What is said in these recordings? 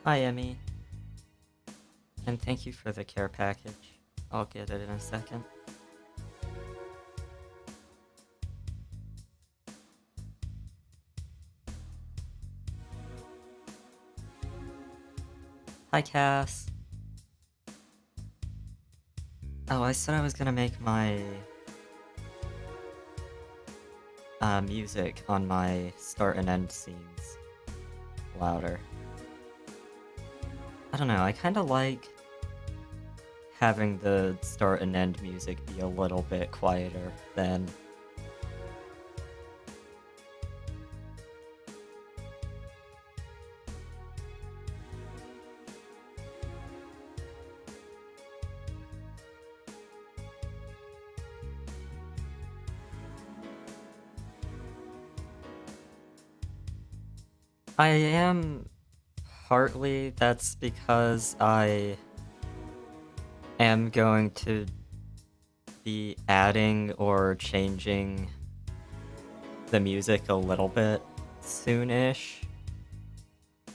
Hi, Emmy, and thank you for the care package. I'll get it in a second. Hi, Cass. Oh, I said I was gonna make my music on my start and end scenes louder. I don't know, I kinda like having the start and end music be a little bit quieter than I am. Partly that's because I am going to be adding or changing the music a little bit soon-ish.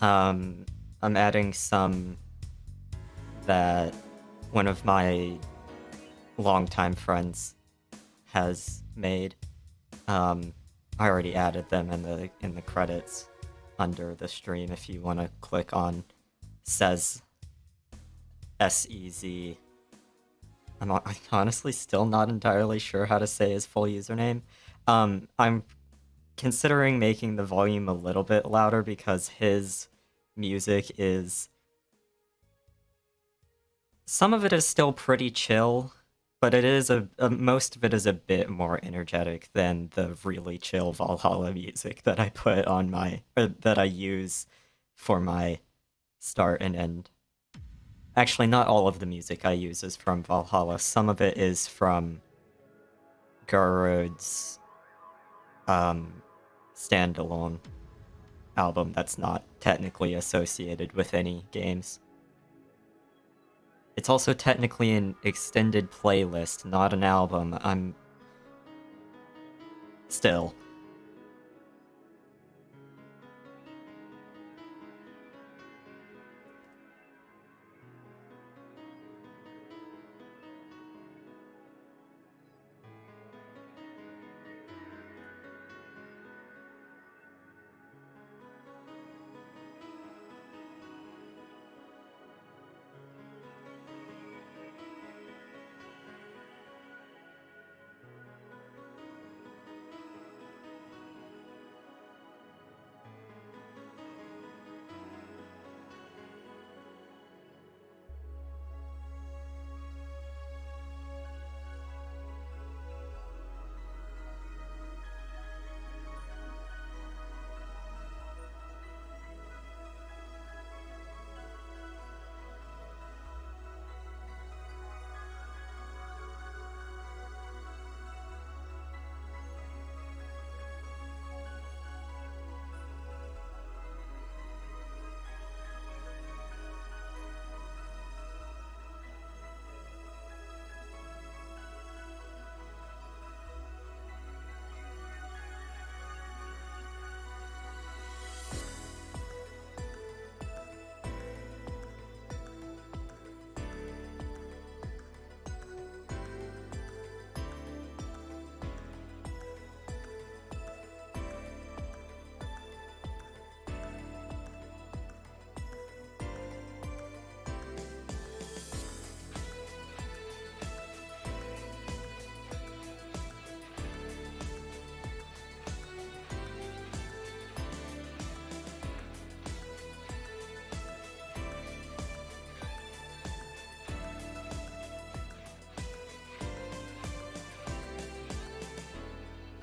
I'm adding some that one of my longtime friends has made. I already added them in the credits under the stream. If you want to click on says SEZ. I'm honestly still not entirely sure how to say his full username. I'm considering making the volume a little bit louder because his music is... Some of it is still pretty chill, but it is most of it is a bit more energetic than the really chill Valhalla music that I put on my... that I use for my start and end. Actually, not all of the music I use is from Valhalla. Some of it is from Garrod's standalone album that's not technically associated with any games. It's also technically an extended playlist, not an album. I'm... Still.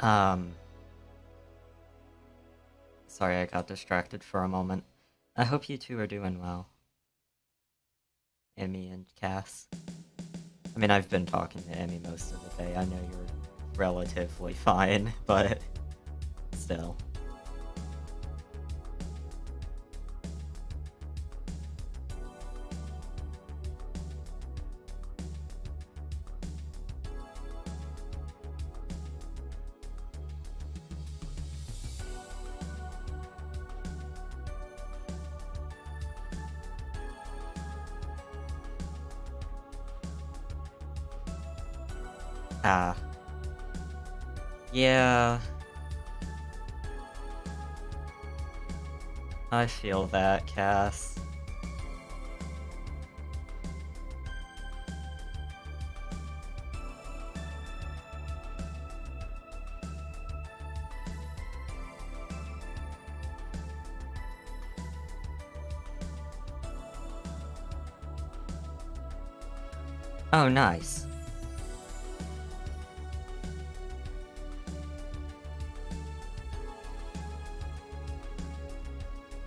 Um... Sorry, I got distracted for a moment. I hope you two are doing well. Emmy and Cass. I mean, I've been talking to Emmy most of the day. I know you're relatively fine, but still. Ah. Yeah. I feel that, Cass. Oh, nice.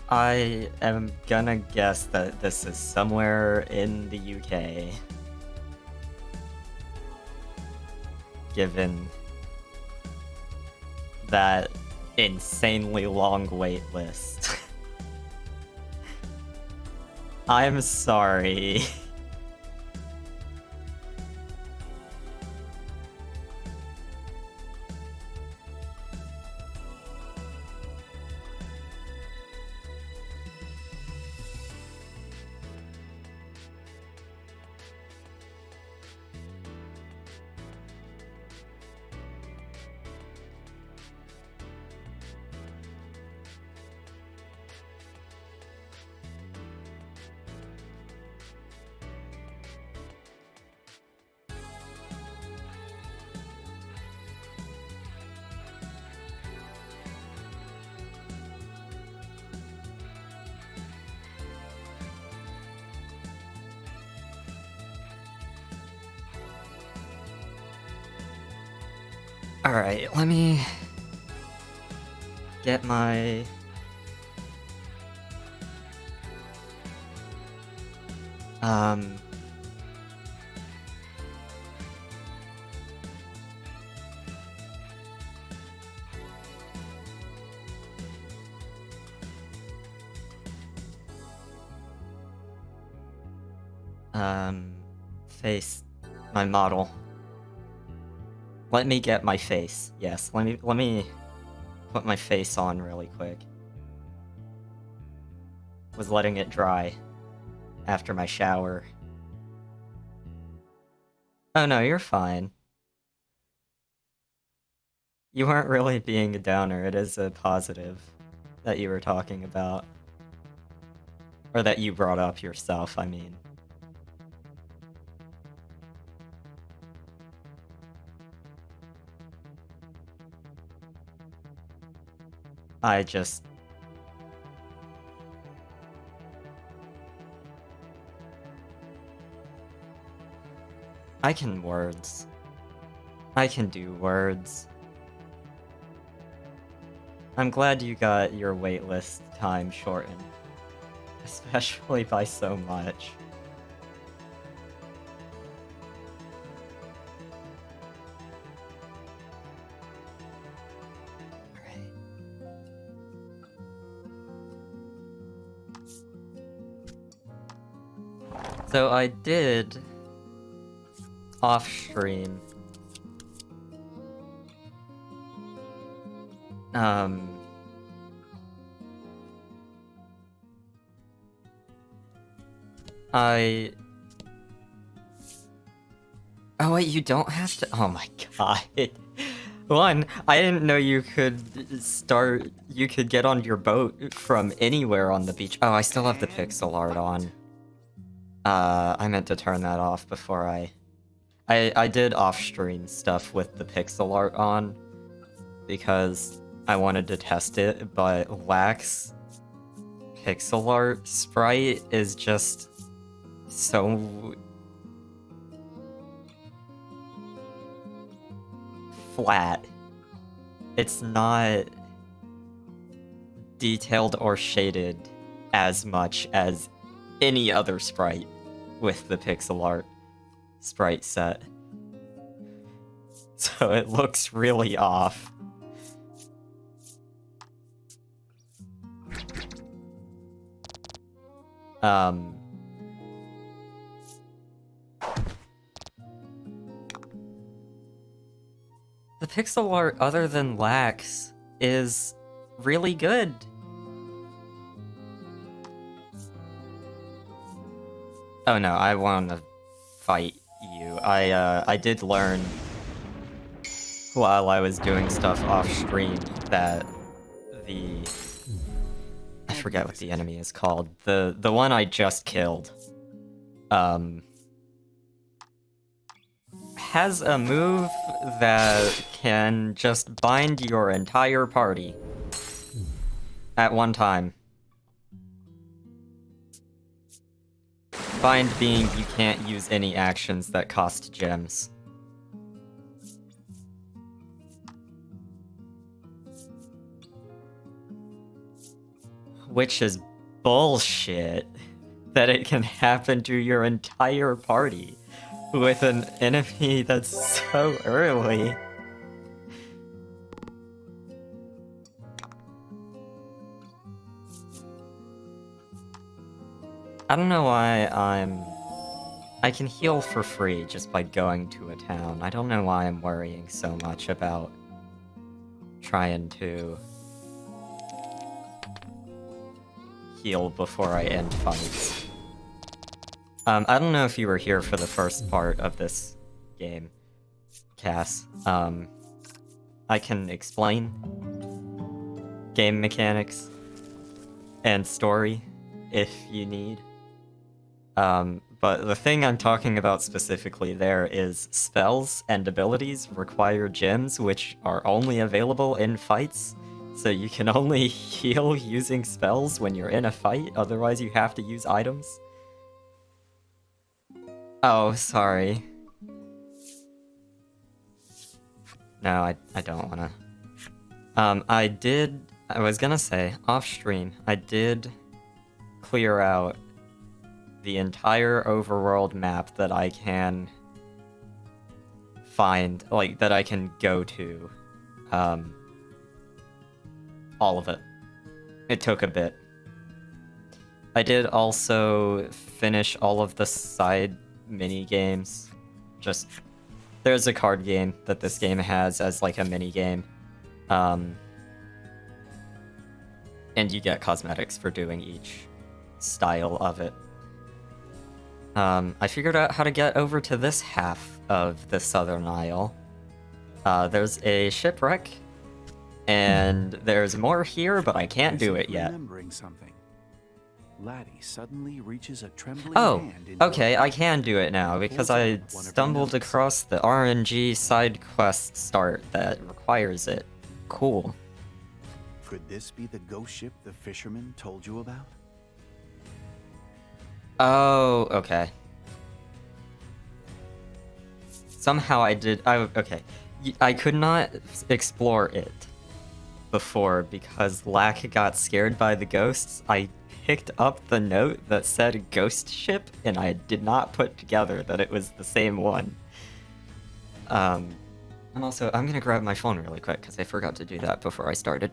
I am gonna guess that this is somewhere in the UK. Given that insanely long wait list. I'm sorry. Alright, let me get my... face my model. Let me get my face. Yes, let me put my face on really quick. Was letting it dry after my shower. Oh no, you're fine. You weren't really being a downer, it is a positive that you were talking about. Or that you brought up yourself, I mean. I just... I can words. I can do words. I'm glad you got your waitlist time shortened. Especially by so much. So I did off stream Oh wait, you don't have to. Oh my god. One, I didn't know you could you could get on your boat from anywhere on the beach. Oh, I still have the pixel art on. I meant to turn that off before I did off-stream stuff with the pixel art on because I wanted to test it, but Lax pixel art sprite is just so flat. It's not detailed or shaded as much as any other sprite with the pixel art sprite set. So it looks really off. The pixel art, other than Lax, is really good. Oh no, I want to fight you. I did learn while I was doing stuff off stream that the... I forget what the enemy is called. The one I just killed. Has a move that can just bind your entire party at one time. Bind being you can't use any actions that cost gems. Which is bullshit that it can happen to your entire party with an enemy that's so early. I don't know why I can heal for free just by going to a town. I don't know why I'm worrying so much about trying to heal before I end fights. I don't know if you were here for the first part of this game, Cass. I can explain game mechanics and story if you need. But the thing I'm talking about specifically there is spells and abilities require gems which are only available in fights. So you can only heal using spells when you're in a fight, otherwise you have to use items. Oh, sorry. No, I don't wanna. I was gonna say, off stream, I did clear out the entire overworld map that I can find, like, that I can go to. All of it. It took a bit. I did also finish all of the side mini-games. Just, there's a card game that this game has as, like, a mini-game. And you get cosmetics for doing each style of it. I figured out how to get over to this half of the Southern Isle. There's a shipwreck, and there's more here, but I can't do it yet. Something. Laddie suddenly reaches a trembling hand into okay, I can do it now, because I stumbled across the RNG side quest start that requires it. Cool. Could this be the ghost ship the fisherman told you about? Oh, okay. Somehow okay. I could not explore it before because Lack got scared by the ghosts. I picked up the note that said ghost ship, and I did not put together that it was the same one. And also, I'm gonna grab my phone really quick because I forgot to do that before I started.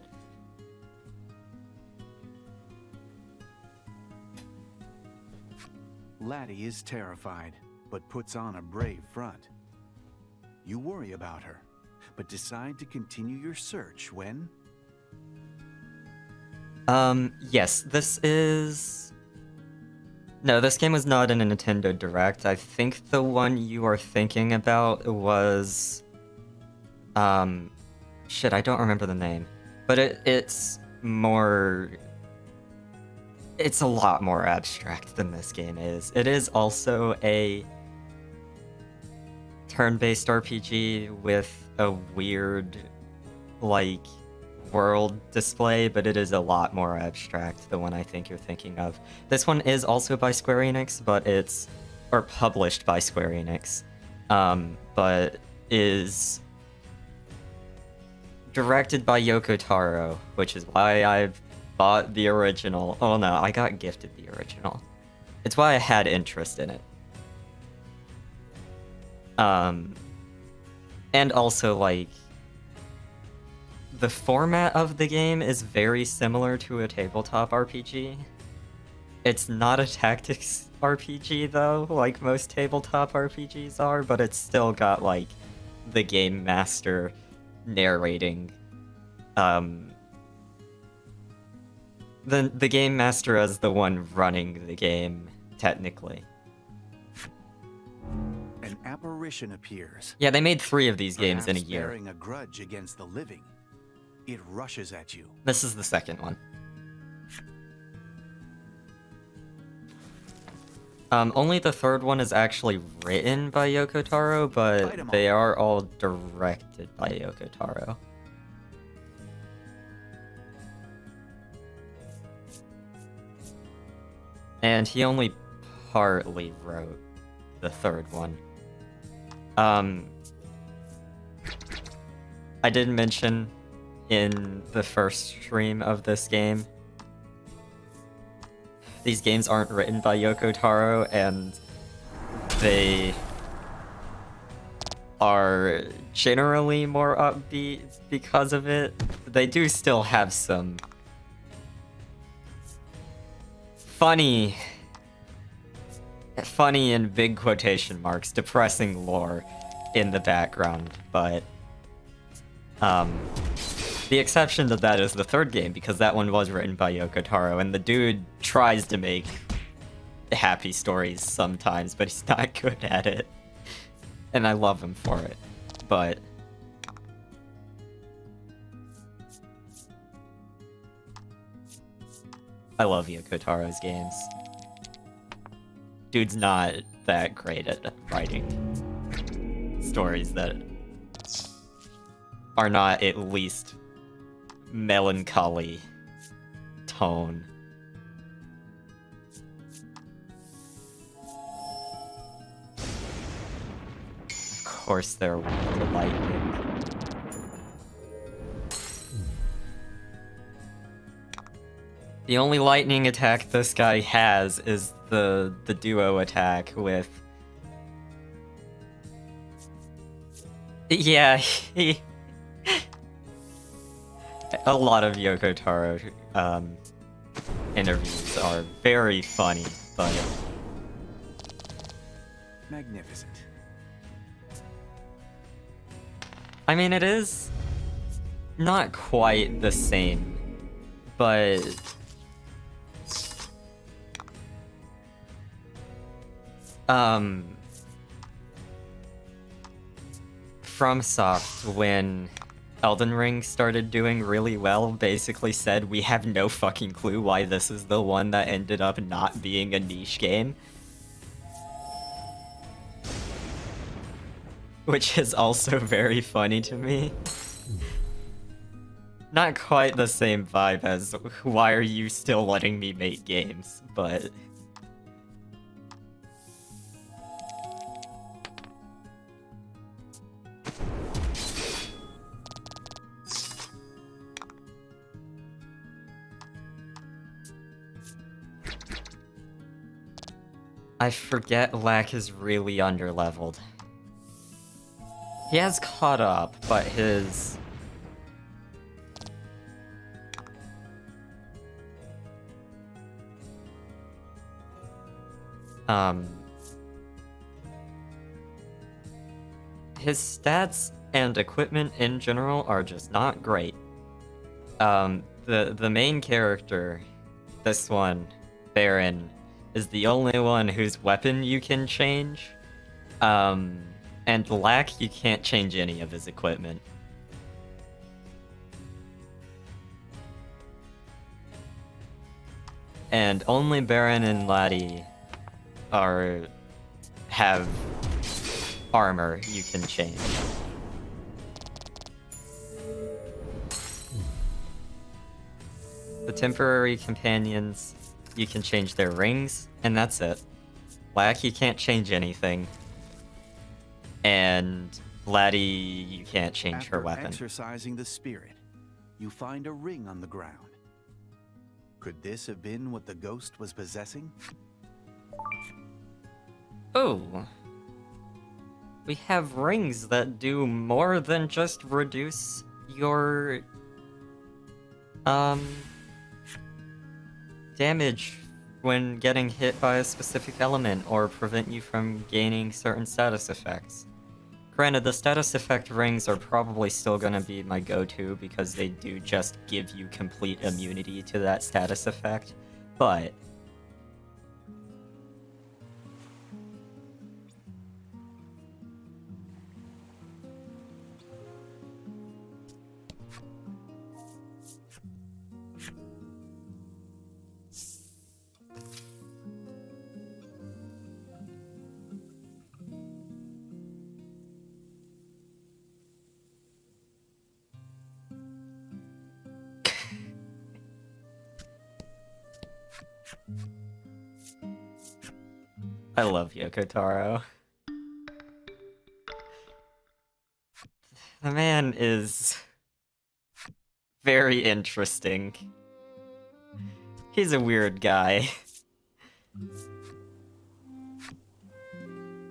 Laddie is terrified, but puts on a brave front. You worry about her, but decide to continue your search when... Yes, this is... No, this game was not in a Nintendo Direct. I think the one you are thinking about was... Shit, I don't remember the name. But it's more... It's a lot more abstract than this game is. It is also a turn-based RPG with a weird, like, world display, but it is a lot more abstract, the one I think you're thinking of. This one is also by Square Enix, but or published by Square Enix, but is directed by Yoko Taro, which is why I've bought the original. Oh no, I got gifted the original. It's why I had interest in it. And also, like, the format of the game is very similar to a tabletop RPG. It's not a tactics RPG, though, like most tabletop RPGs are, but it's still got, like, the game master narrating. The game master as the one running the game, technically. An apparition appears. Yeah, they made 3 of these games in a Perhaps year. bearing a grudge against the living. It rushes at you. This is the second one. Only the third one is actually written by Yoko Taro, but they are all directed by Yoko Taro. And he only partly wrote the third one. I did mention in the first stream of this game, these games aren't written by Yoko Taro, and they are generally more upbeat because of it. They do still have some funny in big quotation marks, depressing lore in the background, but the exception to that is the third game, because that one was written by Yoko Taro, and the dude tries to make happy stories sometimes, but he's not good at it. And I love him for it, but I love Yoko Taro's games. Dude's not that great at writing stories that are not at least melancholy tone. Of course they're weak to lightning. The only lightning attack this guy has is the duo attack with... Yeah, he... A lot of Yoko Taro interviews are very funny, but... Magnificent. I mean, it is not quite the same, but... FromSoft, when Elden Ring started doing really well, basically said, we have no fucking clue why this is the one that ended up not being a niche game. Which is also very funny to me. Not quite the same vibe as, why are you still letting me make games, but... I forget Lack is really underleveled. He has caught up, but his... His stats and equipment in general are just not great. The main character, this one, Baron, is the only one whose weapon you can change. And Lack, you can't change any of his equipment. And only Baron and Laddie have armor you can change. The temporary companions, you can change their rings, and that's it. Lack, you can't change anything. And Laddie, you can't change her weapon. After exercising the spirit, you find a ring on the ground. Could this have been what the ghost was possessing? Oh. We have rings that do more than just reduce your... damage when getting hit by a specific element, or prevent you from gaining certain status effects. Granted, the status effect rings are probably still gonna be my go-to because they do just give you complete immunity to that status effect, but... I love Yoko Taro. The man is very interesting. He's a weird guy.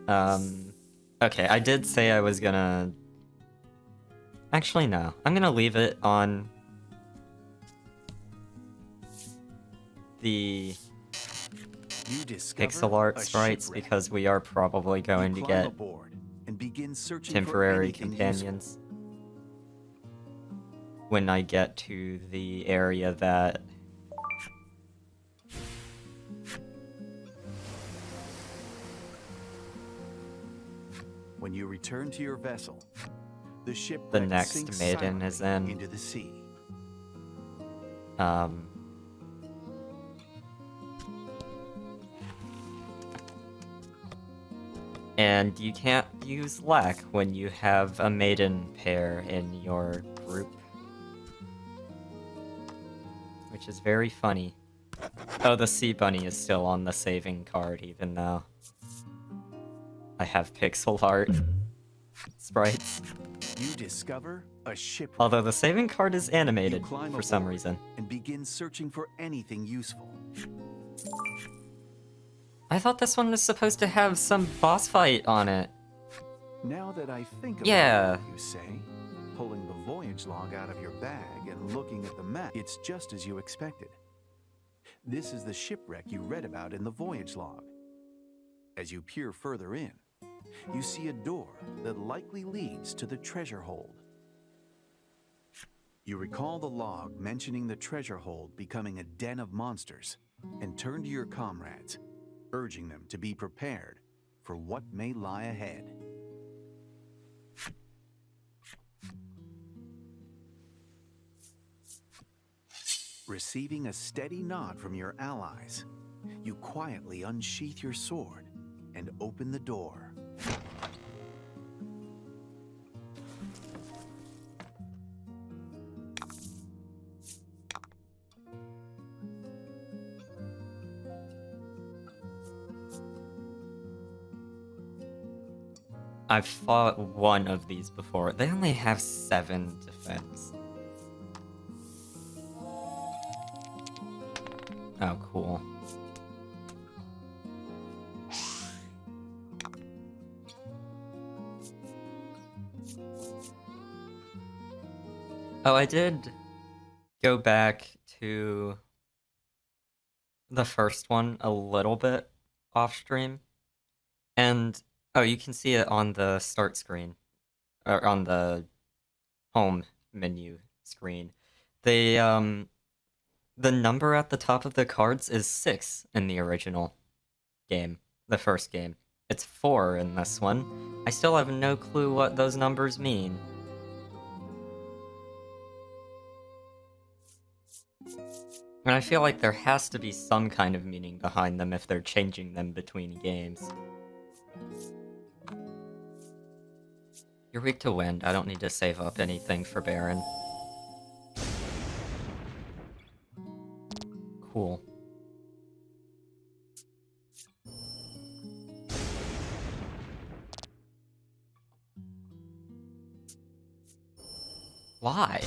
Okay, I did say I was gonna... Actually, no. I'm gonna leave it on the You discover pixel art a sprites shipwreck. because we are probably going to You climb get aboard and begin searching for temporary anything companions when I get to the area that... When you return to your vessel, the shipwreck the next sinks Maiden is in. into the sea. And you can't use Lack when you have a Maiden pair in your group. Which is very funny. Oh, the Sea Bunny is still on the saving card, even though I have pixel art sprites. You discover a shipwreck. Although the saving card is You animated climb for some aboard reason. and begin searching for anything useful. I thought this one was supposed to have some boss fight on it. Now that I think about Yeah. it, you say, pulling the voyage log out of your bag and looking at the map, it's just as you expected. This is the shipwreck you read about in the voyage log. As you peer further in, you see a door that likely leads to the treasure hold. You recall the log mentioning the treasure hold becoming a den of monsters and turn to your comrades, urging them to be prepared for what may lie ahead. Receiving a steady nod from your allies, you quietly unsheath your sword and open the door. I've fought one of these before. They only have 7 defense. Oh, cool. Oh, I did go back to the first one a little bit off stream. And, oh, you can see it on the start screen. Or on the home menu screen. The number at the top of the cards is 6 in the original game, the first game. It's 4 in this one. I still have no clue what those numbers mean. And I feel like there has to be some kind of meaning behind them if they're changing them between games. You're weak to wind. I don't need to save up anything for Baron. Cool. Why?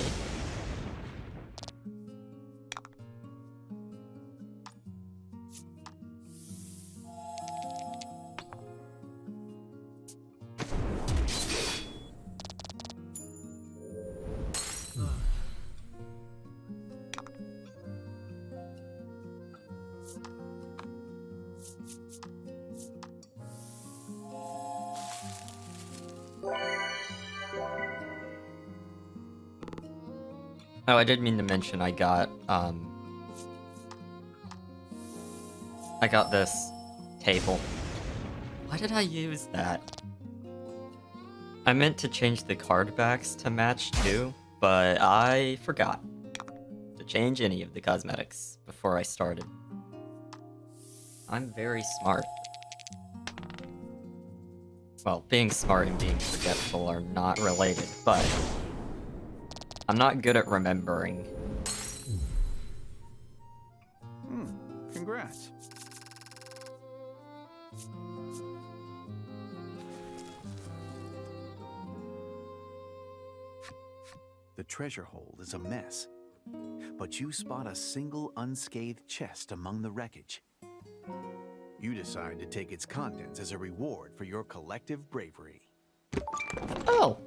Oh, I did mean to mention I got this table. Why did I use that? I meant to change the card backs to match too, but I forgot to change any of the cosmetics before I started. I'm very smart. Well, being smart and being forgetful are not related, but I'm not good at remembering. Congrats. The treasure hold is a mess, but you spot a single unscathed chest among the wreckage. You decide to take its contents as a reward for your collective bravery. Oh!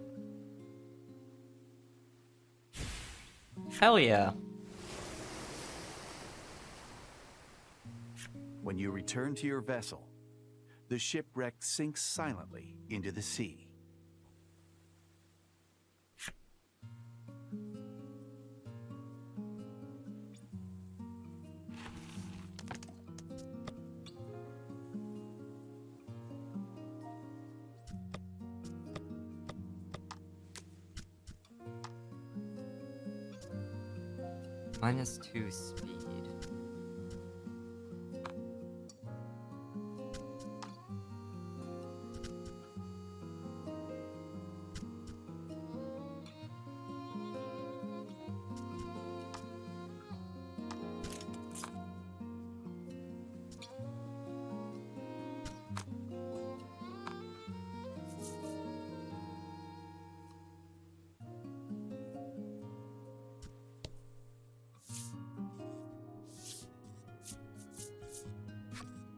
Hell yeah. When you return to your vessel, the shipwreck sinks silently into the sea. -2 speed.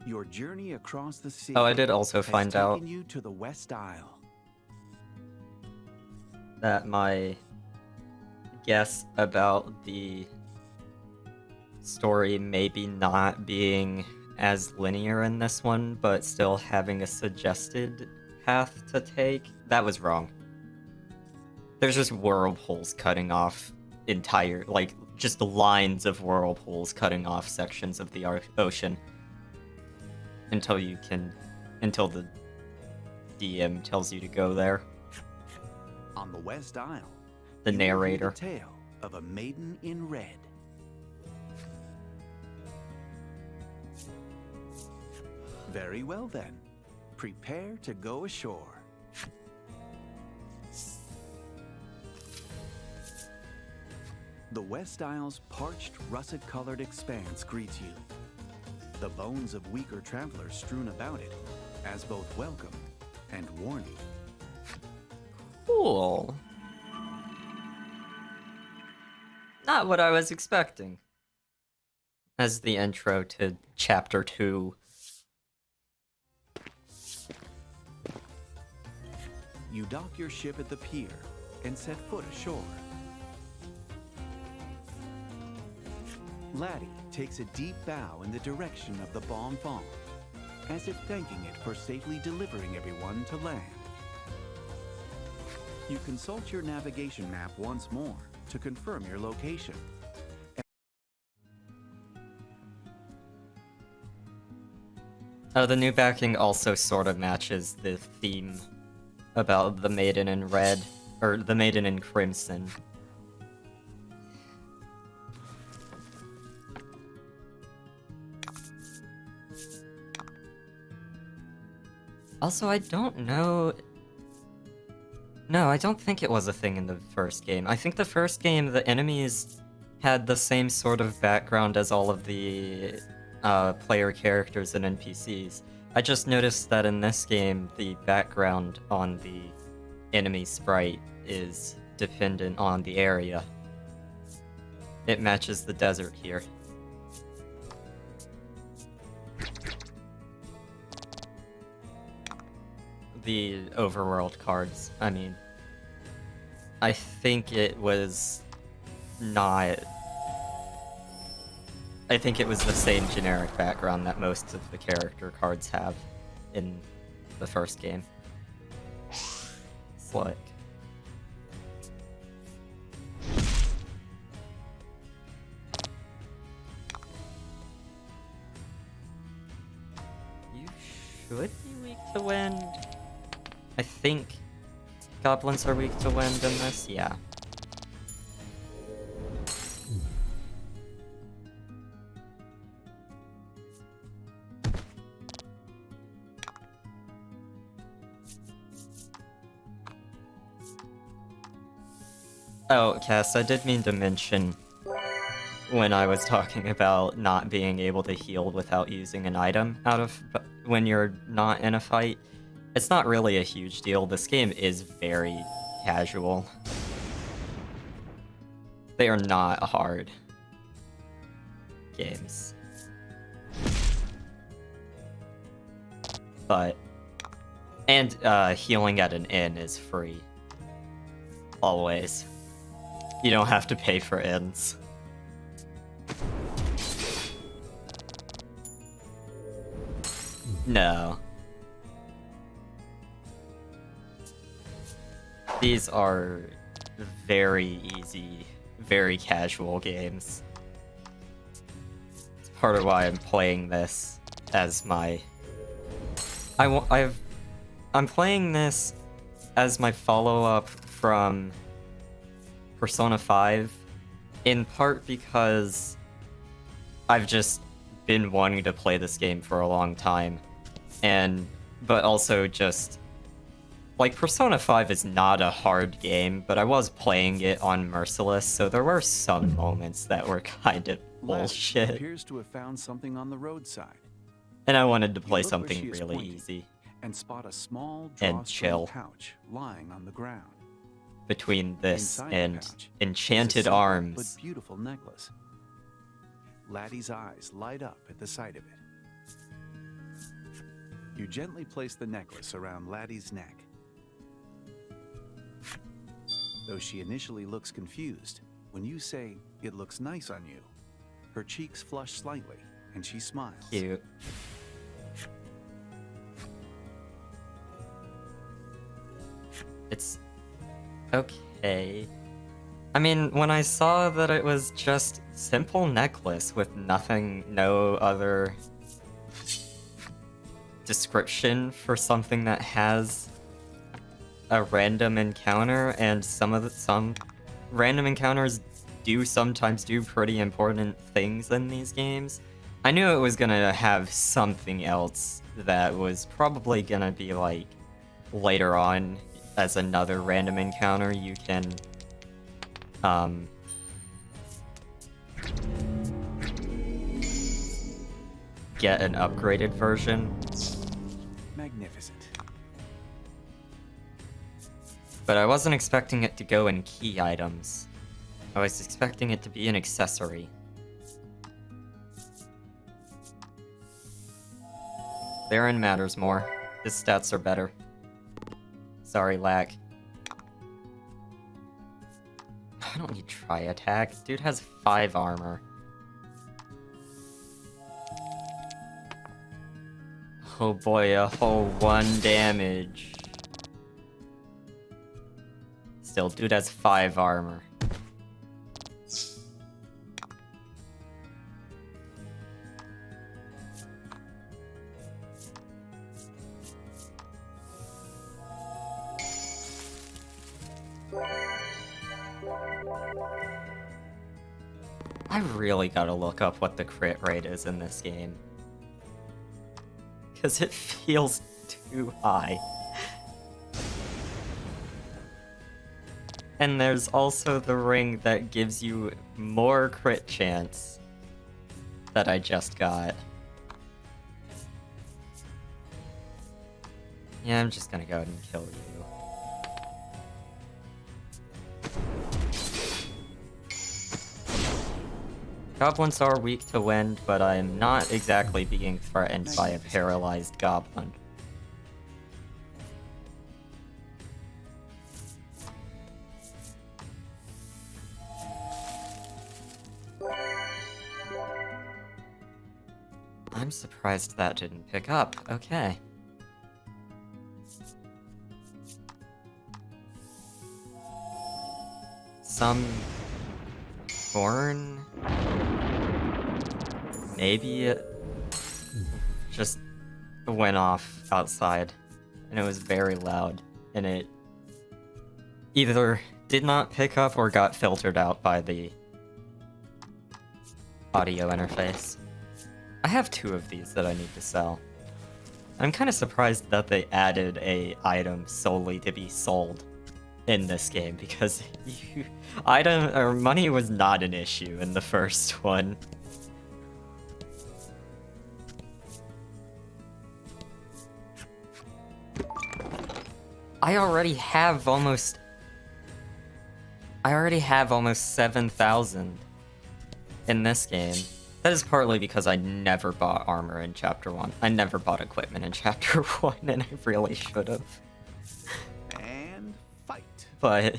Your journey across the sea Oh, I did also has find out taken you to the West Isle. that my guess about the story maybe not being as linear in this one, but still having a suggested path to take, that was wrong. There's just whirlpools cutting off entire, like, just lines of whirlpools cutting off sections of the ocean. Until the DM tells you to go there. On the West Isle, The you will hear narrator. the tale of a maiden in red. Very well then, prepare to go ashore. The West Isle's parched, russet-colored expanse greets you. The bones of weaker travelers strewn about it, as both welcome and warning. Cool. Not what I was expecting. As the intro to Chapter 2. You dock your ship at the pier and set foot ashore. Laddie takes a deep bow in the direction of the Bon Bon, as if thanking it for safely delivering everyone to land. You consult your navigation map once more to confirm your location. Oh, the new backing also sort of matches the theme about the Maiden in Red, or the Maiden in Crimson. Also, I don't know... No, I don't think it was a thing in the first game. I think the first game, the enemies had the same sort of background as all of the player characters and NPCs. I just noticed that in this game, the background on the enemy sprite is dependent on the area. It matches the desert here. The overworld cards, I mean, I think it was not... I think it was the same generic background that most of the character cards have in the first game. Slick. You should be weak to wind. I think goblins are weak to wind in this, yeah. Oh, Cass, I did mean to mention when I was talking about not being able to heal without using an item when you're not in a fight. It's not really a huge deal. This game is very casual. They are not hard games. But... And healing at an inn is free. Always. You don't have to pay for inns. No. These are very easy, very casual games. It's part of why I'm playing this as my... I'm playing this as my follow-up from Persona 5, in part because I've just been wanting to play this game for a long time, but also just, like, Persona 5 is not a hard game, but I was playing it on Merciless, so there were some moments that were kind of bullshit. Appears to have found something on the roadside. And I wanted to play something really easy and spot a small and chill pouch lying on the ground. Between this Inside and the pouch Enchanted is a simple Arms. but beautiful necklace. Laddie's eyes light up at the sight of it. You gently place the necklace around Laddie's neck. Though she initially looks confused, when you say, "It looks nice on you," her cheeks flush slightly and she smiles. Cute. It's okay. I mean, when I saw that it was just simple necklace with no other description for something that has a random encounter, and some random encounters sometimes do pretty important things in these games, I knew it was gonna have something else that was probably gonna be like later on as another random encounter you can get an upgraded version. Magnificent. But I wasn't expecting it to go in key items. I was expecting it to be an accessory. Baron matters more. His stats are better. Sorry, Lack. I don't need tri-attack. Dude has 5 armor. Oh boy, a whole 1 damage. Still, dude has 5 armor. I really gotta look up what the crit rate is in this game. Because it feels too high. And there's also the ring that gives you more crit chance that I just got. Yeah, I'm just gonna go ahead and kill you. Goblins are weak to wind, but I am not exactly being threatened by a paralyzed goblin. I'm surprised that didn't pick up. Okay. Some horn? Maybe it just went off outside, and it was very loud, and it either did not pick up or got filtered out by the audio interface. I have 2 of these that I need to sell. I'm kind of surprised that they added a item solely to be sold in this game, because money was not an issue in the first one. I already have almost... I already have almost 7,000 in this game. That is partly because I never bought armor in Chapter 1. I never bought equipment in Chapter 1, and I really should have. And fight. But...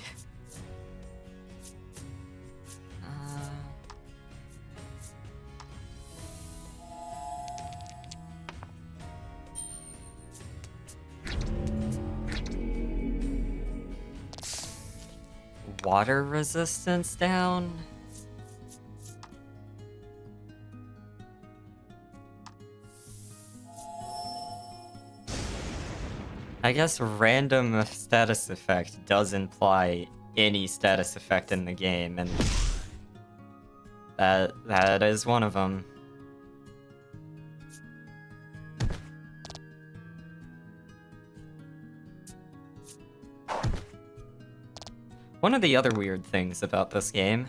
water resistance down? I guess random status effect does imply any status effect in the game, and that is one of them. One of the other weird things about this game,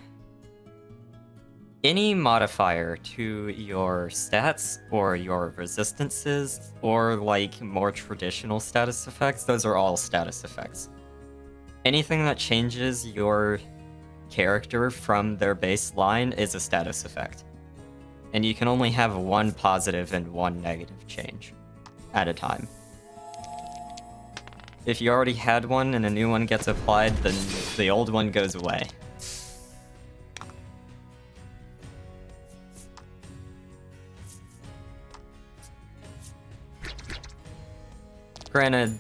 any modifier to your stats or your resistances or like more traditional status effects, those are all status effects. Anything that changes your character from their baseline is a status effect. And you can only have one positive and one negative change at a time. If you already had one and a new one gets applied, then the old one goes away. Granted,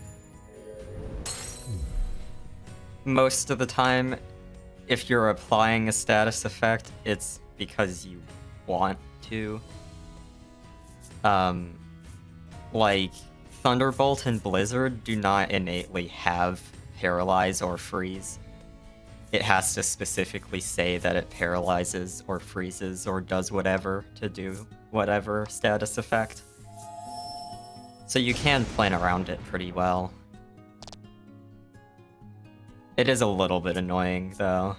most of the time, if you're applying a status effect, it's because you want to. Like, Thunderbolt and Blizzard do not innately have Paralyze or Freeze. It has to specifically say that it paralyzes or freezes or does whatever to do whatever status effect. So you can plan around it pretty well. It is a little bit annoying, though.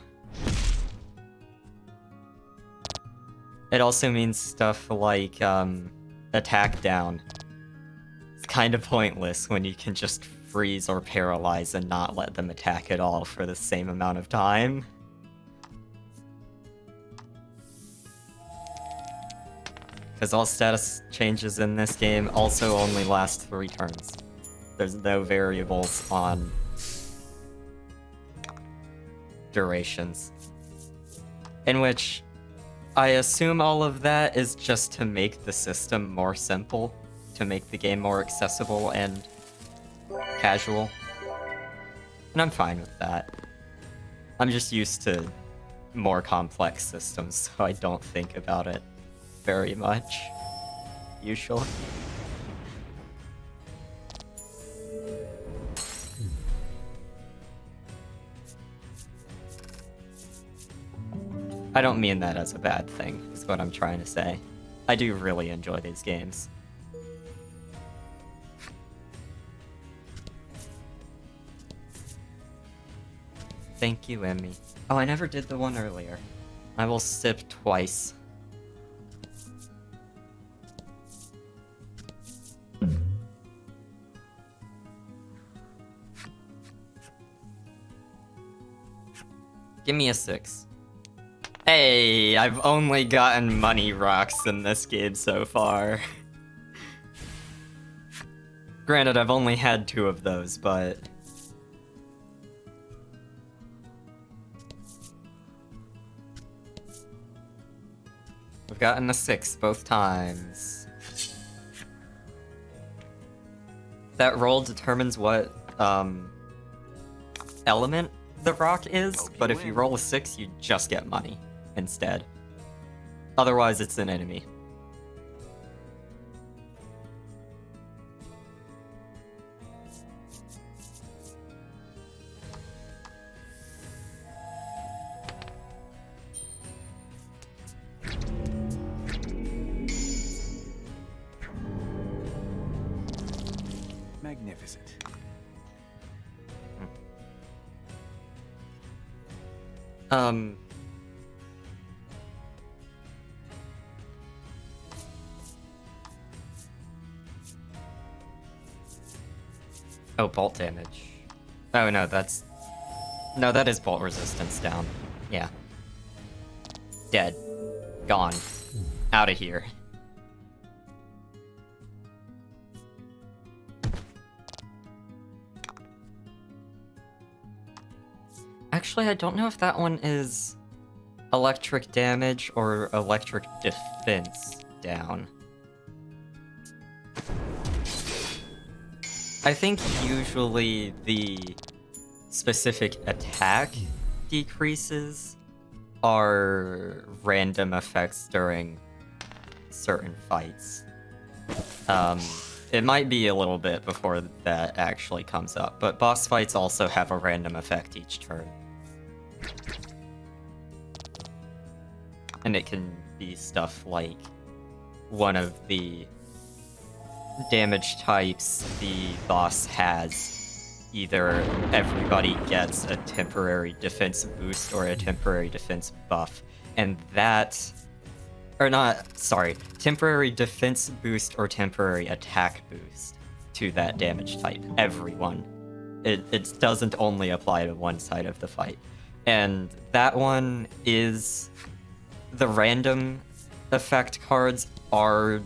It also means stuff like, attack down. It's kind of pointless when you can just freeze or paralyze and not let them attack at all for the same amount of time. Because all status changes in this game also only last 3 turns. There's no variables on durations. In which I assume all of that is just to make the system more simple, to make the game more accessible and casual. And I'm fine with that. I'm just used to more complex systems, so I don't think about it very much, usually. I don't mean that as a bad thing, is what I'm trying to say. I do really enjoy these games. Thank you, Emmy. Oh, I never did the one earlier. I will sip twice. Give me a 6. Hey, I've only gotten money rocks in this game so far. Granted, I've only had 2 of those, but... I've gotten a 6 both times. That roll determines what, element the rock is, but if you roll a 6, you just get money instead. Otherwise, it's an enemy. Magnificent. Oh, bolt damage. Oh no, that's No, that is bolt resistance down. Yeah. Dead. Gone. Out of here. Actually, I don't know if that one is electric damage or electric defense down. I think usually the specific attack decreases are random effects during certain fights. It might be a little bit before that actually comes up, but boss fights also have a random effect each turn. And it can be stuff like one of the damage types the boss has. Either everybody gets a temporary defense boost or a temporary defense buff, and that... Or not, sorry, temporary defense boost or temporary attack boost to that damage type. Everyone. It doesn't only apply to one side of the fight. And that one is... The random effect cards are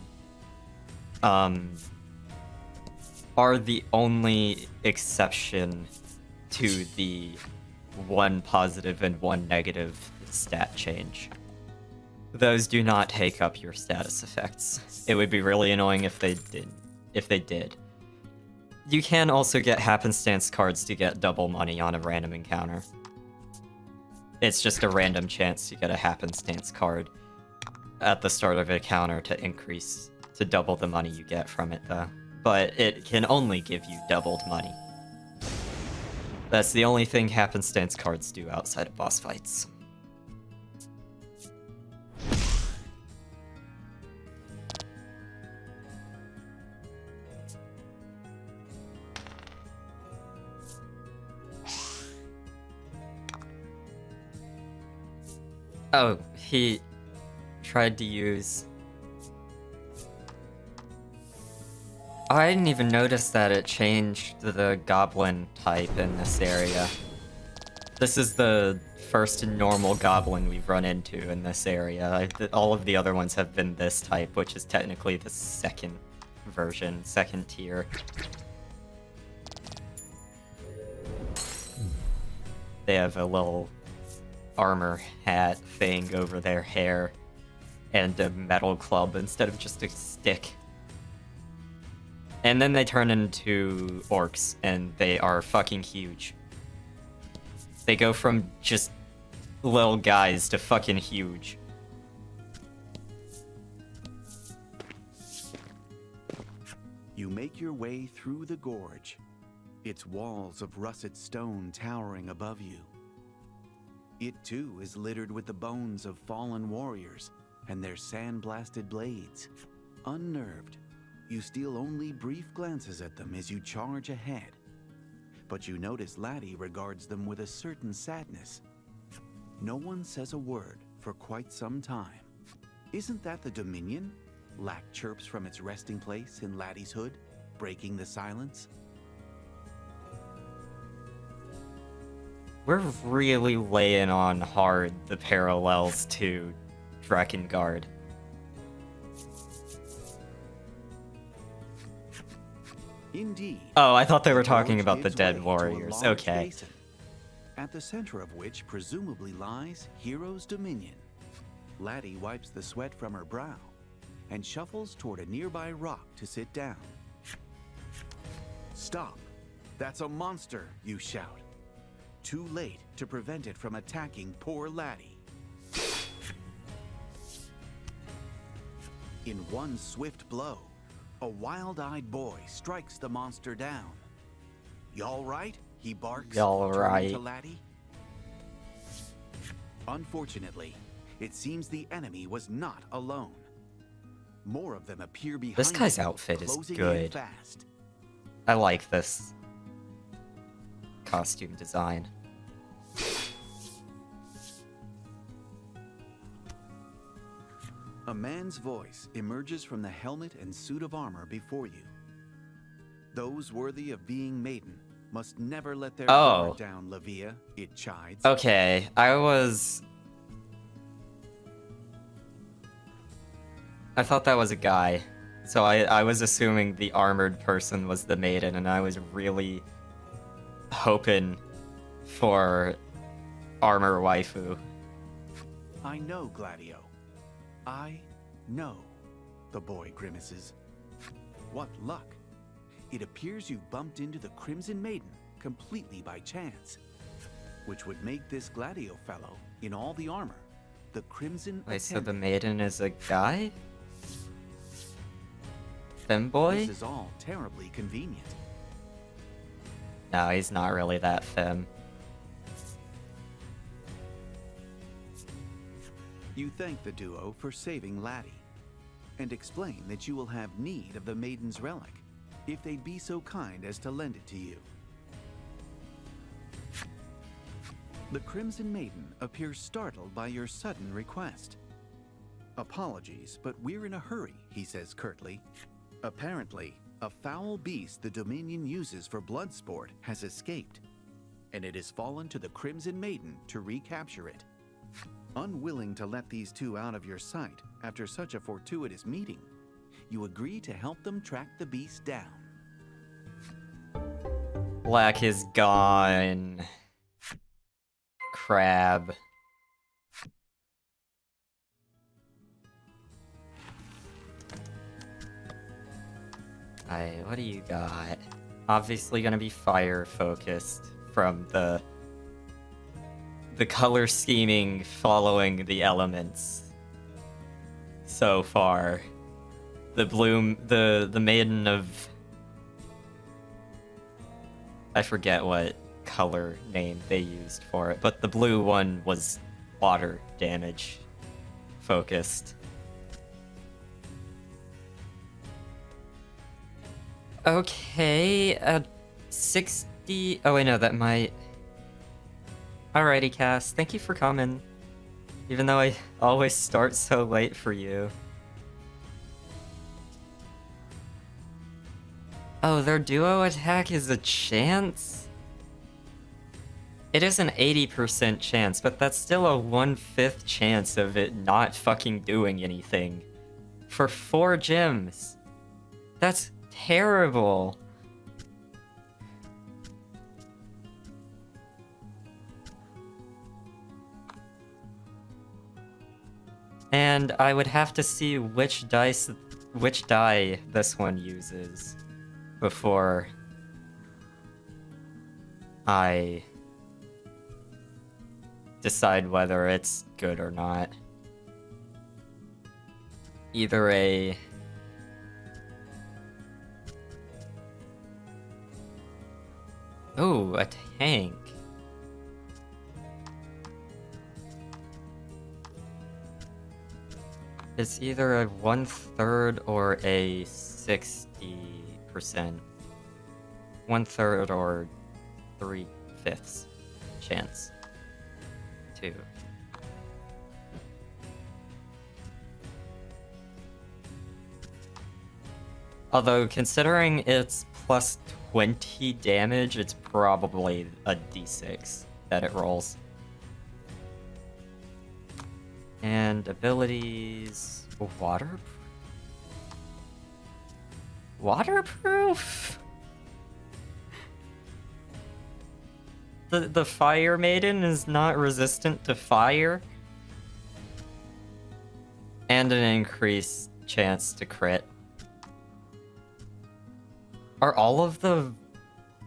the only exception to the one positive and one negative stat change. Those do not take up your status effects. It would be really annoying if they did. You can also get happenstance cards to get double money on a random encounter. It's just a random chance to get a happenstance card at the start of a counter to double the money you get from it, though. But it can only give you doubled money. That's the only thing happenstance cards do outside of boss fights. Oh, he tried to use... Oh, I didn't even notice that it changed the goblin type in this area. This is the first normal goblin we've run into in this area. All of the other ones have been this type, which is technically the second version, second tier. They have a little armor hat thing over their hair and a metal club instead of just a stick. And then they turn into orcs, and they are fucking huge. They go from just little guys to fucking huge. You make your way through the gorge, its walls of russet stone towering above you. It too is littered with the bones of fallen warriors and their sand-blasted blades. Unnerved, you steal only brief glances at them as you charge ahead. But you notice Laddie regards them with a certain sadness. No one says a word for quite some time. Isn't that the Dominion? Lack chirps from its resting place in Laddie's hood, breaking the silence. We're really laying on hard the parallels to Drakengard. Indeed. Oh, I thought they were talking gorge about the gives dead way to a warriors. large Okay. basin, at the center of which presumably lies Hero's Dominion. Laddie wipes the sweat from her brow and shuffles toward a nearby rock to sit down. Stop! That's a monster, you shout. Too late to prevent it from attacking poor Laddie. In one swift blow, a wild-eyed boy strikes the monster down. Y'all right? He barks, Y'all turning right. to Laddie. Unfortunately, it seems the enemy was not alone. More of them appear behind This guy's him, outfit is closing in good. fast. I like this costume design. A man's voice emerges from the helmet and suit of armor before you. Those worthy of being Maiden Must never let their Oh. guard down, Lavia, it chides. Okay, I thought that was a guy. So I was assuming the armored person was the maiden, and I was really hoping for armor waifu. I know, Gladio. I know, the boy grimaces. What luck. It appears you bumped into the Crimson Maiden completely by chance, which would make this Gladio fellow, in all the armor, the Crimson Wait, so Attendant. the maiden is a guy? Femboy? This is all terribly convenient. No, he's not really that femme. You thank the duo for saving Laddie, and explain that you will have need of the Maiden's relic, if they'd be so kind as to lend it to you. The Crimson Maiden appears startled by your sudden request. Apologies, but we're in a hurry, he says curtly. Apparently, a foul beast the Dominion uses for blood sport has escaped, and it has fallen to the Crimson Maiden to recapture it. Unwilling to let these two out of your sight after such a fortuitous meeting, you agree to help them track the beast down. Black is gone. Crab. Alright, what do you got? Obviously gonna be fire focused from the color scheming following the elements so far. The bloom, the maiden of, I forget what color name they used for it, but the blue one was water damage focused. Okay, 60. Oh wait, no, that might. Alrighty, Cass. Thank you for coming. Even though I always start so late for you. Oh, their duo attack is a chance? It is an 80% chance, but that's still a 1/5 chance of it not fucking doing anything. For 4 gems. That's terrible. And I would have to see which die this one uses before I decide whether it's good or not. Either a ooh, a tank. It's either a 1/3 or a 60%. 1/3 or 3/5 chance. 2. Although, considering it's plus 20 damage, it's probably a d6 that it rolls. And abilities... Waterproof? The Fire Maiden is not resistant to fire. And an increased chance to crit. Are all of the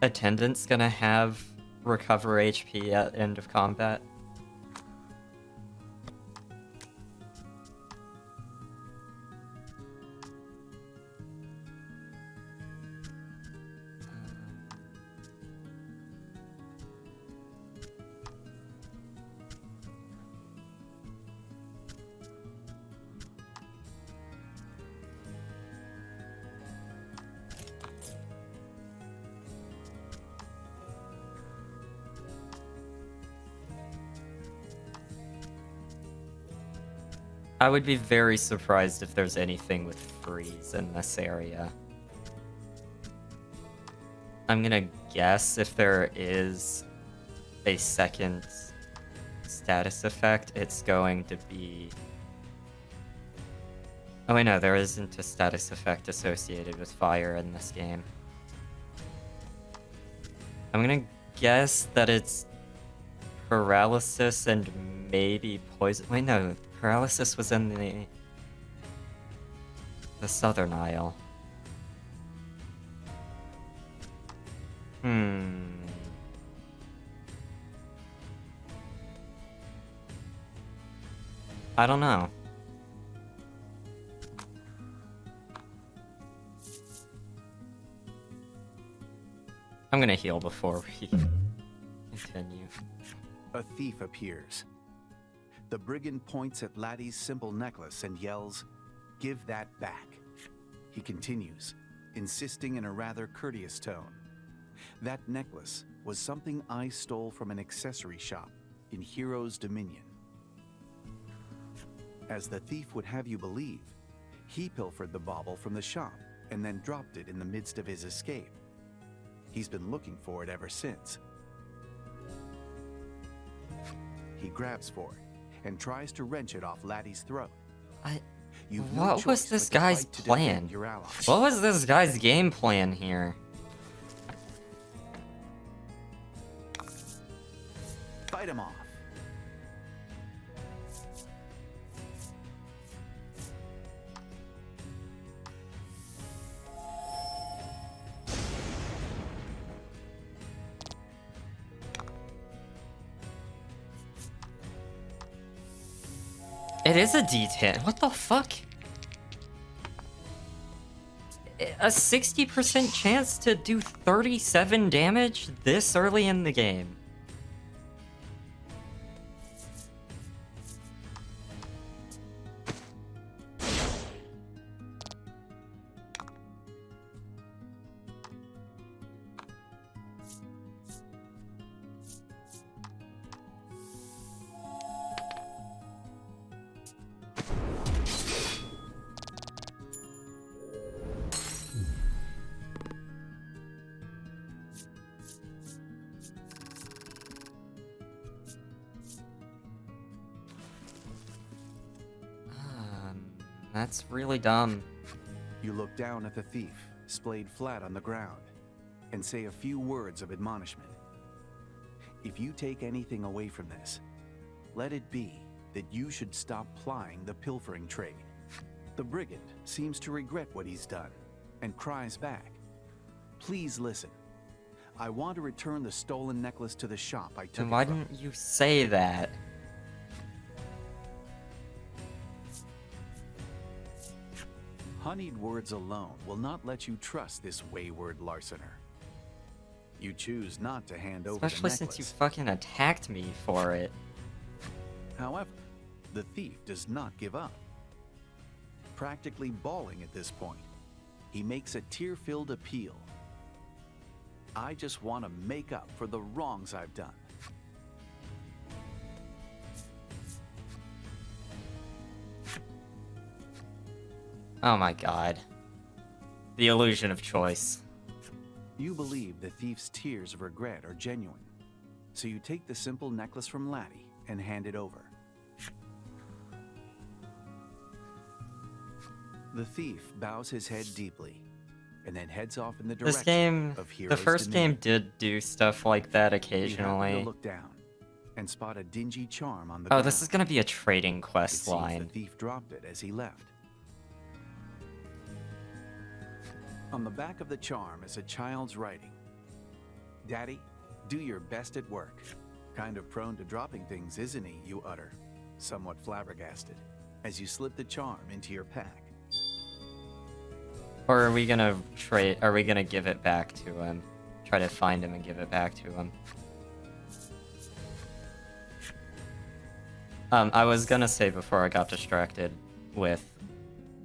attendants gonna have recover HP at end of combat? I would be very surprised if there's anything with freeze in this area. I'm gonna guess if there is a second status effect, it's going to be... Oh wait, no, there isn't a status effect associated with fire in this game. I'm gonna guess that it's paralysis and maybe poison. Wait, no, paralysis was in the Southern Isle. I don't know. I'm gonna heal before we continue. A thief appears. The brigand points at Laddie's simple necklace and yells, "Give that back." He continues, insisting in a rather courteous tone. That necklace was something I stole from an accessory shop in Hero's Dominion. As the thief would have you believe, he pilfered the bauble from the shop and then dropped it in the midst of his escape. He's been looking for it ever since. He grabs for it and tries to wrench it off Laddie's throat. What was this guy's plan? What was this guy's game plan here? Fight him off. It is a D10. What the fuck? A 60% chance to do 37 damage this early in the game. That's really dumb. You look down at the thief, splayed flat on the ground, and say a few words of admonishment. If you take anything away from this, let it be that you should stop plying the pilfering trade. The brigand seems to regret what he's done and cries back, "Please listen. I want to return the stolen necklace to the shop I took Then it why from." didn't you say that? Honeyed words alone will not let you trust this wayward larcener. You choose not to hand over the Especially necklace. since you fucking attacked me for it. However, the thief does not give up. Practically bawling at this point, he makes a tear-filled appeal. "I just want to make up for the wrongs I've done." Oh my god. The illusion of choice. You believe the thief's tears of regret are genuine, so you take the simple necklace from Laddie and hand it over. The thief bows his head deeply and then heads off in the direction This game, of Hero's the first Dominion. game did do stuff like that You happen to occasionally. look down and spot a dingy charm on the Oh, ground. this is gonna be a trading It quest seems line. the thief dropped it as he left. On the back of the charm is a child's writing. "Daddy, do your best at work." Kind of prone to dropping things, isn't he, you utter, somewhat flabbergasted, as you slip the charm into your pack. Or are we gonna trade? Are we gonna give it back to him? Try to find him and give it back to him. I was gonna say before I got distracted with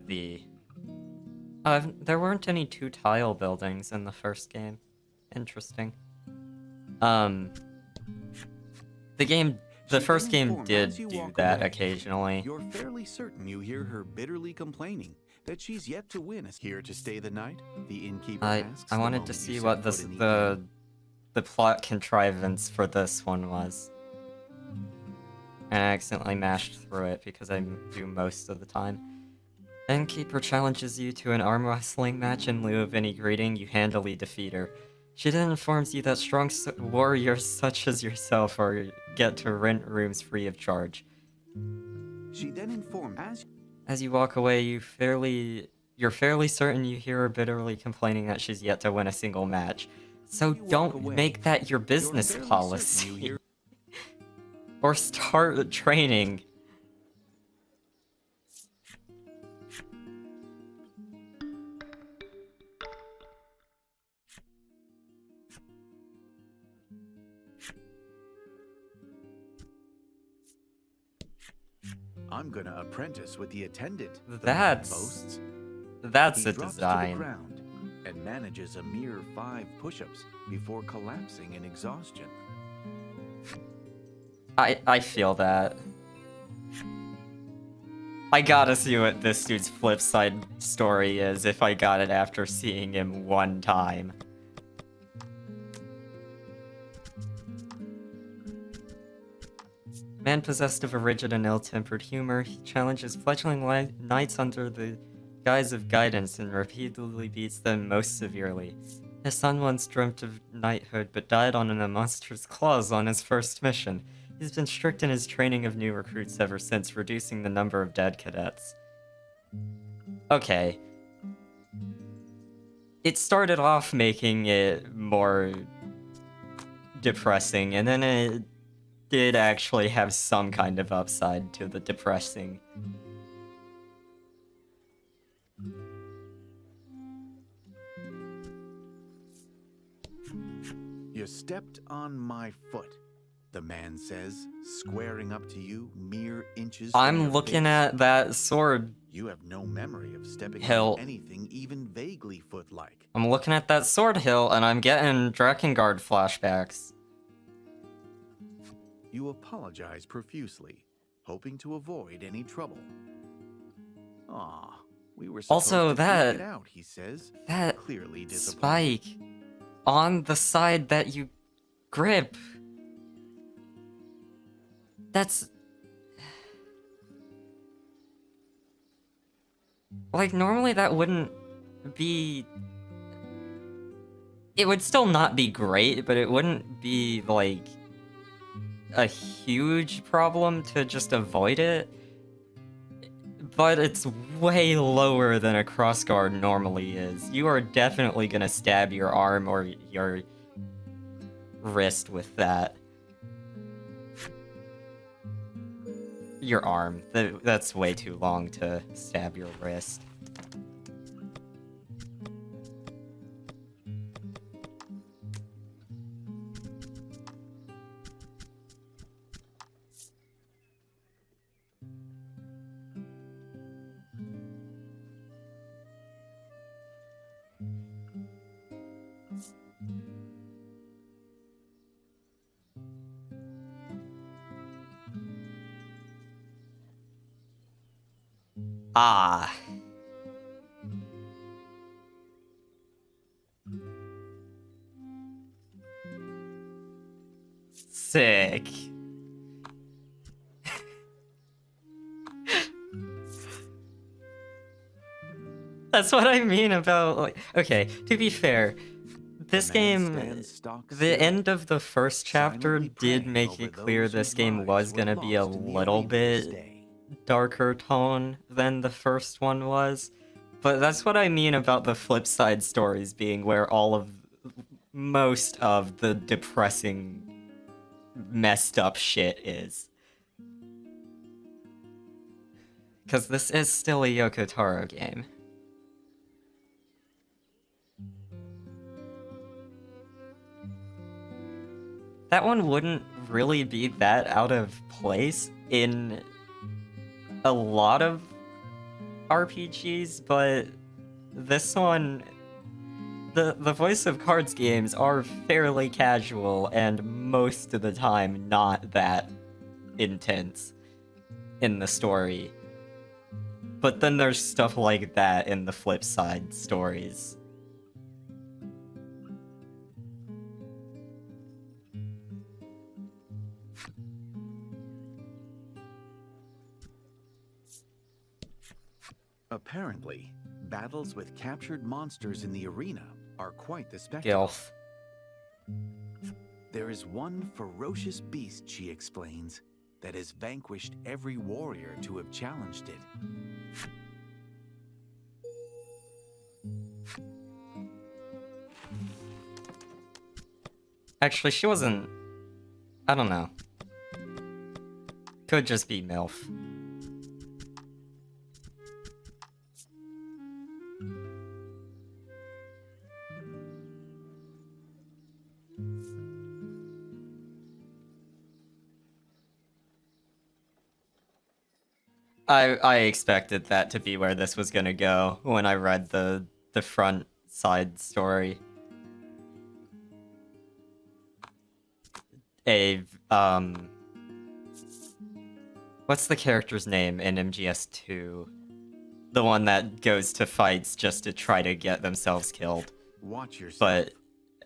the... there weren't any two-tile buildings in the first game. Interesting. The first She game informed did as you do walk that away. occasionally. You're fairly certain you hear her bitterly complaining that she's yet to win. Here to stay the night? The innkeeper asks. I the wanted moment to you see set what foot in the the the plot contrivance for this one was. And I accidentally mashed through it because I do most of the time. Innkeeper challenges you to an arm wrestling match in lieu of any greeting. You handily defeat her. She then informs you that strong warriors such as yourself get to rent rooms free of charge. She then informed As you walk away, you're fairly certain you hear her bitterly complaining that she's yet to win a single match. So don't make that your business policy. Or start training. I'm gonna apprentice with the attendant. That's a He drops to the design. ground and manages a mere 5 push-ups before collapsing in exhaustion. I feel that. I gotta see what this dude's flip side story is if I got it after seeing him one time. Man possessed of a rigid and ill-tempered humor, he challenges fledgling knights under the guise of guidance and repeatedly beats them most severely. His son once dreamt of knighthood but died on a monster's claws on his first mission. He's been strict in his training of new recruits ever since, reducing the number of dead cadets. Okay. It started off making it more depressing, and then it did actually have some kind of upside to the depressing. You stepped on my foot, the man says, squaring up to you mere inches from I'm your looking face. at that sword You have no memory of stepping hill. on anything even vaguely foot-like. I'm looking at that sword hill, and I'm getting Drakengard flashbacks. You apologize profusely, hoping to avoid any trouble. We were supposed Also, to that- figure it out, he says, That clearly disappointed. spike on the side that you grip. That's... Like, normally that wouldn't be... It would still not be great, but it wouldn't be, like, a huge problem to just avoid it. But it's way lower than a crossguard normally is. You are definitely gonna stab your arm or your wrist with that. Your arm. That's way too long to stab your wrist. Ah. Sick. That's what I mean about, like, okay, to be fair, this game, the end of the first chapter did make it clear this game was gonna be a little bit darker tone than the first one was, but that's what I mean about the flip side stories being where most of the depressing, messed up shit is. Because this is still a Yoko Taro game. That one wouldn't really be that out of place in a lot of RPGs, but this one, the Voice of Cards games are fairly casual and most of the time not that intense in the story. But then there's stuff like that in the flip side stories. Apparently, battles with captured monsters in the arena are quite the spectacle. Gilf. There is one ferocious beast, she explains, that has vanquished every warrior to have challenged it. Actually, she wasn't... I don't know. Could just be MILF. I expected that to be where this was gonna go when I read the front side story. What's the character's name in MGS2? The one that goes to fights just to try to get themselves killed. Watch yourself. But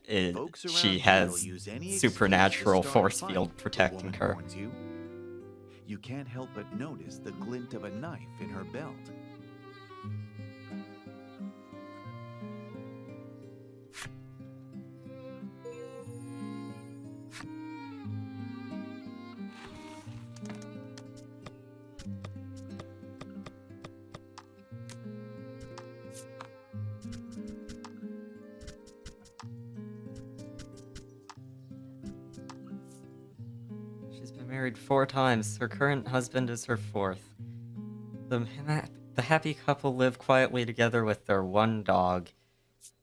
Here she will has use any excuse supernatural to start a force fight, field the protecting woman her. warns you. You can't help but notice the glint of a knife in her belt. She's been married 4 times. Her current husband is her 4th. The happy couple live quietly together with their one dog.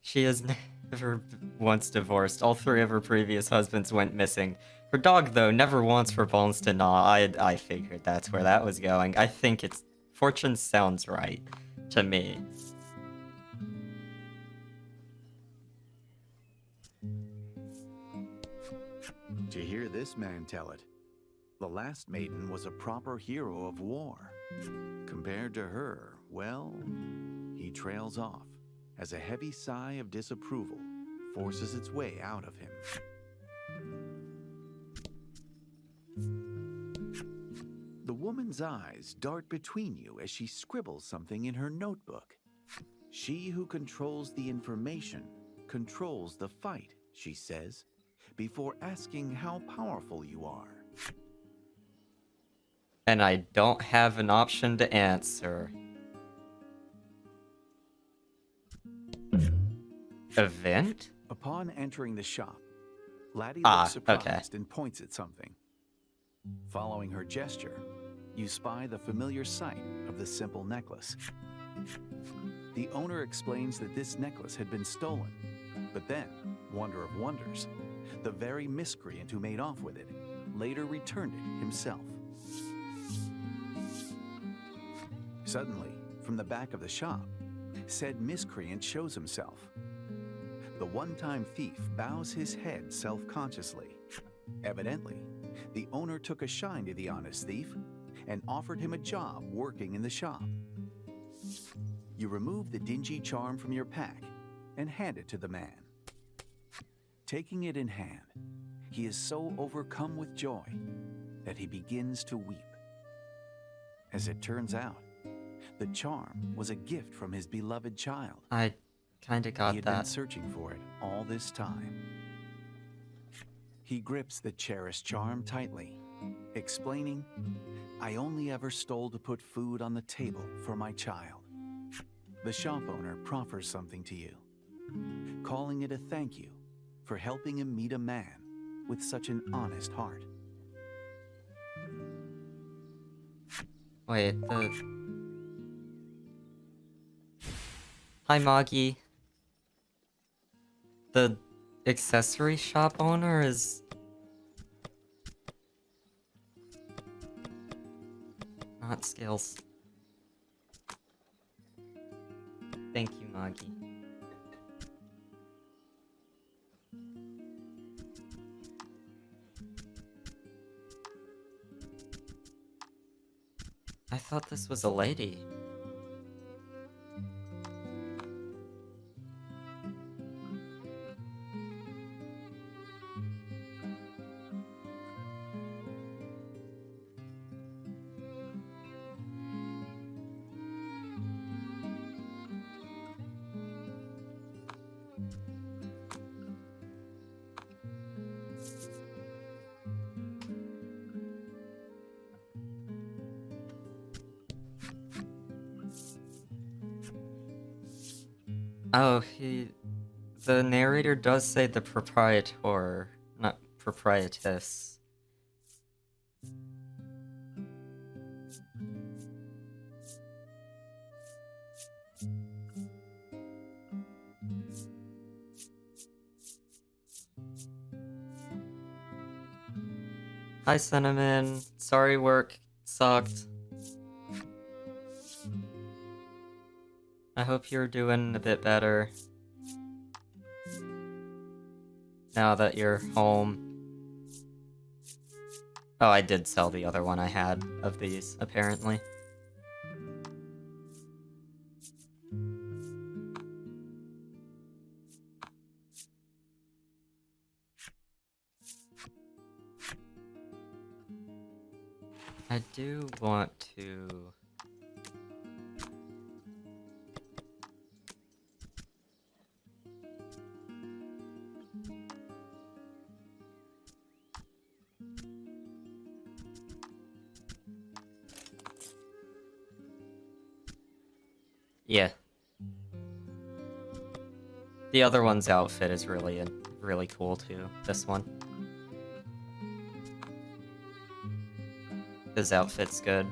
She has never once divorced. All 3 of her previous husbands went missing. Her dog, though, never wants for bones to gnaw. I figured that's where that was going. I think it's... Fortune sounds right to me. To hear this man tell it, the last maiden was a proper hero of war. Compared to her, well, he trails off as a heavy sigh of disapproval forces its way out of him. The woman's eyes dart between you as she scribbles something in her notebook. She who controls the information controls the fight, she says, before asking how powerful you are. And I don't have an option to answer. Event? Upon entering the shop, Laddie looks surprised and points at something. Following her gesture, you spy the familiar sight of the simple necklace. The owner explains that this necklace had been stolen, but then, wonder of wonders, the very miscreant who made off with it later returned it himself. Suddenly, from the back of the shop, said miscreant shows himself. The one-time thief bows his head self-consciously. Evidently, the owner took a shine to the honest thief and offered him a job working in the shop. You remove the dingy charm from your pack and hand it to the man. Taking it in hand, he is so overcome with joy that he begins to weep. As it turns out, the charm was a gift from his beloved child. I kinda got He had that. been searching for it all this time. He grips the cherished charm tightly, explaining, "I only ever stole to put food on the table for my child." The shop owner proffers something to you, calling it a thank you for helping him meet a man with such an honest heart. Wait, Hi, Moggy. The accessory shop owner is... not Scales. Thank you, Moggy. I thought this was a lady. Oh, the narrator does say the proprietor, not proprietress. Hi, Cinnamon. Sorry work sucked. I hope you're doing a bit better now that you're home. Oh, I did sell the other one I had of these, apparently. I do want to... Yeah. The other one's outfit is really cool too, this one. His outfit's good.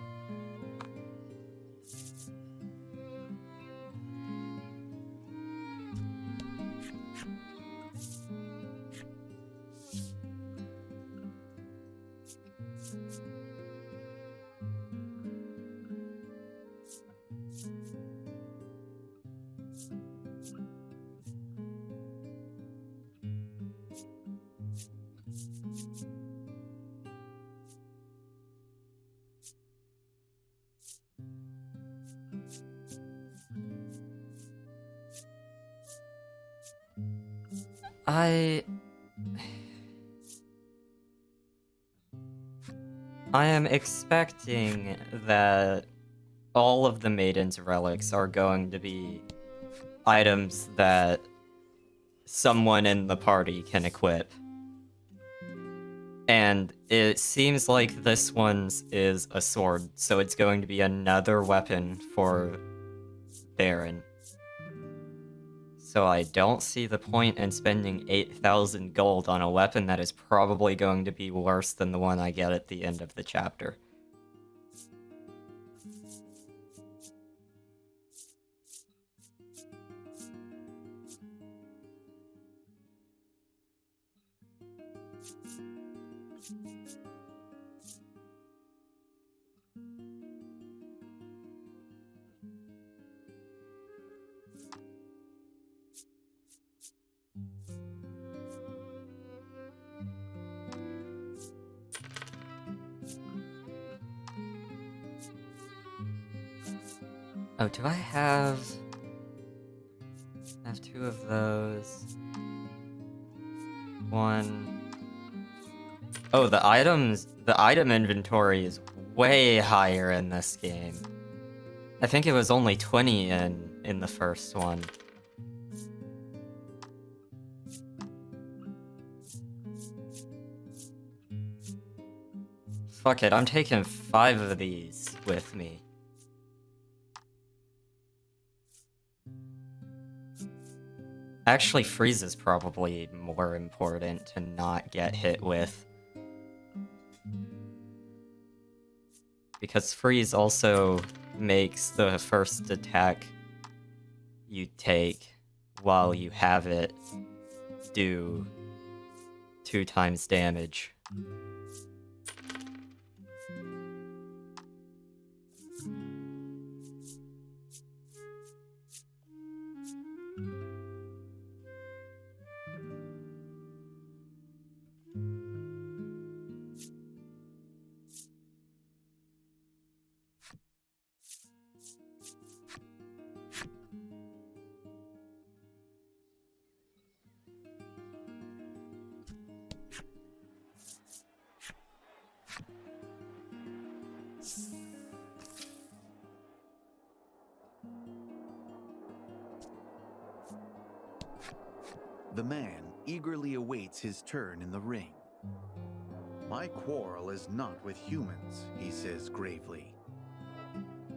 I am expecting that all of the Maiden's relics are going to be items that someone in the party can equip. And it seems like this one's is a sword, so it's going to be another weapon for Baron. So I don't see the point in spending 8,000 gold on a weapon that is probably going to be worse than the one I get at the end of the chapter. Oh, do I have... I have 2 of those. 1... Oh, the item inventory is way higher in this game. I think it was only 20 in the first one. Fuck it, I'm taking 5 of these with me. Actually, freeze is probably more important to not get hit with. Because freeze also makes the first attack you take while you have it do 2 times damage. The man eagerly awaits his turn in the ring. My quarrel is not with humans, he says gravely.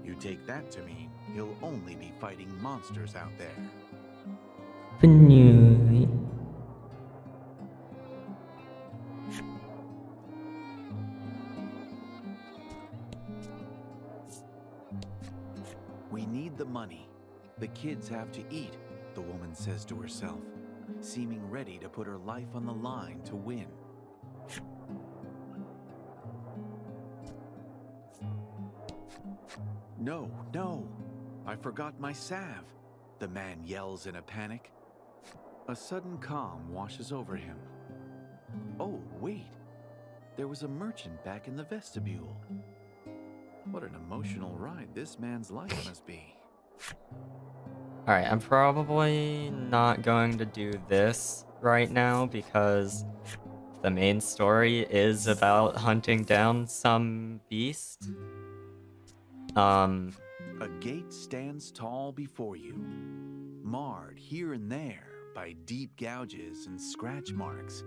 You take that to mean he'll only be fighting monsters out there. เป็นเหนื่อย We need the money. The kids have to eat, the woman says to herself, seeming ready to put her life on the line to win. No, no! I forgot my salve, the man yells in a panic. A sudden calm washes over him. Oh, wait! There was a merchant back in the vestibule. What an emotional ride this man's life must be. Alright, I'm probably not going to do this right now because the main story is about hunting down some beast. A gate stands tall before you, marred here and there by deep gouges and scratch marks.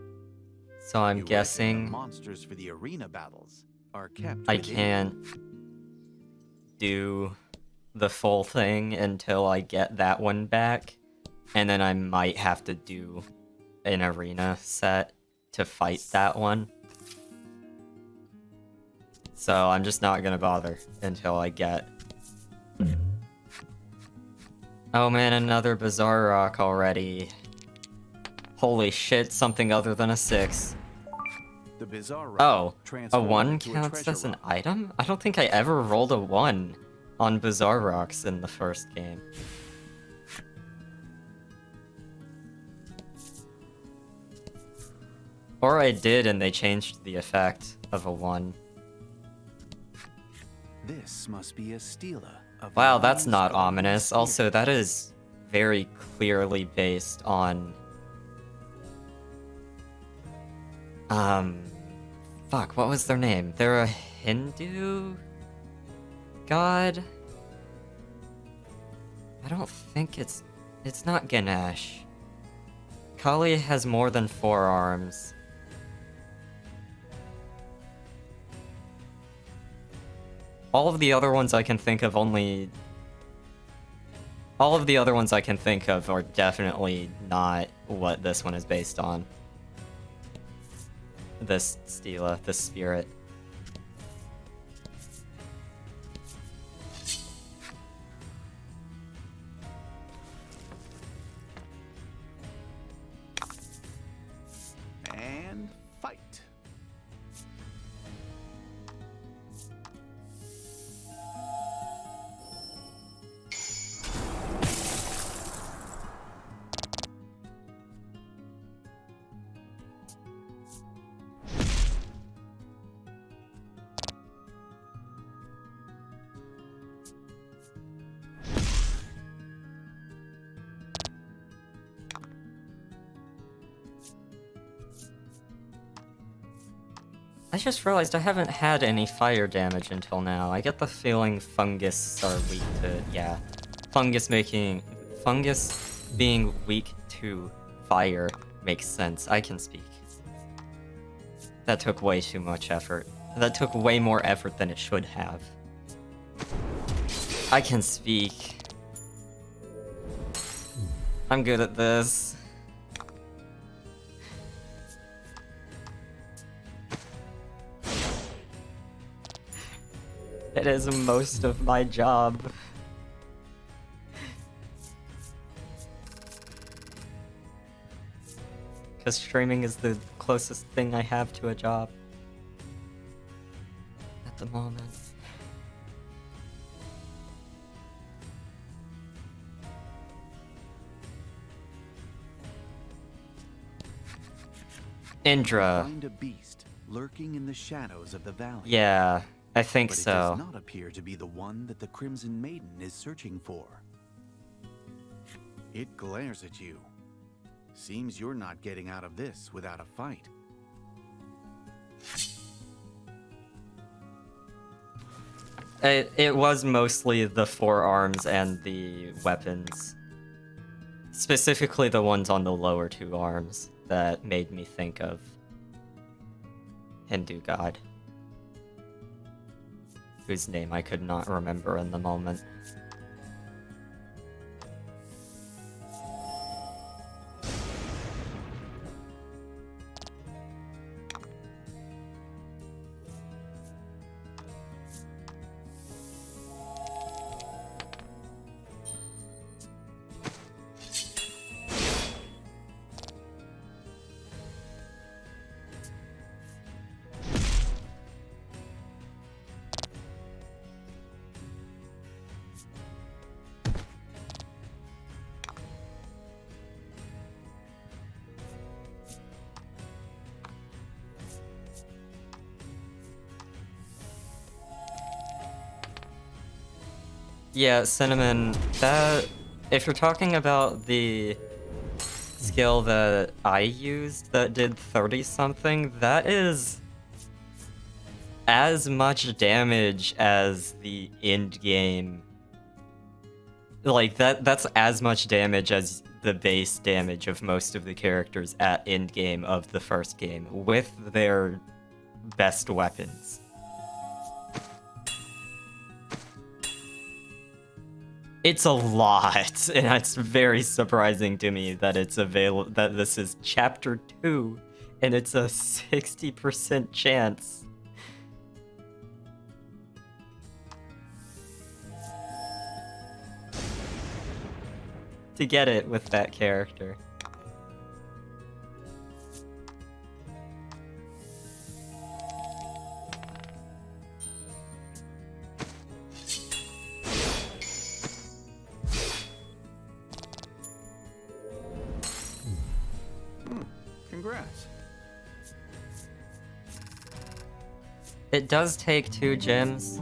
So I'm You reckon guessing the monsters for the arena battles are kept I within. can't do the full thing until I get that one back, and then I might have to do an arena set to fight that one. So I'm just not gonna bother until I get... Oh man, another Bizarre Rock already. Holy shit, something other than a 6. The bizarre rock Oh, a transformed 1 into a counts treasure as an rock. item? I don't think I ever rolled a 1 on Bizarre Rocks in the first game. Or I did and they changed the effect of a 1. This must be a stela of the Wow, that's Arena not Skull ominous. Spirit. Also, that is very clearly based on... Fuck, what was their name? They're a Hindu god? I don't think it's not Ganesh. Kali has more than 4 arms. All of the other ones I can think of only... All of the other ones I can think of are definitely not what this one is based on. This stela, this spirit. And fight. I just realized I haven't had any fire damage until now. I get the feeling fungus are weak to... yeah. Fungus being weak to fire makes sense. I can speak. That took way too much effort. That took way more effort than it should have. I can speak. I'm good at this. It is most of my job. Because streaming is the closest thing I have to a job. At the moment. Indra. Find a beast lurking in the shadows of the valley. Yeah, I think But it so. does not appear to be the one that the Crimson Maiden is searching for. It glares at you. Seems you're not getting out of this without a fight. It was mostly the forearms and the weapons. Specifically the ones on the lower 2 arms that made me think of Hindu god. Whose name I could not remember in the moment. Yeah, Cinnamon, that... If you're talking about the skill that I used that did 30-something, that is as much damage as the end game. Like, that's as much damage as the base damage of most of the characters at end game of the first game, with their best weapons. It's a lot, and it's very surprising to me that it's that this is chapter 2, and it's a 60% chance. To get it with that character. Congrats. It does take 2 gems,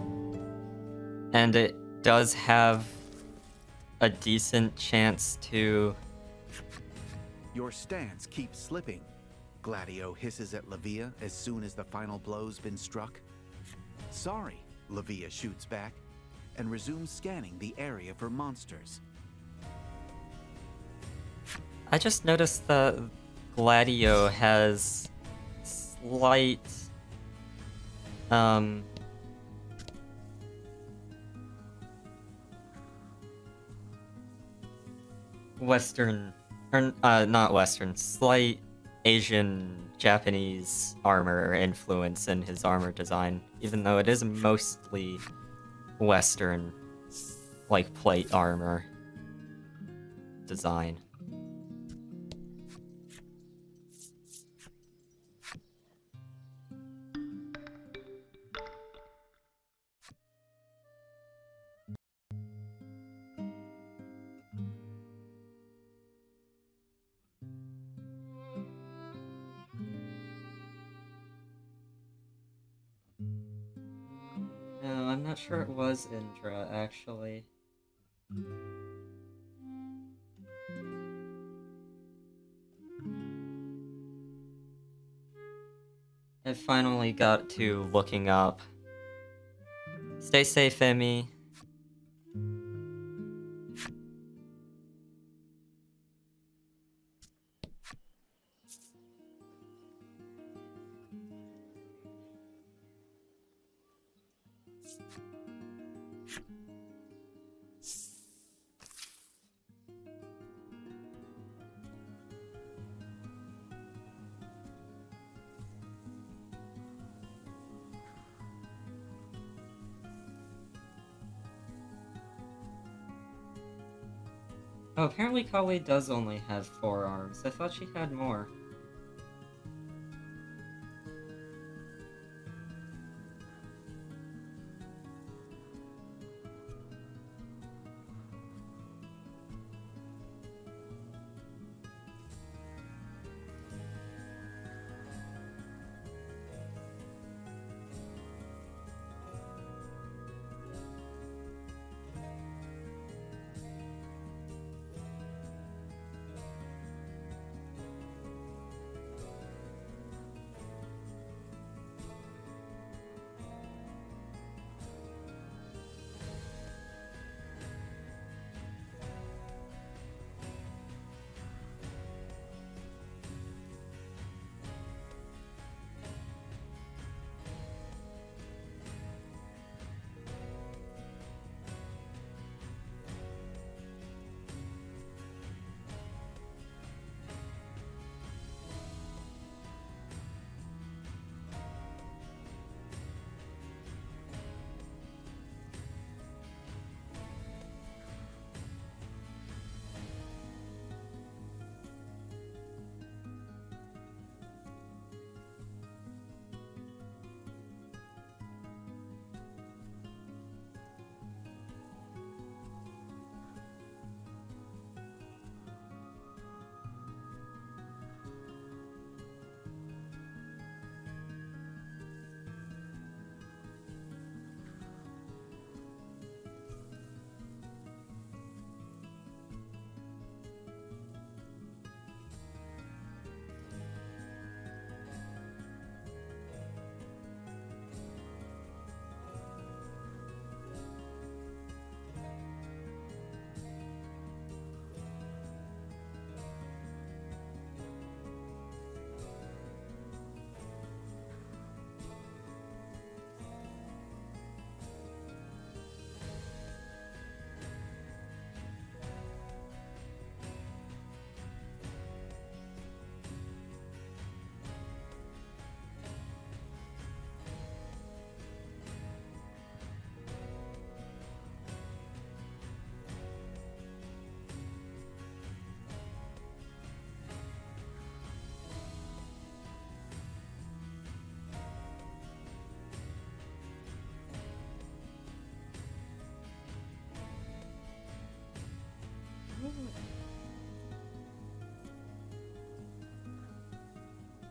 and it does have a decent chance to... Your stance keeps slipping. Gladio hisses at Lavia as soon as the final blow's been struck. Sorry, Lavia shoots back and resumes scanning the area for monsters. I just noticed that Gladio has slight... Western... or, not Western, slight Asian, Japanese armor influence in his armor design, even though it is mostly Western, like, plate armor design. No, I'm not sure it was Indra, actually. I finally got to looking up. Stay safe, Emmy. Oh, apparently Kali does only have 4 arms. I thought she had more.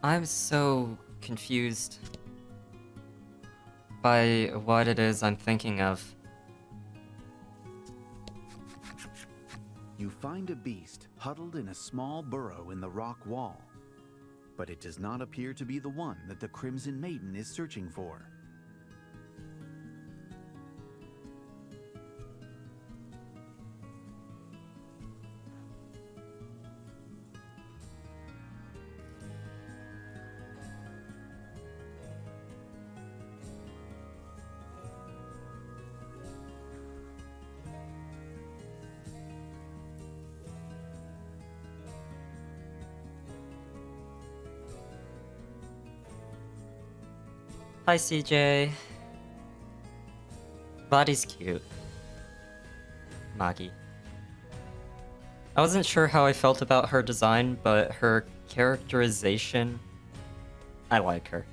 I'm so confused by what it is I'm thinking of. You find a beast huddled in a small burrow in the rock wall, but it does not appear to be the one that the Crimson Maiden is searching for. Hi, CJ. Body's cute. Magi. I wasn't sure how I felt about her design, but her characterization, I like her.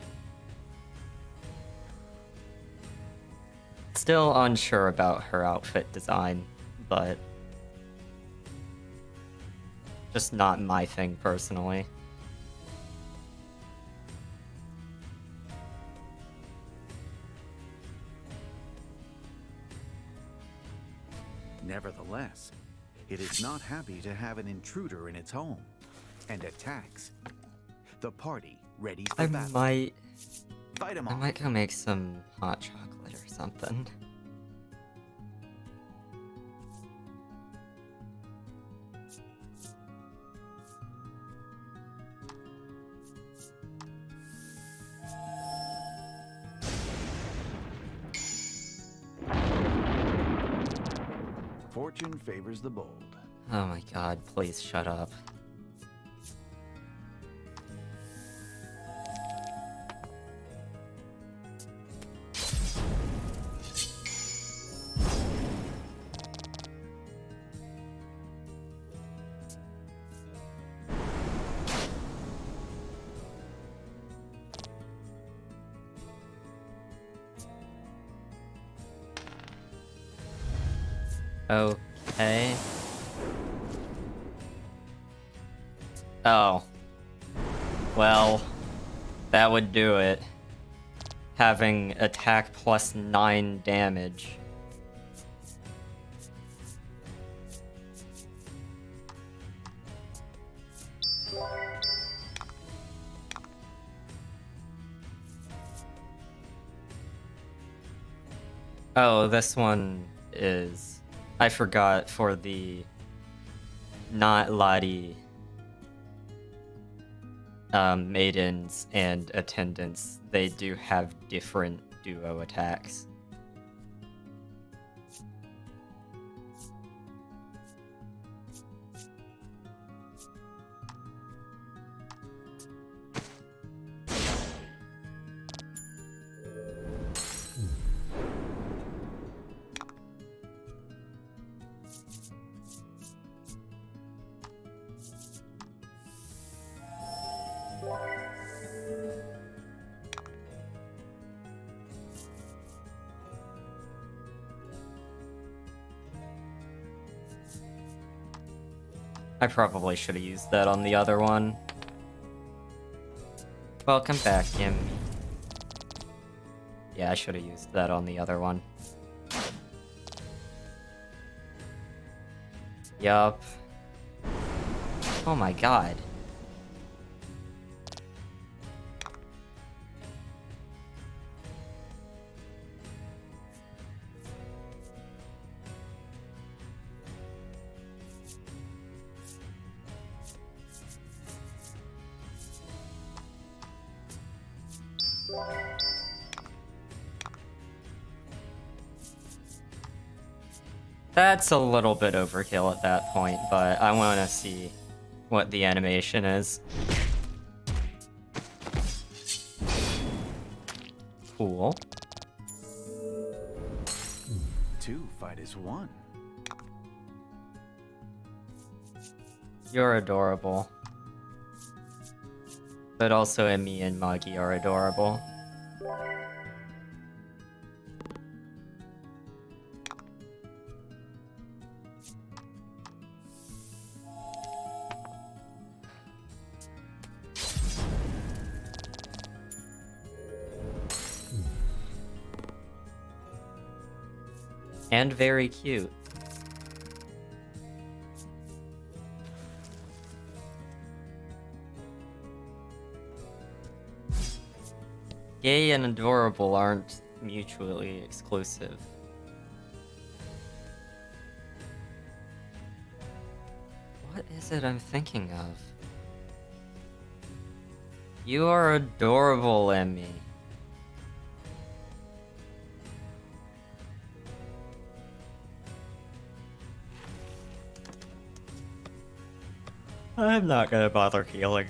Still unsure about her outfit design, but just not my thing personally. Nevertheless, it is not happy to have an intruder in its home, and attacks. The party ready for battle. Fight 'em I off. might go make some hot chocolate or something. Fortune favors the bold. Oh my god, please shut up. Okay. Oh. Well, that would do it. Having attack plus 9 damage. Oh, this one is... I forgot for the not Lottie maidens and attendants, they do have different duo attacks. I probably should have used that on the other one. Welcome back, Kim. Yeah, I should have used that on the other one. Yup. Oh my god. That's a little bit overkill at that point, but I want to see what the animation is. Cool. 2 fight as 1. You're adorable. But also Emmy and Magi are adorable. And very cute. Gay and adorable aren't mutually exclusive. What is it I'm thinking of? You are adorable, Emmy. I'm not gonna bother healing.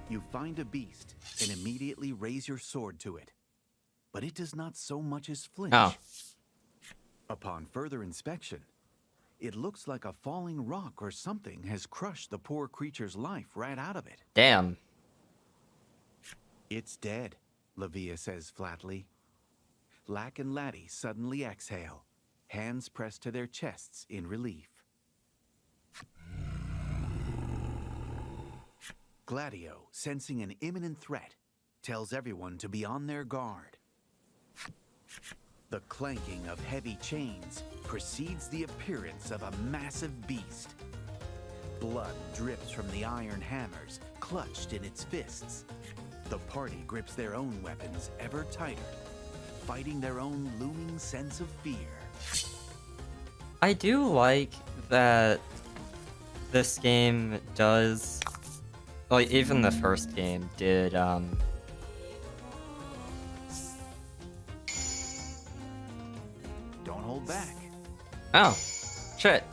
You find a beast and immediately raise your sword to it. But it does not so much as flinch. Oh. Upon further inspection, it looks like a falling rock or something has crushed the poor creature's life right out of it. Damn. It's dead, Lavia says flatly. Lack and Laddie suddenly exhale, hands pressed to their chests in relief. Gladio, sensing an imminent threat, tells everyone to be on their guard. The clanking of heavy chains precedes the appearance of a massive beast. Blood drips from the iron hammers clutched in its fists. The party grips their own weapons ever tighter, fighting their own looming sense of fear. I do like that this game does... Like, even the first game did, Don't hold back. Oh. Shit.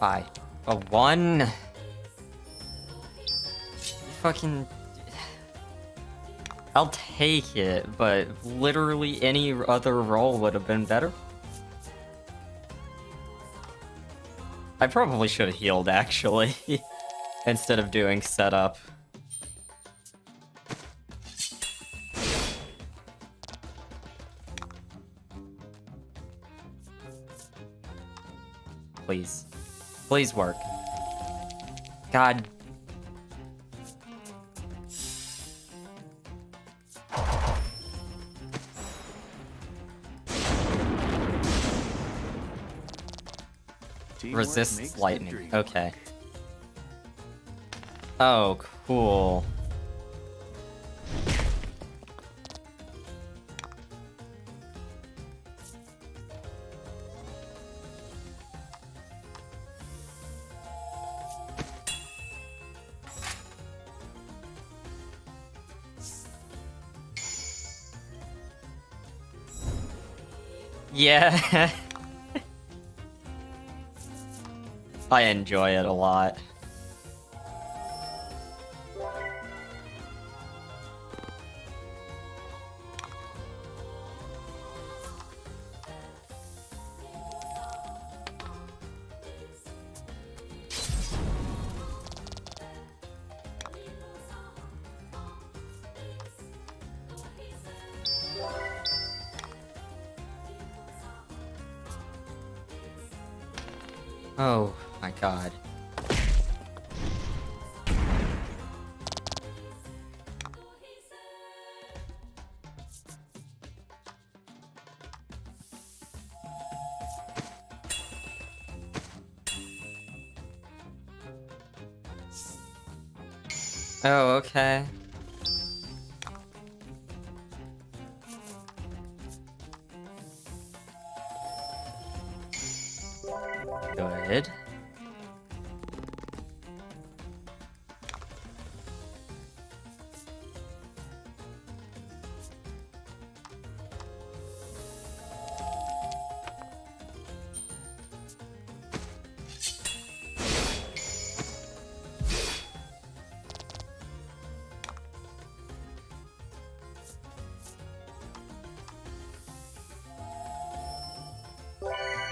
Bye. A 1? Fucking... I'll take it, but literally any other roll would have been better. I probably should have healed, actually, instead of doing setup. Please. Please work. God. Teamwork Resists makes lightning. victory. Okay. Oh, cool. Yeah. I enjoy it a lot. Oh my god. Oh, okay. Good.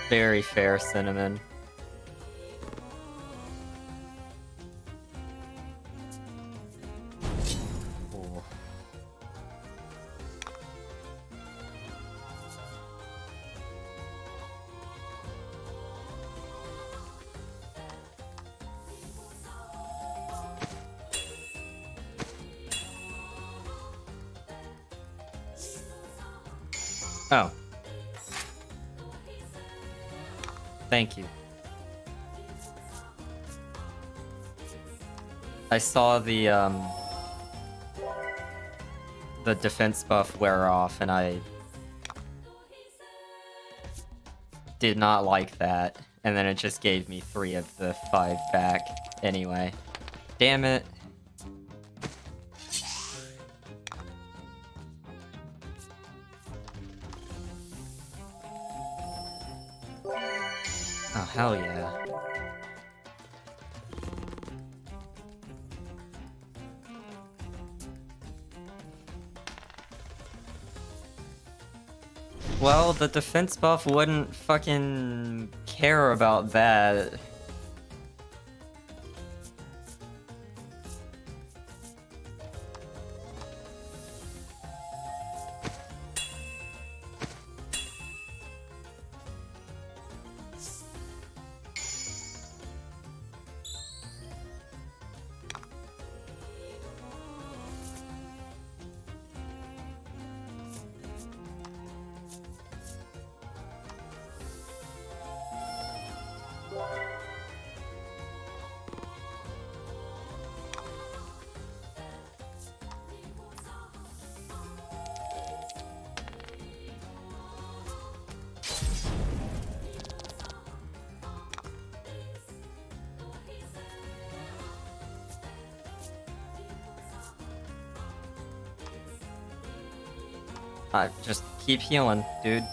Very fair, Cinnamon. Ooh. Oh. Thank you. I saw the defense buff wear off, and I did not like that. And then it just gave me 3 of the 5 back anyway. Damn it. Oh, hell yeah. Well, the defense buff wouldn't fucking care about that. Just keep healing, dude.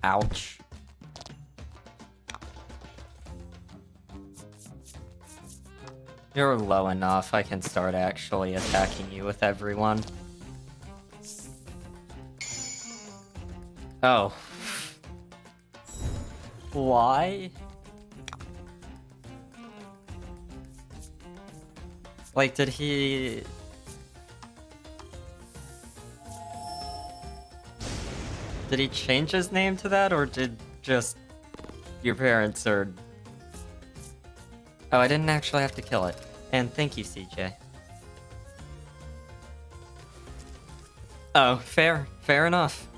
Ouch. You're low enough, I can start actually attacking you with everyone. Oh. Why? Like, did he... Did he change his name to that, or did just your parents or... Oh, I didn't actually have to kill it. And thank you, CJ. Oh, fair. Fair enough.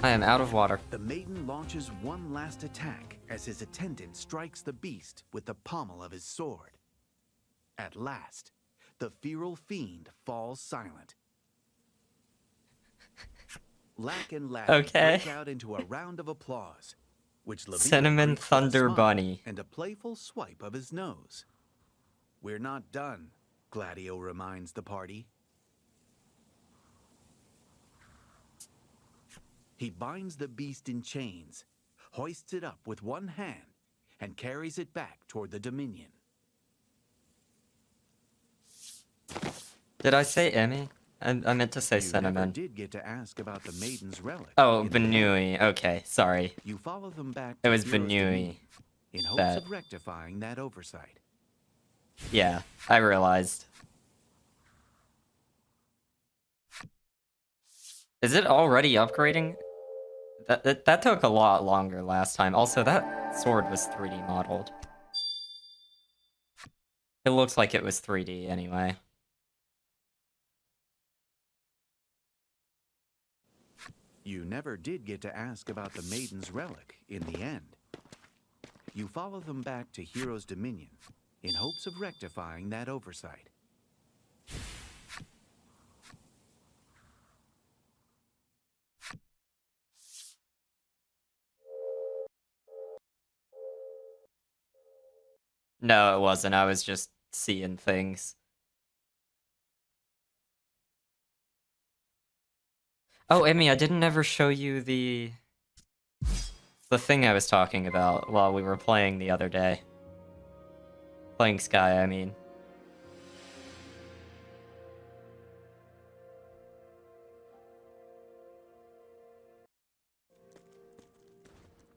I am out of water. The Maiden launches one last attack as his attendant strikes the beast with the pommel of his sword. At last, the feral fiend falls silent. Lack and Laddie break out into a round of applause, which Levine Cinnamon greets with a Thunder smile Bunny. and a playful swipe of his nose. We're not done, Gladio reminds the party. He binds the beast in chains, hoists it up with one hand, and carries it back toward the Dominion. Did I say Emmy? I meant to say You Cinnamon. never did get to ask about the Maiden's relic. Oh, Benui. Okay, sorry. You follow them back It to was Hero's Benui. Dominion in hopes of rectifying that oversight. Yeah, I realized. Is it already upgrading? That took a lot longer last time. Also, that sword was 3D modeled. It looks like it was 3D anyway. You never did get to ask about the Maiden's relic in the end. You follow them back to Hero's Dominion in hopes of rectifying that oversight. No, it wasn't. I was just seeing things. Oh, Emmy, I didn't ever show you the thing I was talking about while we were playing the other day. Playing Sky, I mean.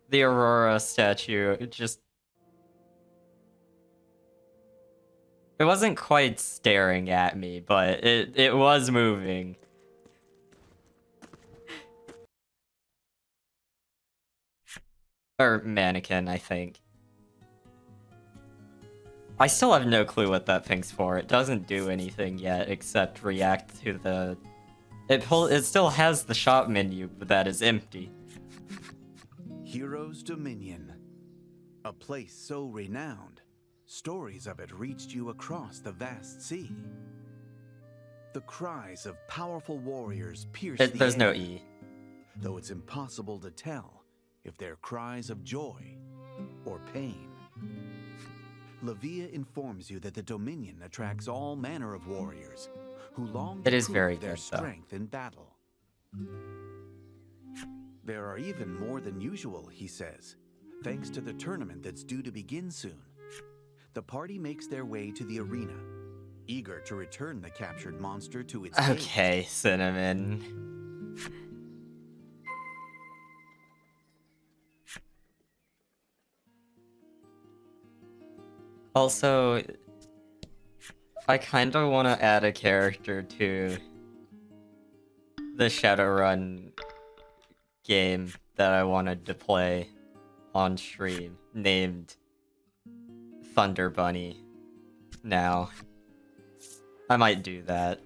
The Aurora statue, it just... It wasn't quite staring at me, but it was moving. Or mannequin, I think. I still have no clue what that thing's for. It doesn't do anything yet except react to the... It still has the shop menu, but that is empty. Heroes' Dominion. A place so renowned, stories of it reached you across the vast sea. The cries of powerful warriors pierce the There's no air, E. though it's impossible to tell if they're cries of joy or pain. Lavia informs you that the Dominion attracts all manner of warriors who long It to is very prove their good, though. strength in battle. There are even more than usual, he says, thanks to the tournament that's due to begin soon. The party makes their way to the arena, eager to return the captured monster to its cage. Okay, Cinnamon. Also, I kinda wanna add a character to the Shadowrun game that I wanted to play on stream, named Thunder Bunny. Now, I might do that.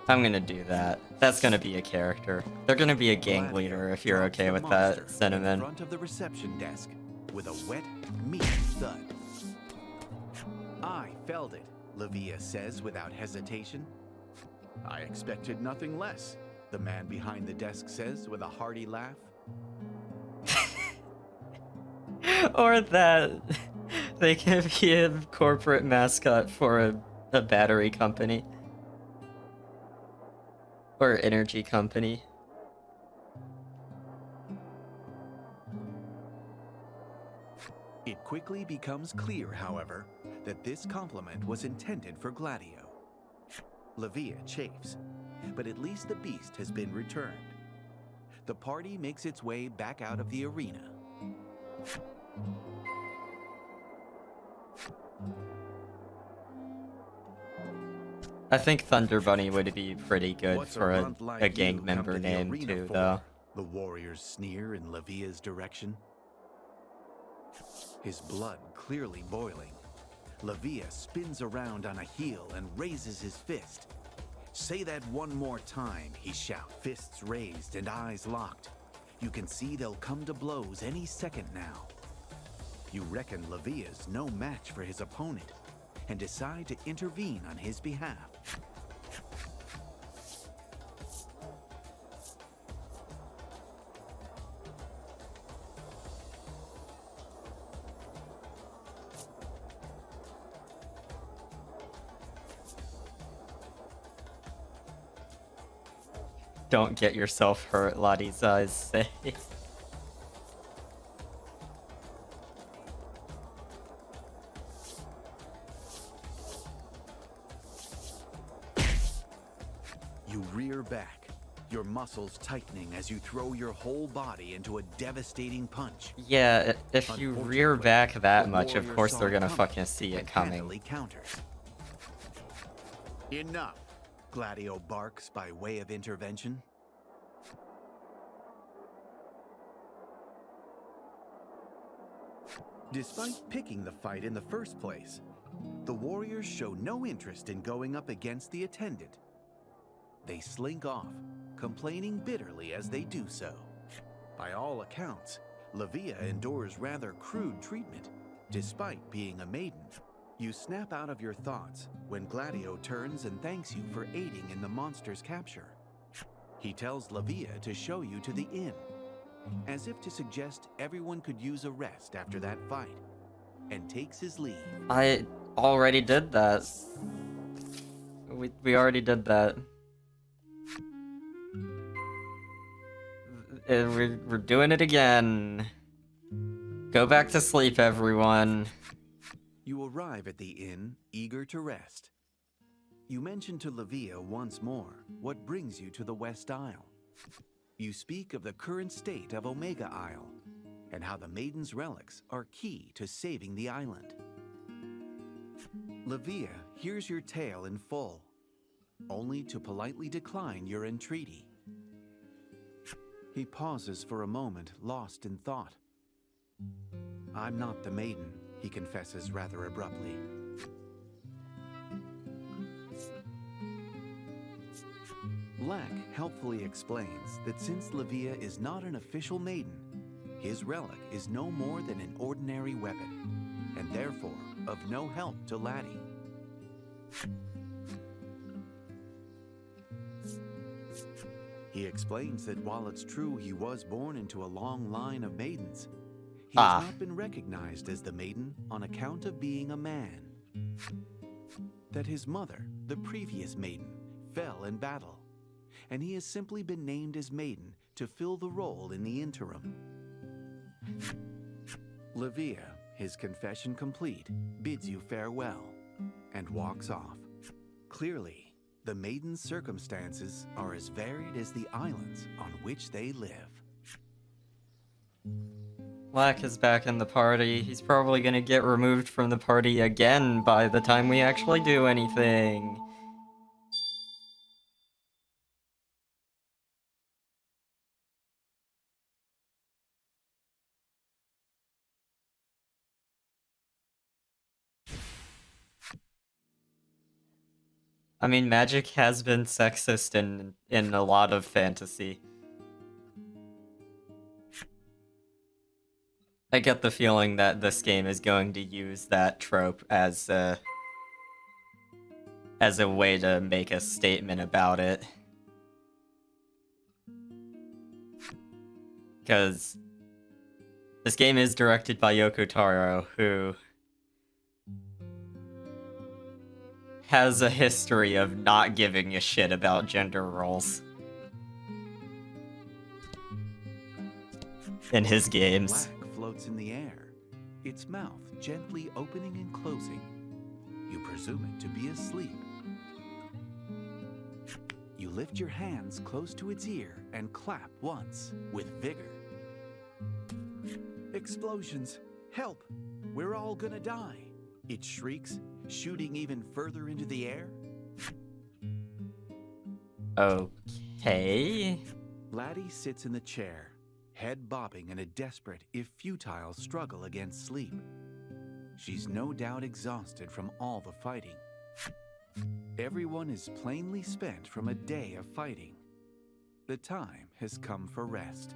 I'm gonna do that. That's gonna be a character. They're gonna be a gang Gladio leader if you're drops okay the with monster that, Cinnamon. in front of the reception desk with a wet, meaty thud. I felt it, Lavia says without hesitation. I expected nothing less, the man behind the desk says with a hearty laugh. Or that they can be a corporate mascot for a battery company. Or energy company. It quickly becomes clear, however, that this compliment was intended for Gladio. Lavia chafes, but at least the beast has been returned. The party makes its way back out of the arena. I think Thunder Bunny would be pretty good What's for runt like a you gang come member to the name arena too, for? though. The warriors sneer in Lavia's direction. His blood clearly boiling. Lavia spins around on a heel and raises his fist. Say that one more time, he shouts, fists raised and eyes locked. You can see they'll come to blows any second now. You reckon Lavia's no match for his opponent and decide to intervene on his behalf. Don't get yourself hurt, Lottie's eyes say. You rear back, your muscles tightening as you throw your whole body into a devastating punch. Yeah, if you rear back that much, of warrior course saw they're it gonna coming fucking see it and coming. handily counters. Enough, Gladio barks by way of intervention. Despite picking the fight in the first place, the warriors show no interest in going up against the attendant. They slink off, complaining bitterly as they do so. By all accounts, Lavia endures rather crude treatment, despite being a maiden. You snap out of your thoughts when Gladio turns and thanks you for aiding in the monster's capture. He tells Lavia to show you to the inn, as if to suggest everyone could use a rest after that fight, and takes his leave. I already did that. We already did that. We're doing it again. Go back to sleep, everyone. You arrive at the inn, eager to rest. You mention to Lavia once more what brings you to the West Isle. You speak of the current state of Omega Isle, and how the Maiden's relics are key to saving the island. Livia hears your tale in full, only to politely decline your entreaty. He pauses for a moment, lost in thought. I'm not the maiden, he confesses rather abruptly. Lack helpfully explains that since Livia is not an official maiden, his relic is no more than an ordinary weapon, and therefore of no help to Laddie. He explains that while it's true he was born into a long line of maidens, he has not been recognized as the maiden on account of being a man. That his mother, the previous maiden, fell in battle, and he has simply been named as maiden to fill the role in the interim. Livia, his confession complete, bids you farewell and walks off. Clearly, the maiden's circumstances are as varied as the islands on which they live. Lack is back in the party. He's probably gonna get removed from the party again by the time we actually do anything. I mean, magic has been sexist in a lot of fantasy. I get the feeling that this game is going to use that trope as a way to make a statement about it. Because this game is directed by Yoko Taro, who has a history of not giving a shit about gender roles in his games. Lack floats in the air, its mouth gently opening and closing. You presume it to be asleep. You lift your hands close to its ear and clap once with vigor. Explosions! Help! We're all gonna die! It shrieks, shooting even further into the air. Okay. Laddie sits in the chair, head bobbing in a desperate, if futile, struggle against sleep. She's no doubt exhausted from all the fighting. Everyone is plainly spent from a day of fighting. The time has come for rest.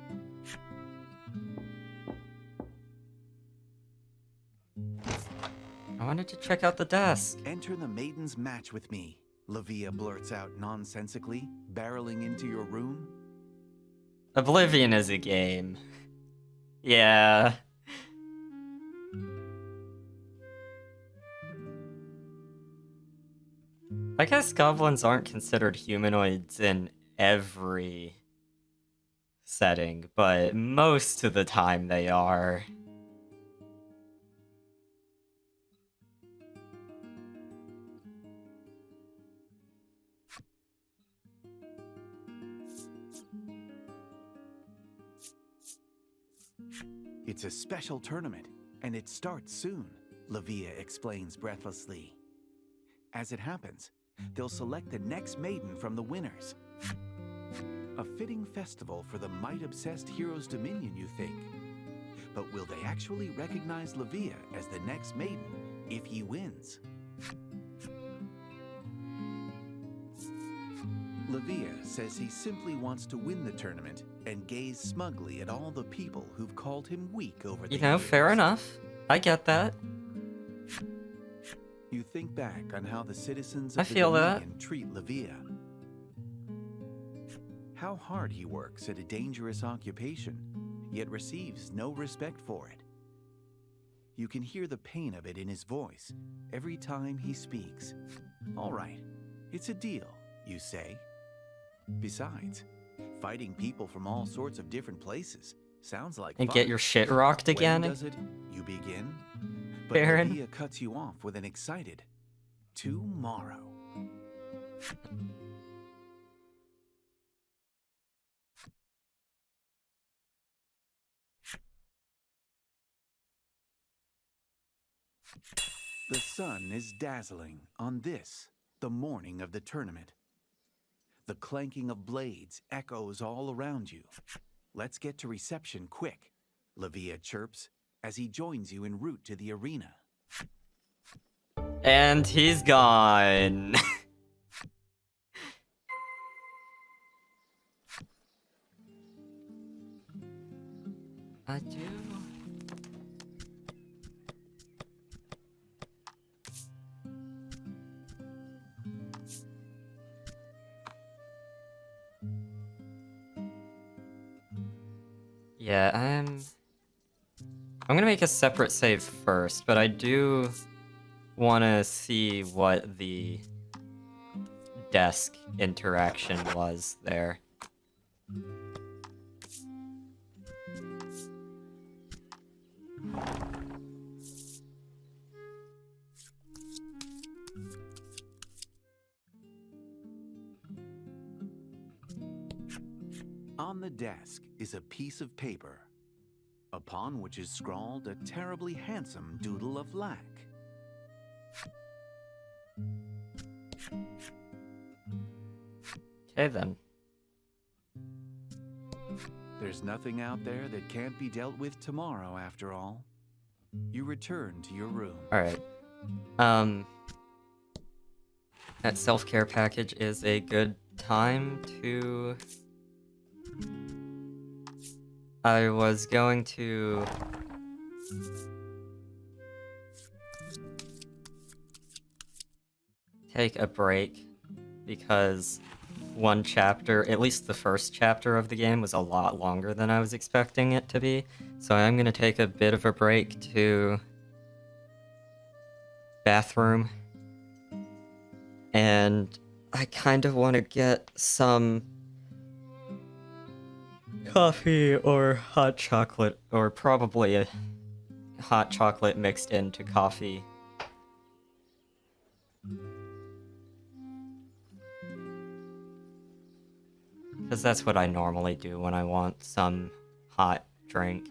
I wanted to check out the desk. Enter the maiden's match with me, Livia blurts out nonsensically, barreling into your room. Oblivion is a game. Yeah. I guess goblins aren't considered humanoids in every setting, but most of the time they are. It's a special tournament, and it starts soon, Livia explains breathlessly. As it happens, they'll select the next maiden from the winners. A fitting festival for the might-obsessed hero's dominion, you think. But will they actually recognize Livia as the next maiden if he wins? Livia says he simply wants to win the tournament and gaze smugly at all the people who've called him weak over the years. Fair enough. I get that. You think back on how the citizens I of the feel that. Dominion treat Livia. How hard he works at a dangerous occupation, yet receives no respect for it. You can hear the pain of it in his voice every time he speaks. All right, it's a deal, you say. Besides, fighting people from all sorts of different places sounds like And fun. get your shit rocked again? When does it? You begin? But Baron? Livia cuts you off with an excited, tomorrow. The sun is dazzling on this, the morning of the tournament. The clanking of blades echoes all around you. Let's get to reception quick, Lavia chirps as he joins you en route to the arena. And he's gone. I do. Yeah, I'm gonna make a separate save first, but I do want to see what the desk interaction was there. On the desk is a piece of paper, upon which is scrawled a terribly handsome doodle of lack. Okay then. There's nothing out there that can't be dealt with tomorrow, after all. You return to your room. Alright. That self-care package is a good time to... I was going to... take a break, because one chapter, at least the first chapter of the game, was a lot longer than I was expecting it to be. So I'm gonna take a bit of a break to... bathroom. And I kind of want to get some coffee or hot chocolate, or probably a hot chocolate mixed into coffee. Because that's what I normally do when I want some hot drink.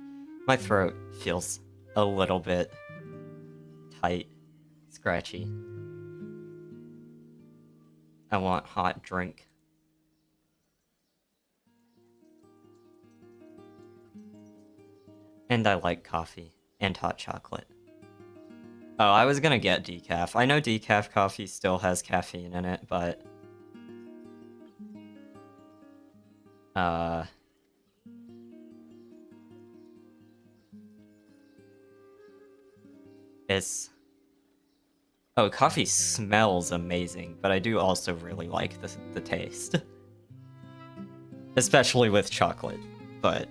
My throat feels a little bit tight, scratchy. I want hot drink. And I like coffee and hot chocolate. Oh, I was gonna get decaf. I know decaf coffee still has caffeine in it, but... It's... Oh, coffee smells amazing, but I do also really like the taste. Especially with chocolate, but...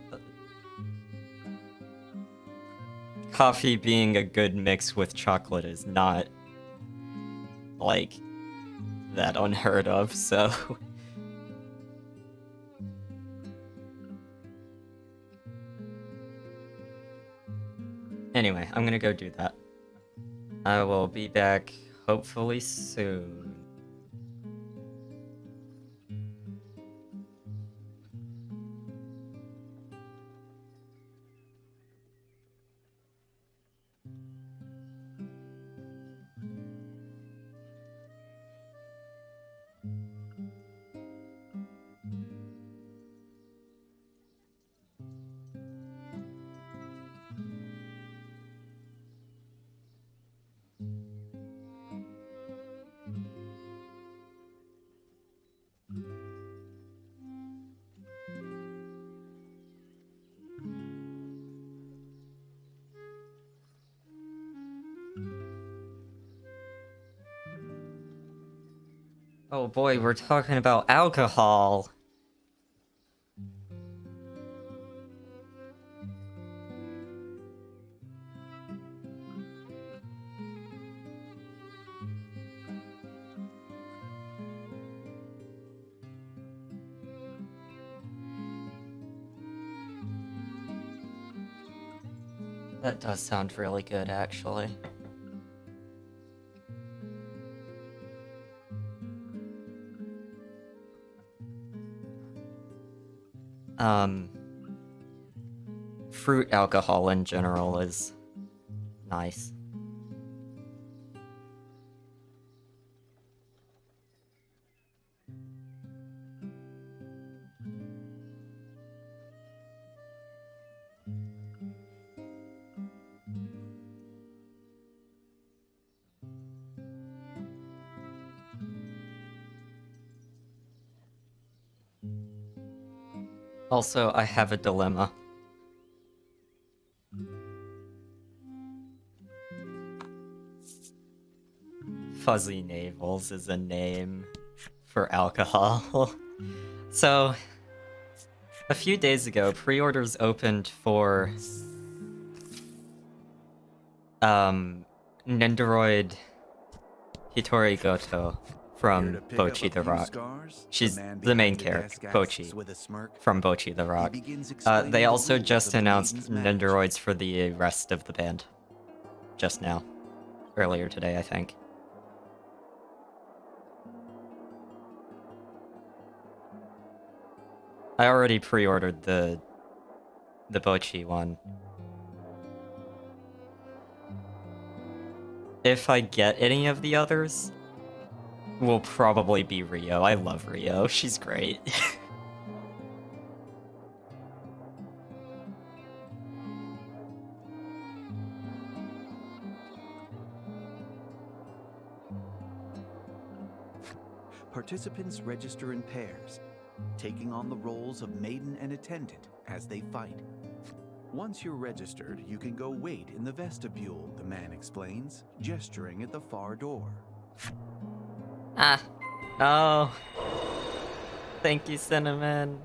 Coffee being a good mix with chocolate is not, like, that unheard of, so... Anyway, I'm gonna go do that. I will be back hopefully soon. Oh boy, we're talking about alcohol. That does sound really good, actually. Fruit alcohol in general is nice. Also, I have a dilemma. Fuzzy Navels is a name for alcohol. So, a few days ago, pre-orders opened for Nendoroid Hitori Goto Here from to pick up a Bochi the few Rock. scars? She's man the main behind the character, desk asks Bochi, with a smirk. from Bochi the He Rock. begins explaining They the also rules just of the announced Maiden's match. Nendoroids for the rest of the band. Just now. Earlier today, I think. I already pre-ordered the Bochi one. If I get any of the others, will probably be Rio. I love Rio. She's great. Participants register in pairs, taking on the roles of maiden and attendant as they fight. Once you're registered, you can go wait in the vestibule, the man explains, gesturing at the far door. Ah. Oh. Thank you, Cinnamon.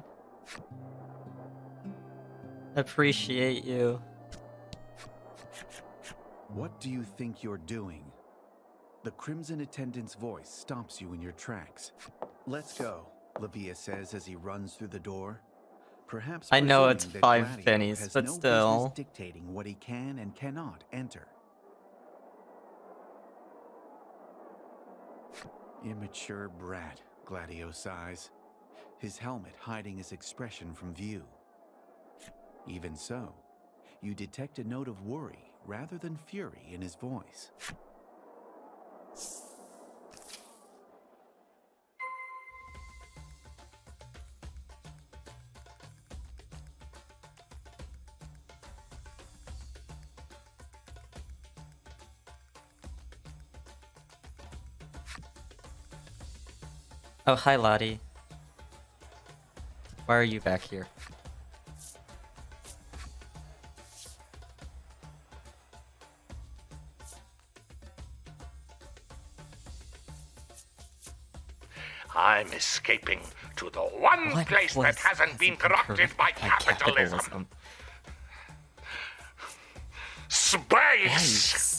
Appreciate you. What do you think you're doing? The crimson attendant's voice stops you in your tracks. Let's go, Lavia says as he runs through the door. Perhaps I know it's presuming that 5 Gladio pennies, has but no still. business dictating what he can and cannot enter. Immature brat, Gladio sighs, his helmet hiding his expression from view. Even so, you detect a note of worry rather than fury in his voice. Oh, hi, Lottie. Why are you back here? I'm escaping to the one place that hasn't been corrupted by capitalism. Space! Yikes.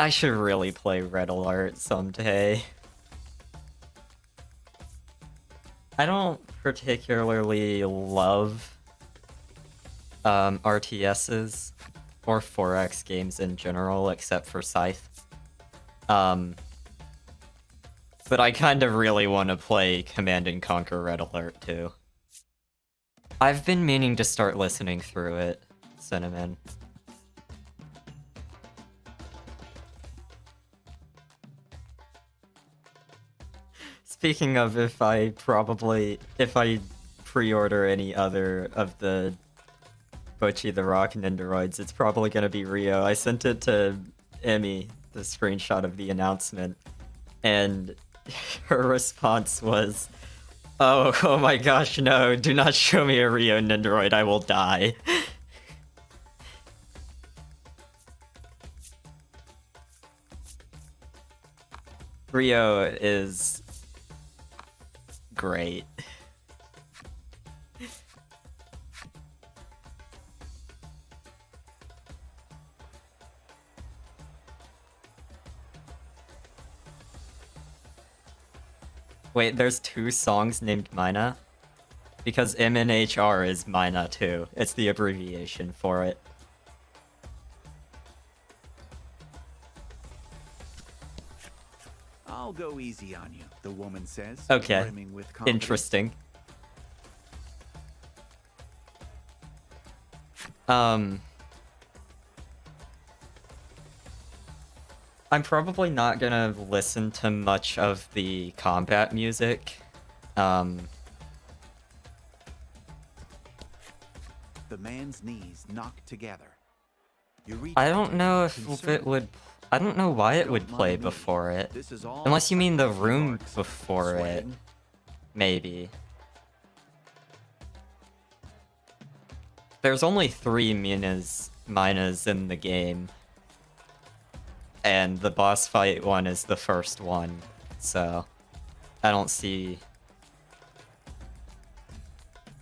I should really play Red Alert someday. I don't particularly love RTSs or 4X games in general, except for Scythe. But I kind of really want to play Command and Conquer Red Alert too. I've been meaning to start listening through it, Cinnamon. Speaking of, if I pre-order any other of the Bochi the Rock Nendoroids, it's probably gonna be Rio. I sent it to Emmy, the screenshot of the announcement, and her response was, oh my gosh, no, do not show me a Rio Nendoroid, I will die. Rio is great. Wait, there's 2 songs named Mina? Because MNHR is Mina too. It's the abbreviation for it. I'll go easy on you, the woman says, Okay. brimming with confidence. Interesting. I'm probably not gonna listen to much of the combat music. The man's knees knocked together. You reach I for don't him, know if concerned. it would... I don't know why it Don't would play mind me. before it. This is all Unless you mean the psychic, he room barks, before it. swaying. Maybe. There's only 3 Minas in the game. And the boss fight one is the first one. So, I don't see...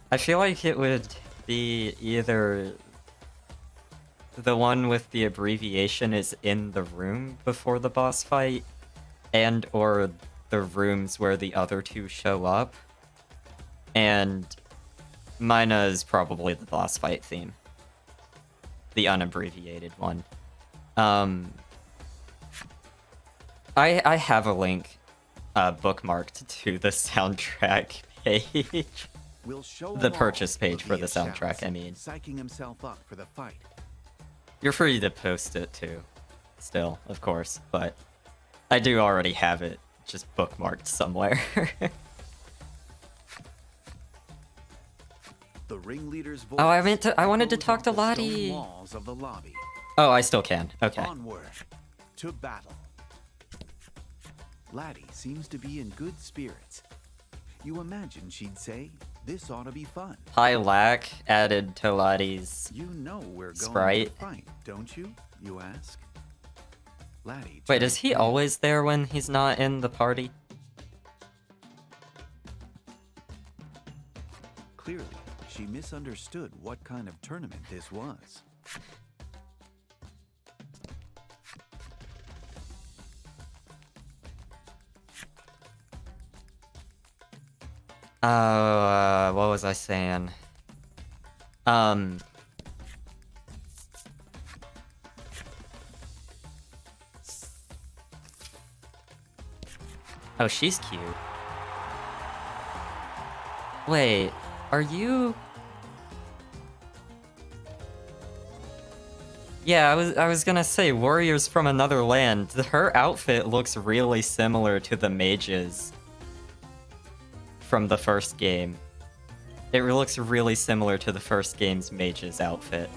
I feel like it would be either the one with the abbreviation is in the room before the boss fight, and or the rooms where the other two show up. And Mina is probably the boss fight theme. The unabbreviated one. I have a link bookmarked to the soundtrack page. We'll show The 'em all, purchase page for the Leviathan soundtrack, shouts, I mean. psyching himself up for the fight. You're free to post it too, still, of course, but I do already have it just bookmarked somewhere. The ringleader's voice Oh, I wanted to echoes talk off to the stone Lottie. walls of the lobby. Oh, I still can. Okay. Onward to battle. Laddie seems to be in good spirits. You imagine she'd say, "This ought to be fun." Hi, Lack added to Lottie's. You know we're going Sprite. to fight, don't you? You ask. Laddie. Wait, turns is he red. always there when he's not in the party? Clearly, she misunderstood what kind of tournament this was. What was I saying? Oh, she's cute. Wait, are you... Yeah, I was gonna say, Warriors from Another Land. Her outfit looks really similar to the mages from the first game. It looks really similar to the first game's mage's outfit.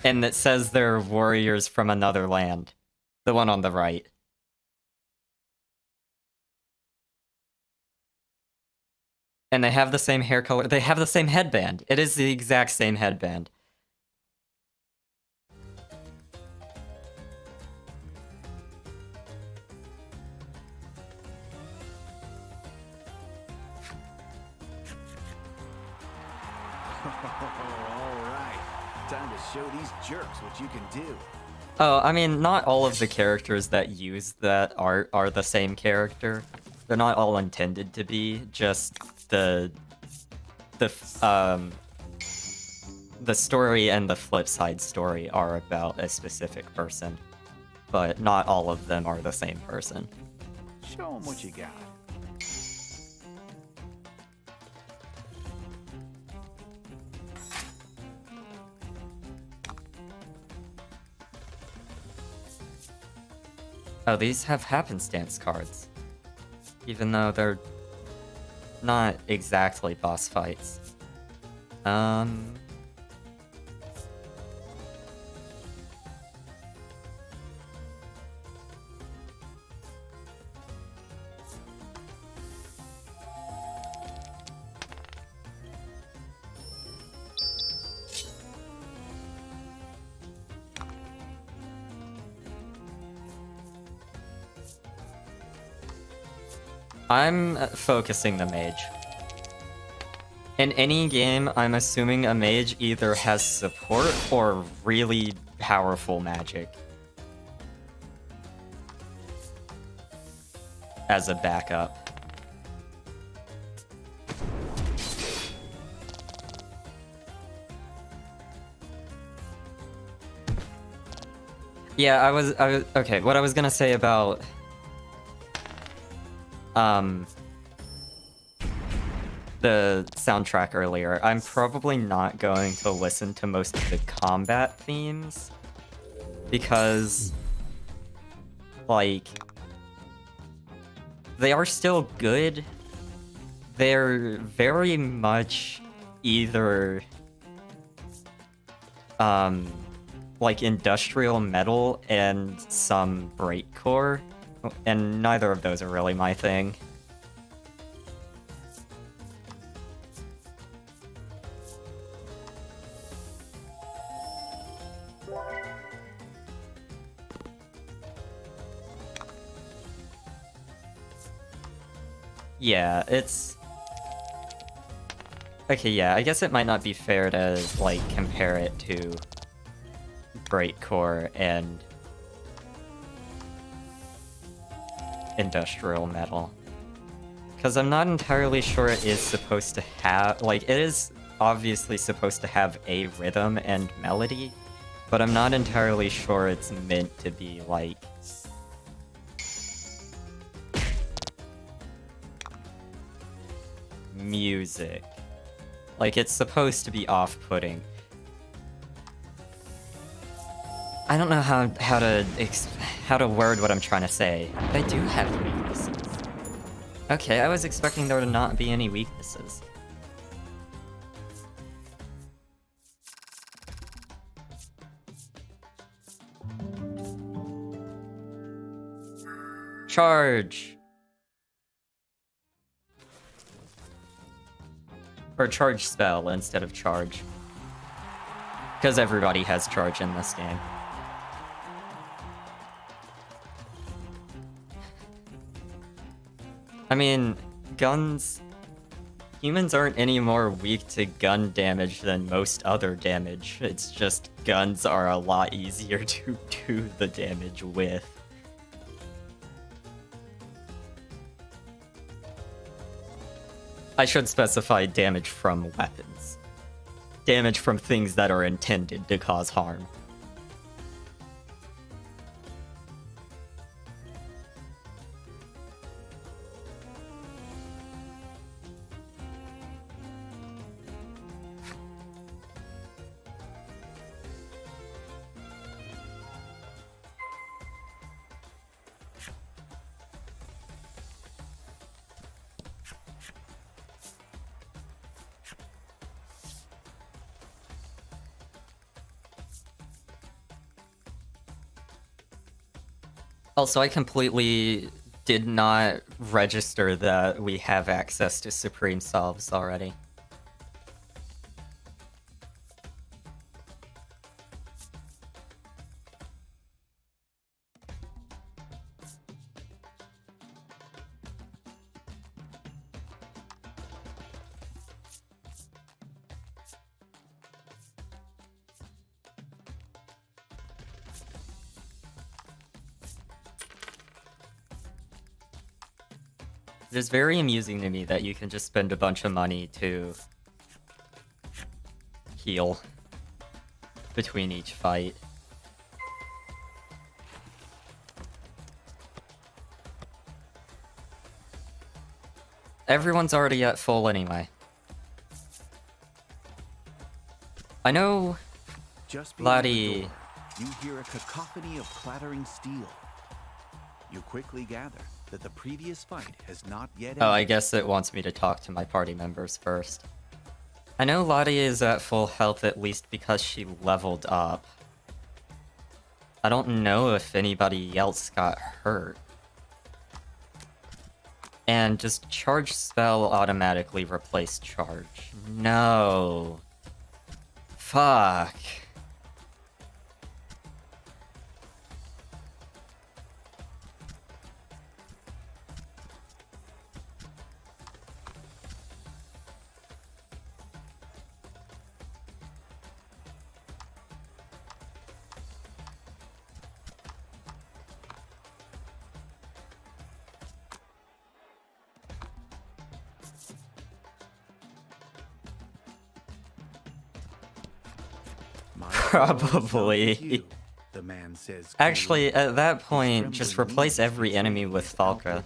And it says they're warriors from another land. The one on the right. And they have the same hair color. They have the same headband. It is the exact same headband. All right. Time to show these jerks what you can do. Oh, I mean, not all of the characters that use that art are the same character. They're not all intended to be. Just the story and the flip side story are about a specific person, but not all of them are the same person. Show them what you got. Oh, these have happenstance cards, even though they're not exactly boss fights. I'm focusing the mage. In any game, I'm assuming a mage either has support or really powerful magic as a backup. Yeah, I was okay, what I was gonna say about the soundtrack earlier, I'm probably not going to listen to most of the combat themes because, like, they are still good, they're very much either like industrial metal and some breakcore, and neither of those are really my thing. Yeah, it's... Okay, yeah, I guess it might not be fair to, like, compare it to breakcore and industrial metal. Because I'm not entirely sure it is supposed to have... Like, it is obviously supposed to have a rhythm and melody, but I'm not entirely sure it's meant to be, like... music. Like, it's supposed to be off-putting. I don't know how to word what I'm trying to say. They do have weaknesses. Okay, I was expecting there to not be any weaknesses. Charge! Or charge spell instead of charge. Because everybody has charge in this game. I mean, guns... Humans aren't any more weak to gun damage than most other damage. It's just guns are a lot easier to do the damage with. I should specify damage from weapons. Damage from things that are intended to cause harm. Also, I completely did not register that we have access to Supreme Salves already. It is very amusing to me that you can just spend a bunch of money to heal between each fight. Everyone's already at full anyway. I know Just Lottie... you hear a cacophony of clattering steel. You quickly gather that the previous fight has not yet ended. Oh, I guess it wants me to talk to my party members first. I know Lottie is at full health at least because she leveled up. I don't know if anybody else got hurt. And does charge spell automatically replace charge? No. Fuck. Probably. The man says. Actually, at that point, just replace every enemy with Falca.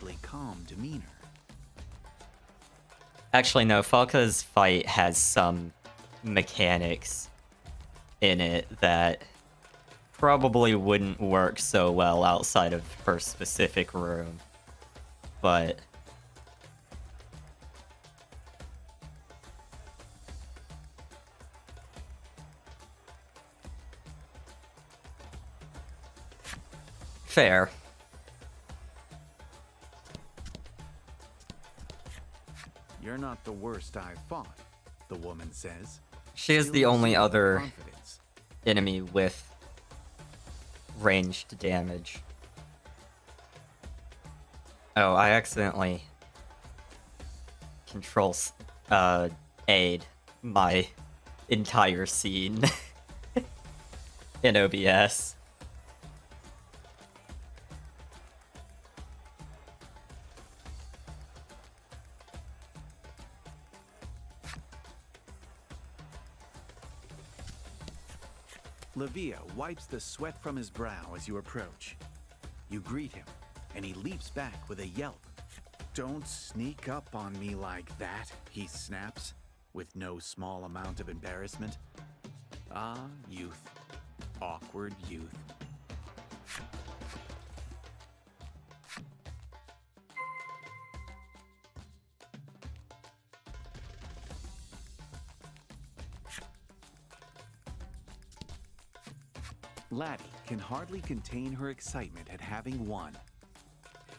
Actually, no, Falca's fight has some mechanics in it that probably wouldn't work so well outside of her specific room. But Fair. You're not the worst I've fought, the woman says. She is Still the only exuding other confidence. enemy with ranged damage. Oh, I accidentally aid my entire scene in OBS. Levia wipes the sweat from his brow as you approach. You greet him, and he leaps back with a yelp. Don't sneak up on me like that, he snaps, with no small amount of embarrassment. Ah, youth. Awkward youth. Laddie can hardly contain her excitement at having won.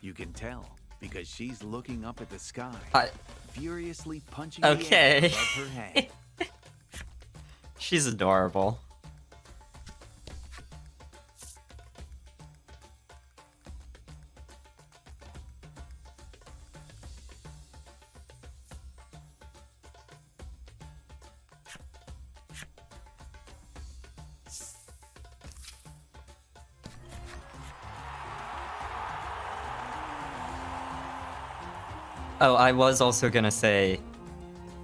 You can tell because she's looking up at the sky, furiously punching the air above her head. She's adorable. Oh, I was also gonna say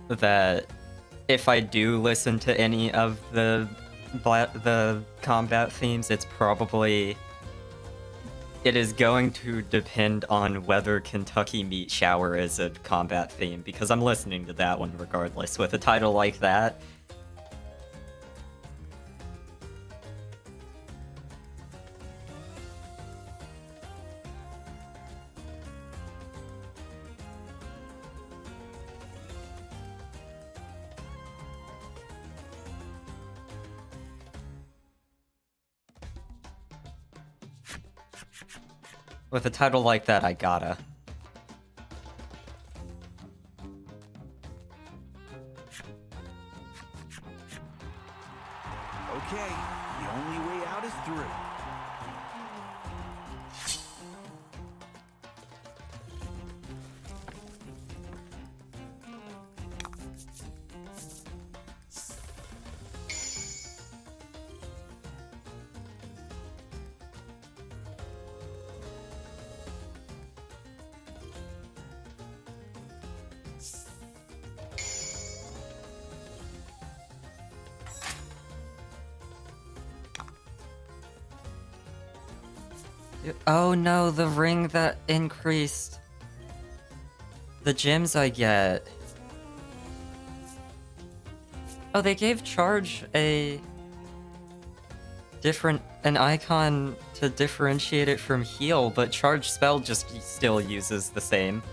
that if I do listen to any of the combat themes, it is going to depend on whether Kentucky Meat Shower is a combat theme, because I'm listening to that one regardless. With a title like that, I gotta. Okay, the only way out is through. Oh no, the ring that increased the gems I get. Oh, they gave Charge an icon to differentiate it from heal, but Charge spell just still uses the same.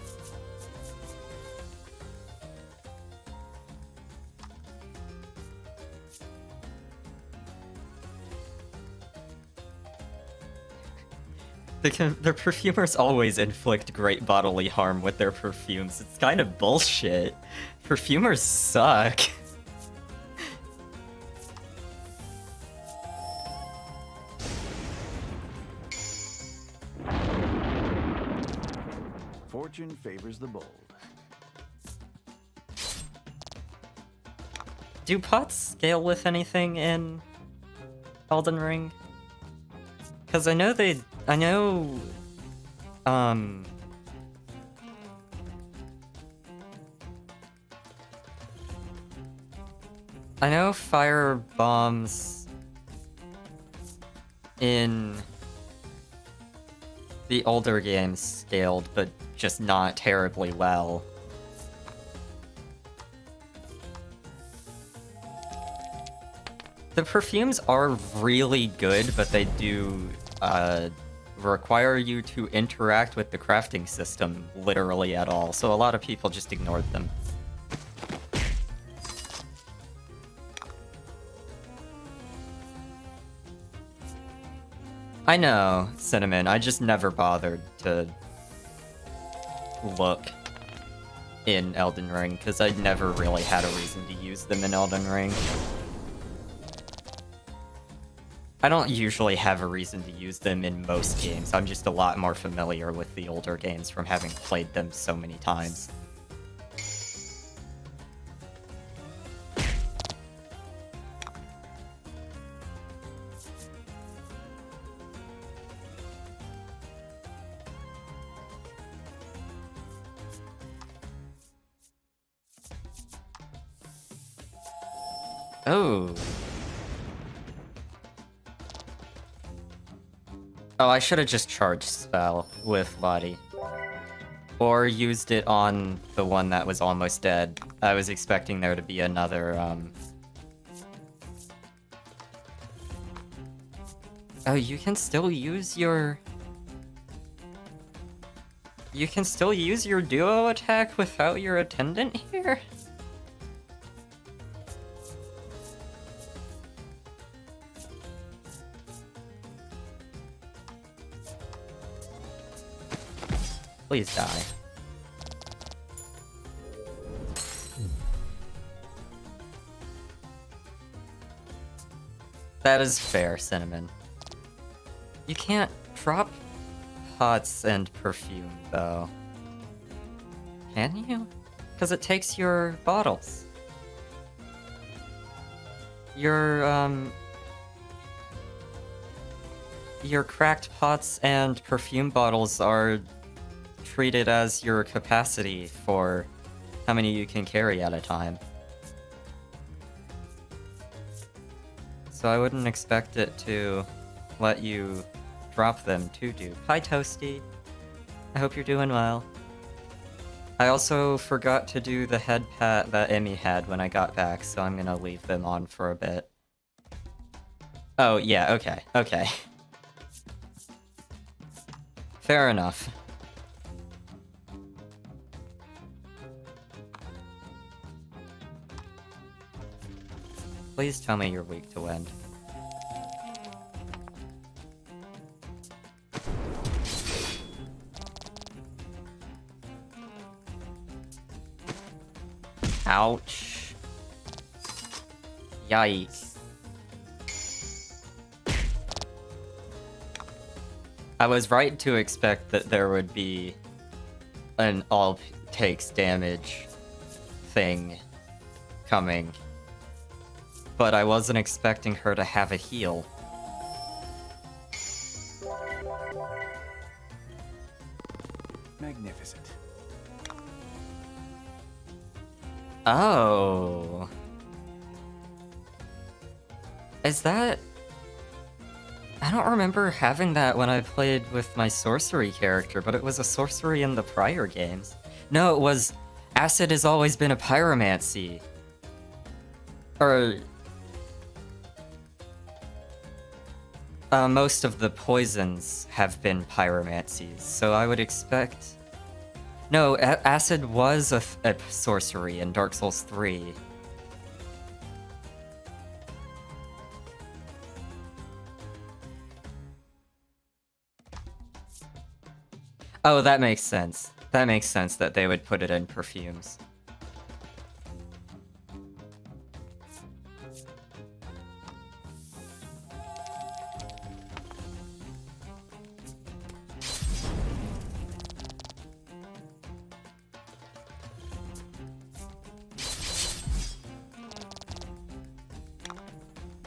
The perfumers always inflict great bodily harm with their perfumes. It's kind of bullshit. Perfumers suck. Fortune favors the bold. Do pots scale with anything in Elden Ring? Because I know I know fire bombs in the older games scaled, but just not terribly well. The perfumes are really good, but they do require you to interact with the crafting system literally at all, so a lot of people just ignored them. I know, Cinnamon. I just never bothered to look in Elden Ring, because I never really had a reason to use them in Elden Ring. I don't usually have a reason to use them in most games. I'm just a lot more familiar with the older games from having played them so many times. Oh. Oh, I should have just charged spell with Lottie. Or used it on the one that was almost dead. I was expecting there to be another, Oh, you can still use your... You can still use your duo attack without your attendant here? Please die. That is fair, Cinnamon. You can't drop pots and perfume, though. Can you? Because it takes your bottles. Your cracked pots and perfume bottles are treated as your capacity for how many you can carry at a time. So I wouldn't expect it to let you drop them to do. Hi, Toasty. I hope you're doing well. I also forgot to do the head pat that Emmy had when I got back, so I'm gonna leave them on for a bit. Oh, yeah, okay. Fair enough. Please tell me you're weak to wind. Ouch. Yikes. I was right to expect that there would be an all takes damage thing coming. But I wasn't expecting her to have a heal. Magnificent. Oh. Is that... I don't remember having that when I played with my sorcery character, but it was a sorcery in the prior games. No, it was... Acid has always been a pyromancy. Or... most of the poisons have been pyromancies, so I would expect... No, acid was a sorcery in Dark Souls 3. Oh, that makes sense. That makes sense that they would put it in perfumes.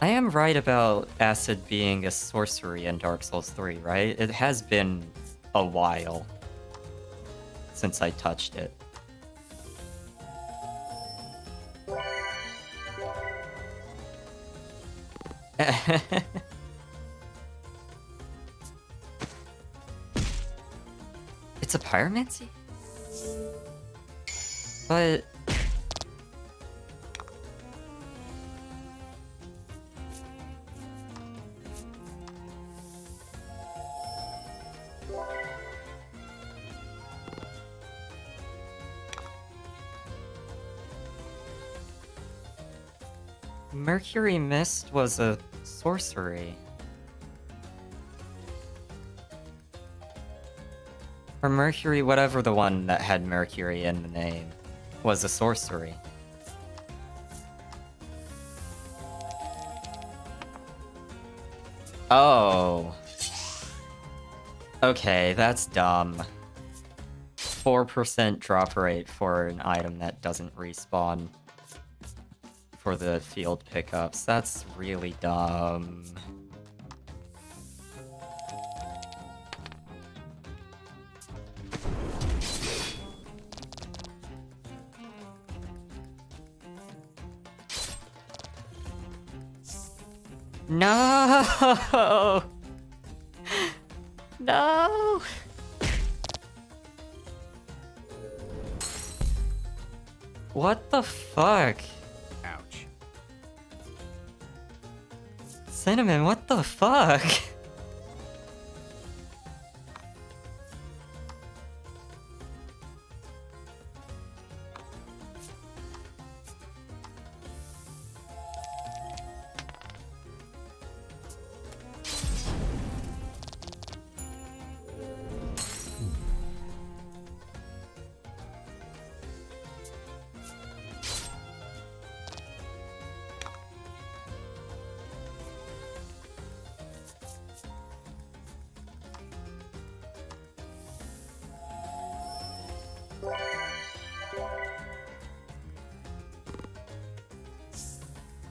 I am right about acid being a sorcery in Dark Souls 3, right? It has been a while since I touched it. It's a pyromancy? But... Mercury Mist was a sorcery. Or Mercury, whatever the one that had Mercury in the name, was a sorcery. Oh. Okay, that's dumb. 4% drop rate for an item that doesn't respawn for the field pickups. That's really dumb. No! No! What the fuck? Ouch. Cinnamon, what the fuck?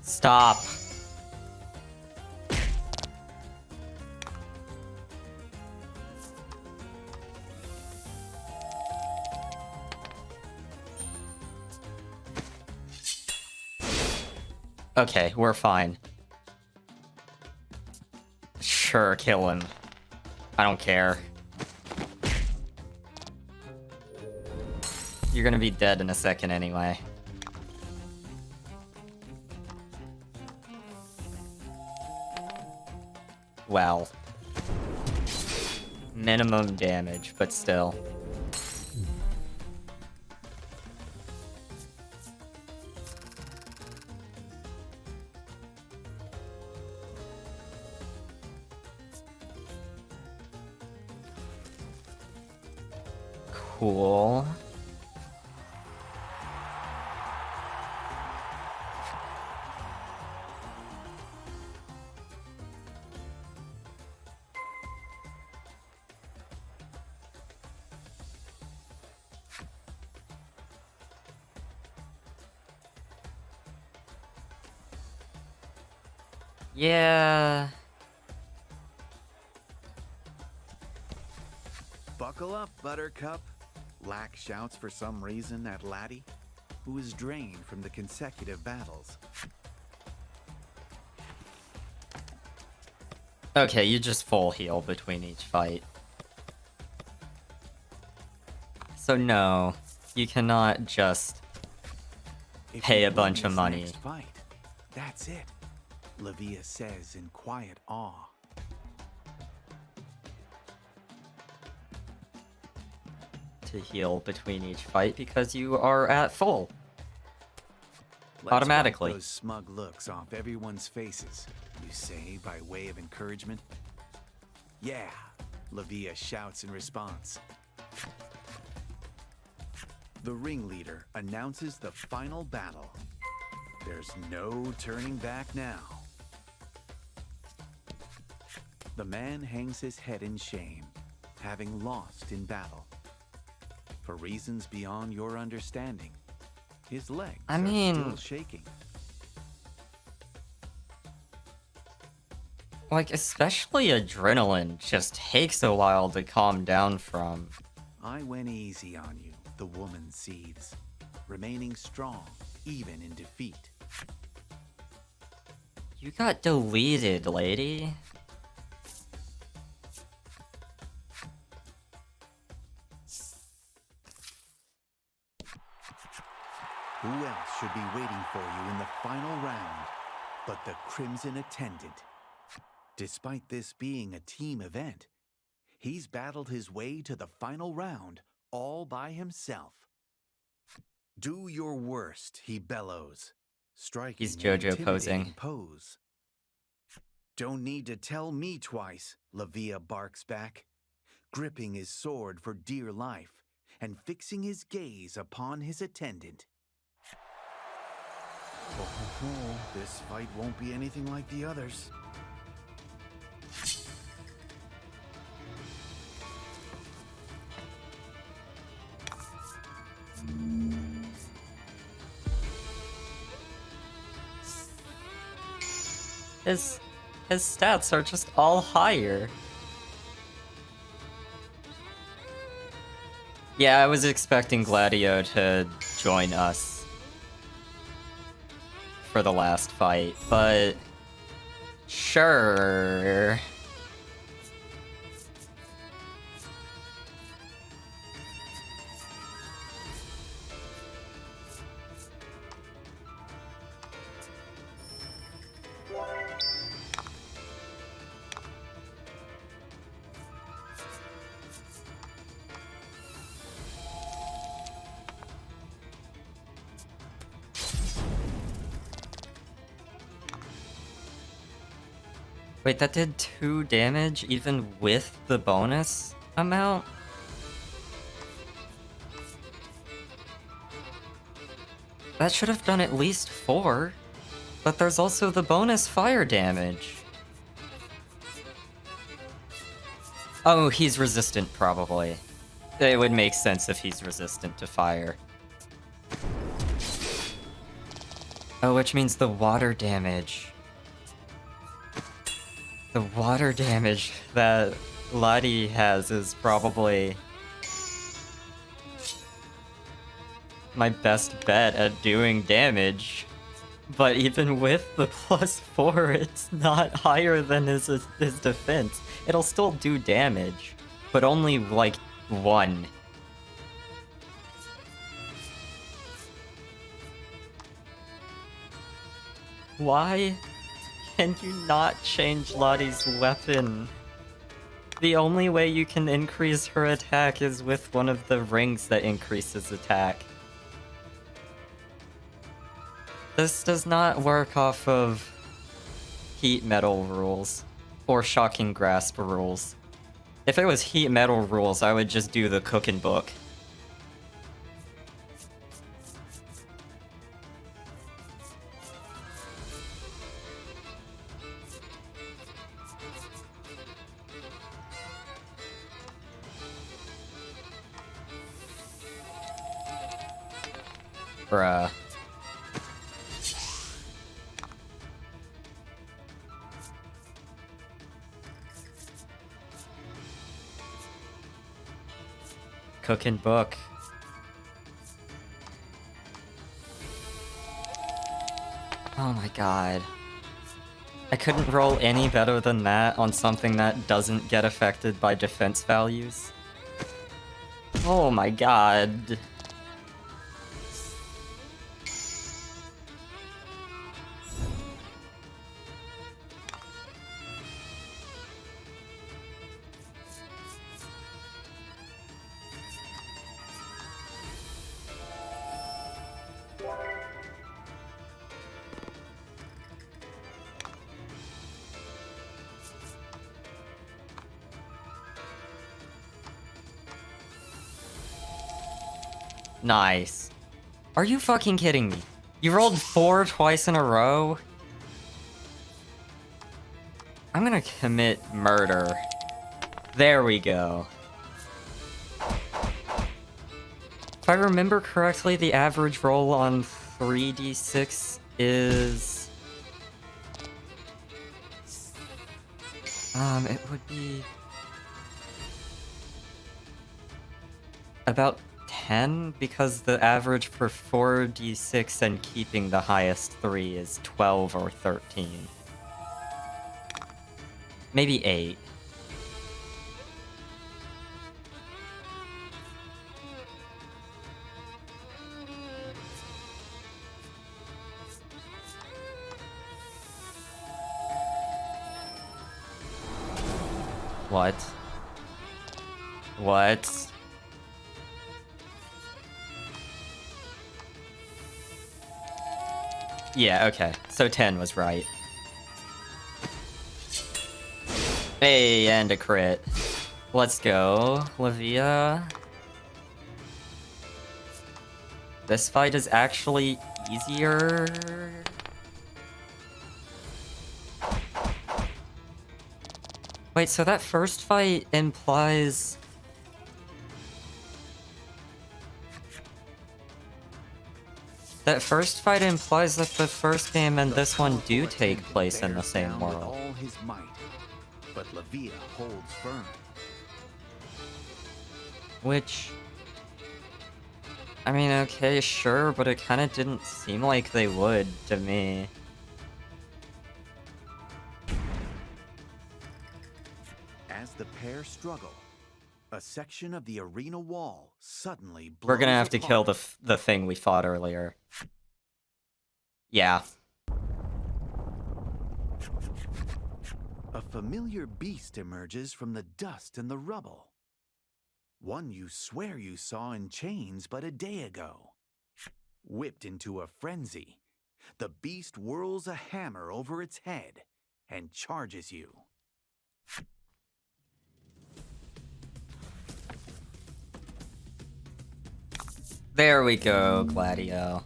Stop. Okay, we're fine. Sure, kill him. I don't care. You're gonna be dead in a second anyway. Well. Minimum damage, but still. Cool. Yeah. Buckle up, Buttercup. Lack shouts for some reason at Laddie, who is drained from the consecutive battles. Okay, you just full heal between each fight. So no, you cannot just If pay you a win bunch of this money. next fight, that's it, Lavia says in quiet awe. To heal between each fight because you are at full. Let's Automatically. wipe those smug looks off everyone's faces, you say by way of encouragement? Yeah, Lavia shouts in response. The ringleader announces the final battle. There's no turning back now. The man hangs his head in shame, having lost in battle. For reasons beyond your understanding, his legs are still shaking. Like, especially adrenaline just takes a while to calm down from. I went easy on you, the woman seethes, remaining strong even in defeat. You got deleted, lady. Who else should be waiting for you in the final round but the Crimson Attendant? Despite this being a team event, he's battled his way to the final round all by himself. Do your worst, he bellows, striking He's an JoJo intimidating posing. pose. Don't need to tell me twice, Lavia barks back. gripping his sword for dear life and fixing his gaze upon his attendant. Oh, this fight won't be anything like the others. His stats are just all higher. Yeah, I was expecting Gladio to join us for the last fight, but sure. Wait, that did 2 damage even with the bonus amount? That should have done at least 4. But there's also the bonus fire damage. Oh, he's resistant, probably. It would make sense if he's resistant to fire. Oh, which means the water damage. The water damage that Lottie has is probably my best bet at doing damage. But even with the +4, it's not higher than his defense. It'll still do damage, but only like 1. Why can you not change Lottie's weapon? The only way you can increase her attack is with one of the rings that increases attack. This does not work off of heat metal rules or shocking grasp rules. If it was heat metal rules, I would just do the cooking book. Bruh. Cooking book. Oh my god. I couldn't roll any better than that on something that doesn't get affected by defense values. Oh my god. Nice. Are you fucking kidding me? You rolled 4 twice in a row? I'm gonna commit murder. There we go. If I remember correctly, the average roll on 3d6 is... it would be... about 10, because the average for 4d6 and keeping the highest 3 is 12 or 13. Maybe 8. What? What? Yeah, okay. So 10 was right. Hey, and a crit. Let's go, Livia. This fight is actually easier. Wait, so that first fight implies... That first fight implies that the first game and this one do take place in the same world. All his might, but Livia holds firm. Which... I mean, okay, sure, but it kind of didn't seem like they would to me. As the pair struggle, a section of the arena wall suddenly blows We're gonna have to kill apart. the thing we fought earlier. Yeah. A familiar beast emerges from the dust and the rubble. One you swear you saw in chains but a day ago. Whipped into a frenzy, the beast whirls a hammer over its head and charges you. There we go, Gladio.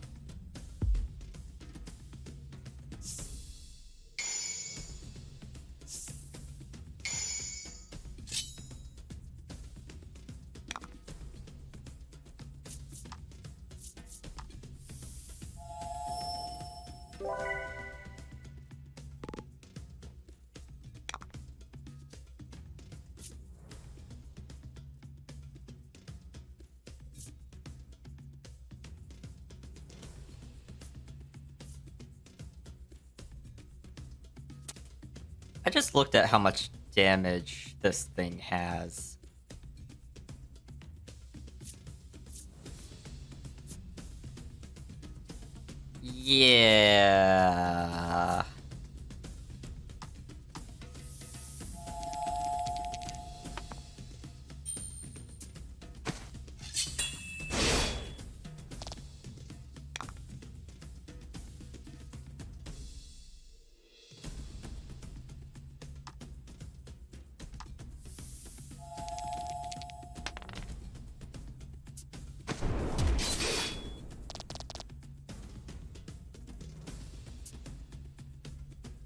I just looked at how much damage this thing has. Yeah.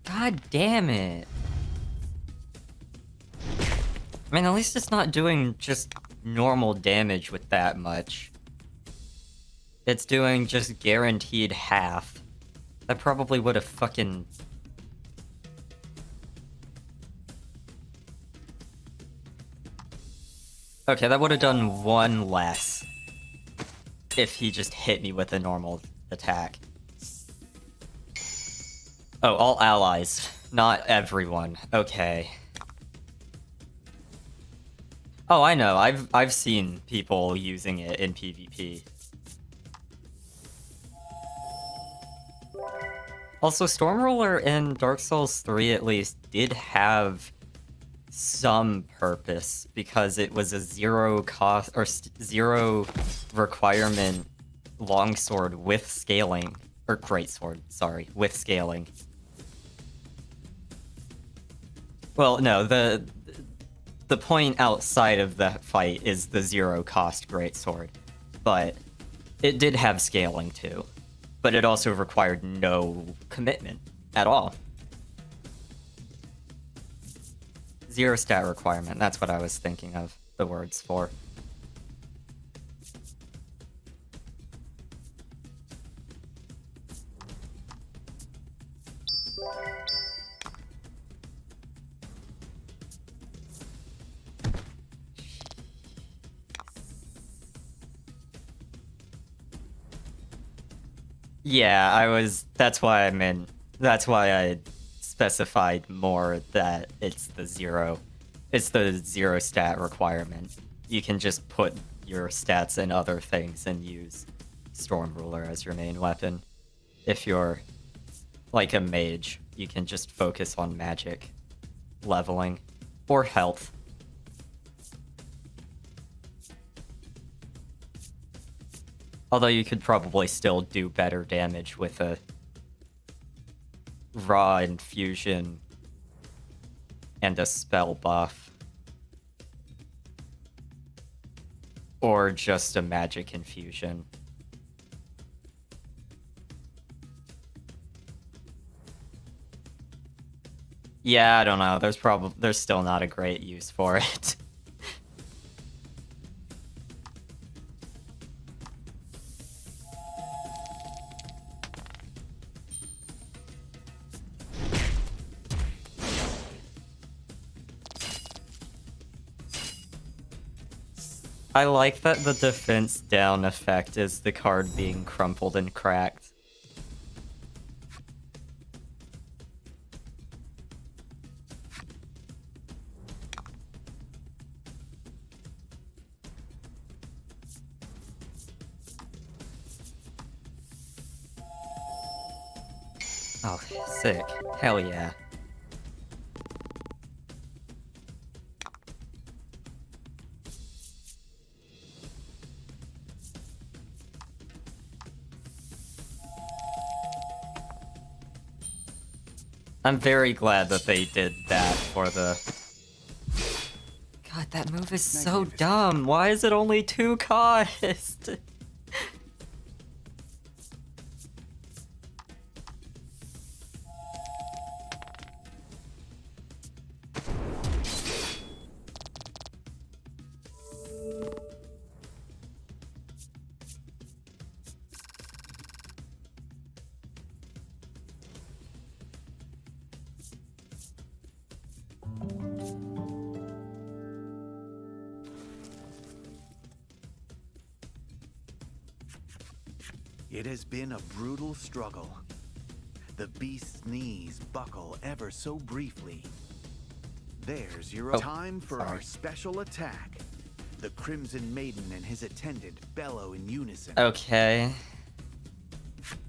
God damn it. I mean, at least it's not doing just normal damage with that much. It's doing just guaranteed half. That probably would have fucking... Okay, that would have done one less if he just hit me with a normal attack. Oh, all allies, not everyone. Okay. Oh, I know. I've seen people using it in PvP. Also, Stormruler in Dark Souls 3 at least did have some purpose because it was a zero cost or zero requirement longsword with scaling, or greatsword, sorry, with scaling. Well, no, the point outside of that fight is the zero cost greatsword, but it did have scaling too. But it also required no commitment at all. Zero stat requirement, that's what I was thinking of the words for. Yeah, that's why I specified more that it's the zero stat requirement. You can just put your stats in other things and use Stormruler as your main weapon. If you're like a mage, you can just focus on magic, leveling, or health. Although you could probably still do better damage with a raw infusion and a spell buff. or just a magic infusion. Yeah, I don't know. There's still not a great use for it. I like that the defense down effect is the card being crumpled and cracked. Oh, sick. Hell yeah. I'm very glad that they did that for the... God, that move is so dumb. Why is it only 2 cost? It has been a brutal struggle. The beast's knees buckle ever so briefly. There's your time for our special attack. The Crimson Maiden and his attendant bellow in unison. Okay.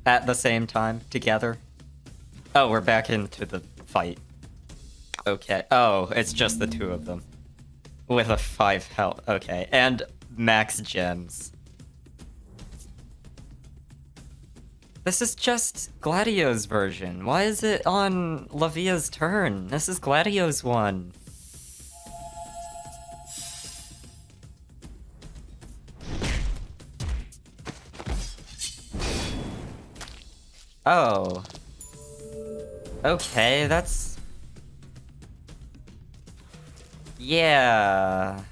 At the same time, together. Oh, we're back into the fight. Okay. Oh, it's just the 2 of them. With a 5 health. Okay. And max gems. This is just Gladio's version. Why is it on Lavia's turn? This is Gladio's one. Oh. Okay, that's... Yeah.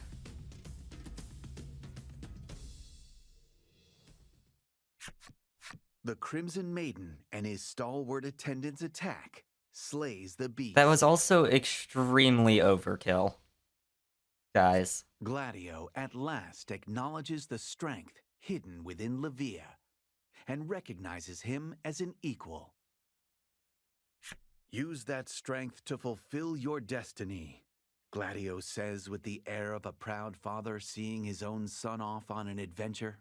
The Crimson Maiden and his stalwart attendant's attack slays the beast. That was also extremely overkill, guys. Gladio at last acknowledges the strength hidden within Lavia and recognizes him as an equal. Use that strength to fulfill your destiny, Gladio says with the air of a proud father seeing his own son off on an adventure.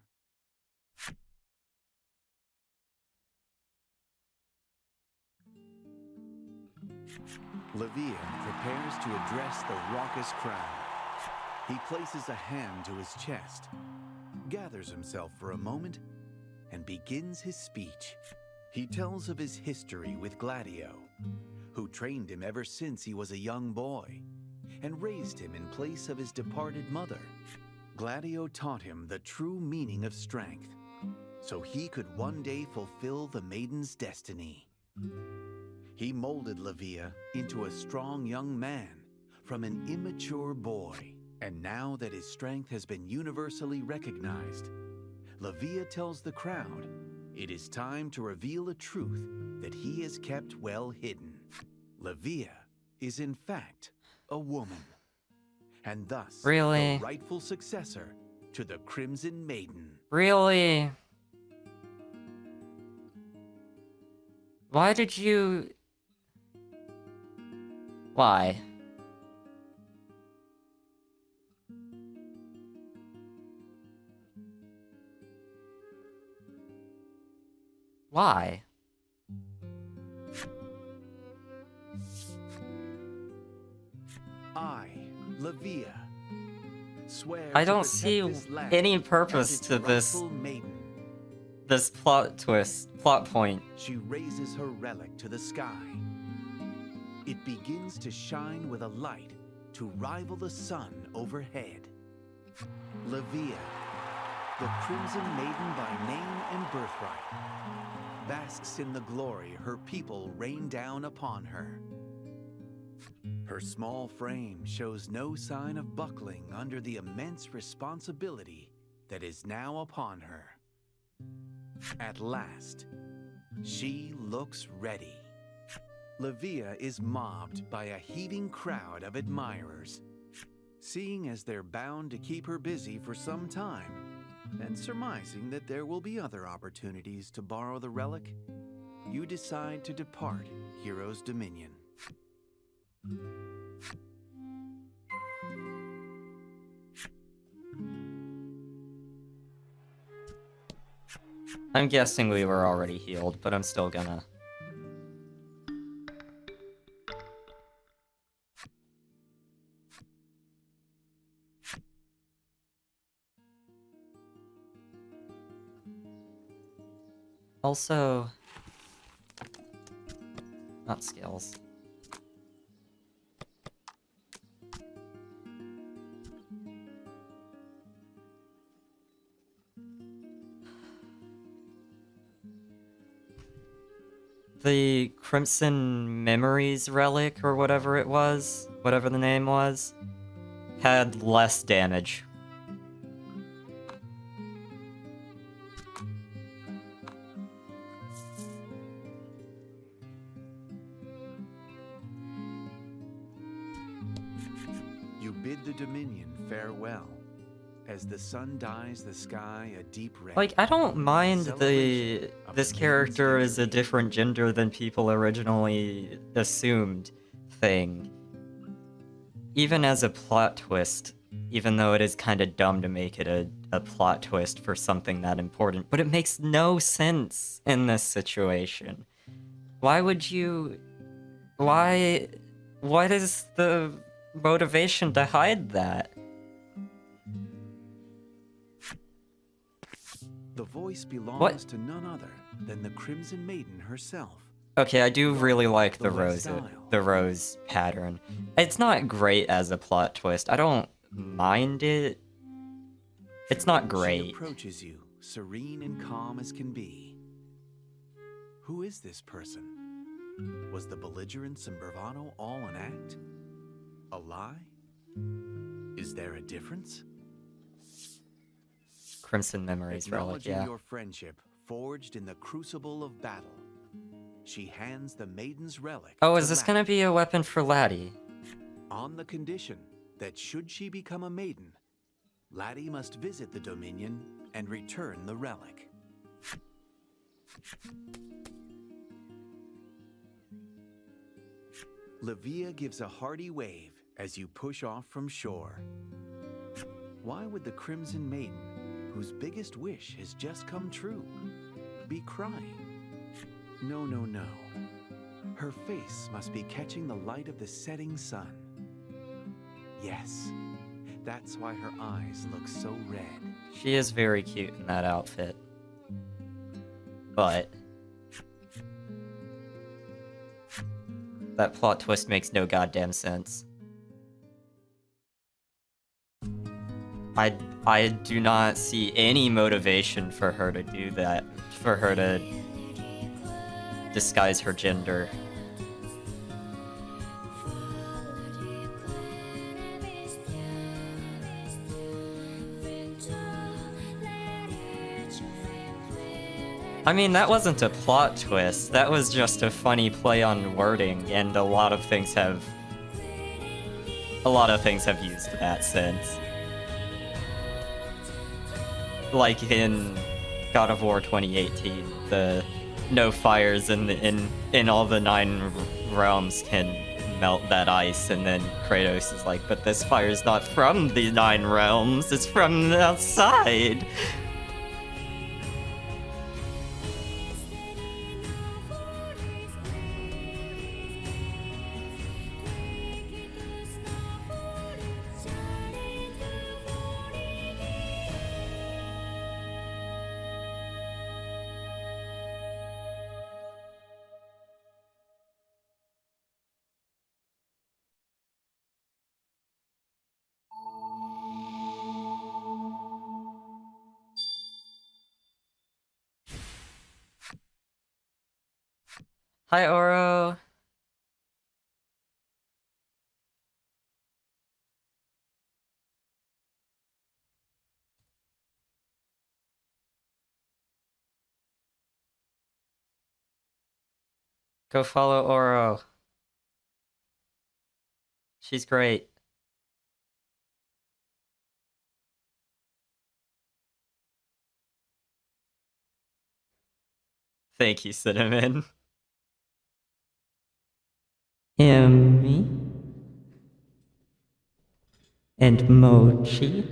Lavia prepares to address the raucous crowd. He places a hand to his chest, gathers himself for a moment, and begins his speech. He tells of his history with Gladio, who trained him ever since he was a young boy, and raised him in place of his departed mother. Gladio taught him the true meaning of strength, so he could one day fulfill the maiden's destiny. He molded Lavia into a strong young man from an immature boy. And now that his strength has been universally recognized, Lavia tells the crowd it is time to reveal a truth that he has kept well hidden. Lavia is in fact a woman, and thus Really? the rightful successor to the Crimson Maiden. Really? Why did you... Why? Why? I, Lavia, swear I to don't protect see this land any and purpose its to this rightful maiden. plot point. She raises her relic to the sky. It begins to shine with a light to rival the sun overhead. Lavia the Crimson Maiden by name and birthright, basks in the glory her people rain down upon her. Her small frame shows no sign of buckling under the immense responsibility that is now upon her. At last, she looks ready. Livia is mobbed by a heaving crowd of admirers, seeing as they're bound to keep her busy for some time, and surmising that there will be other opportunities to borrow the relic, you decide to depart Hero's Dominion. I'm guessing we were already healed, but I'm still gonna... Also... not skills. The Crimson Memories relic, or whatever it was, whatever the name was, had less damage. You bid the Dominion farewell. As the sun dyes the sky a deep red. Like, I don't mind this character is a different gender than people originally assumed thing. Even as a plot twist, even though it is kind of dumb to make it a plot twist for something that important, but it makes no sense in this situation. Why would you... Why... What is the motivation to hide that? The voice belongs to none other than the Crimson Maiden herself. Okay, I do really like the rose pattern. It's not great as a plot twist. I don't mind it. It's not great. She approaches you, serene and calm as can be. Who is this person? Was the belligerence and bravado all an act? A lie? Is there a difference? Crimson Memories relic, yeah. Your friendship forged in the crucible of battle. She hands the Maiden's relic. Oh, is this gonna be a weapon for Laddie? On the condition that should she become a maiden, Laddie must visit the Dominion and return the relic. Livia gives a hearty wave as you push off from shore. Why would the Crimson Maiden, whose biggest wish has just come true, be crying? No, no, no. Her face must be catching the light of the setting sun. Yes, that's why her eyes look so red. She is very cute in that outfit. But... that plot twist makes no goddamn sense. I do not see any motivation for her to do that, for her to disguise her gender. I mean, that wasn't a plot twist, that was just a funny play on wording, and a lot of things have used that since. Like in God of War 2018, the no fires in all the 9 realms can melt that ice, and then Kratos is like, but this fire's not from the 9 realms, it's from the outside. Hi, Oro. Go follow Oro. She's great. Thank you, Cinnamon. Emmy and Mochi.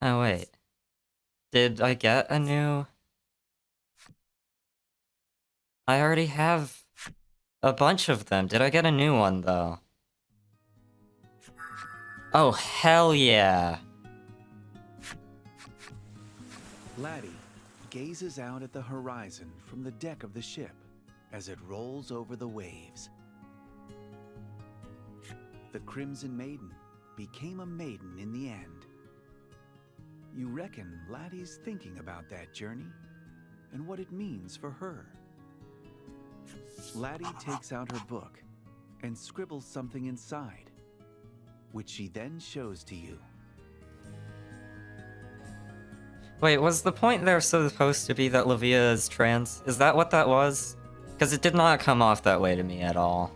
Oh, wait. Did I get a new... I already have a bunch of them. Did I get a new one, though? Oh, hell yeah. Laddie gazes out at the horizon from the deck of the ship as it rolls over the waves. The Crimson Maiden became a maiden in the end. You reckon Laddie's thinking about that journey and what it means for her. Laddie takes out her book and scribbles something inside, which she then shows to you. Wait, was the point there supposed to be that Livia is trans? Is that what that was? Because it did not come off that way to me at all.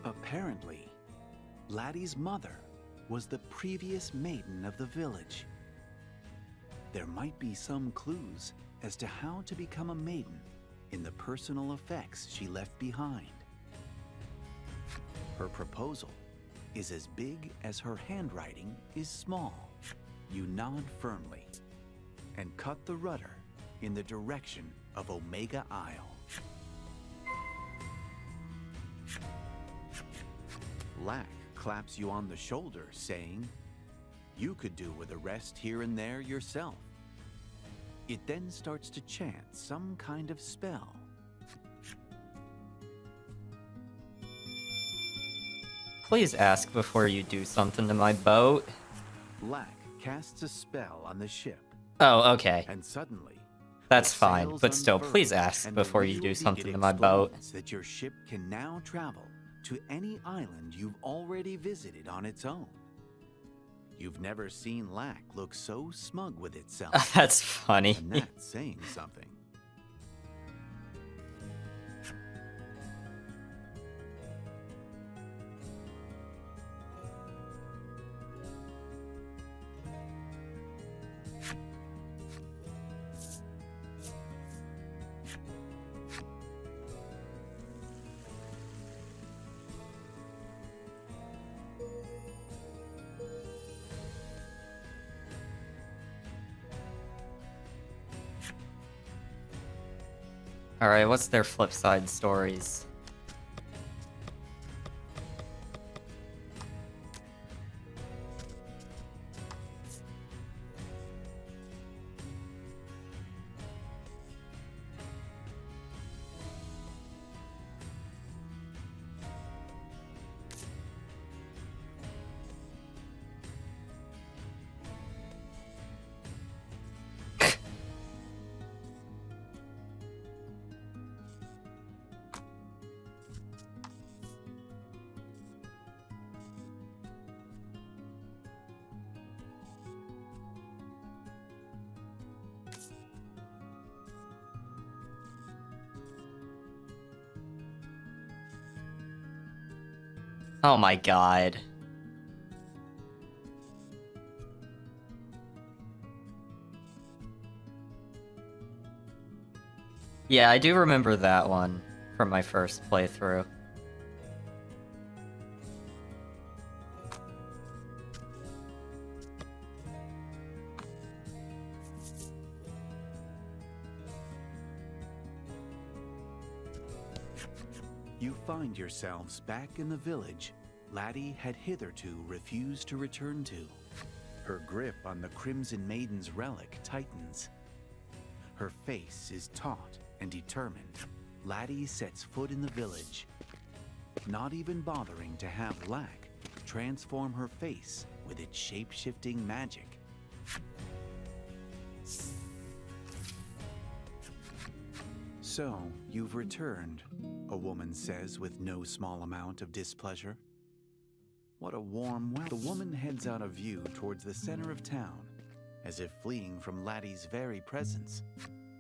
Apparently, Laddie's mother was the previous maiden of the village. There might be some clues as to how to become a maiden in the personal effects she left behind. Her proposal is as big as her handwriting is small. You nod firmly and cut the rudder in the direction of Omega Isle. Lack claps you on the shoulder, saying, "You could do with a rest here and there yourself." It then starts to chant some kind of spell. Please ask before you do something to my boat. Lack casts a spell on the ship, Oh, okay. and suddenly, That's the fine, sails but still, unfurl, please ask and before the you do wheel something it to my boat. explodes that your ship can now travel to any island you've already visited on its own. You've never seen Lack look so smug with itself. That's funny. And that's saying something. Alright, what's their flip side stories? Oh my god. Yeah, I do remember that one from my first playthrough. You find yourselves back in the village Laddie had hitherto refused to return to. Her grip on the Crimson Maiden's relic tightens. Her face is taut and determined. Laddie sets foot in the village, not even bothering to have Lack transform her face with its shape-shifting magic. So, you've returned, a woman says with no small amount of displeasure. What a warm welcome. The woman heads out of view towards the center of town, as if fleeing from Laddie's very presence.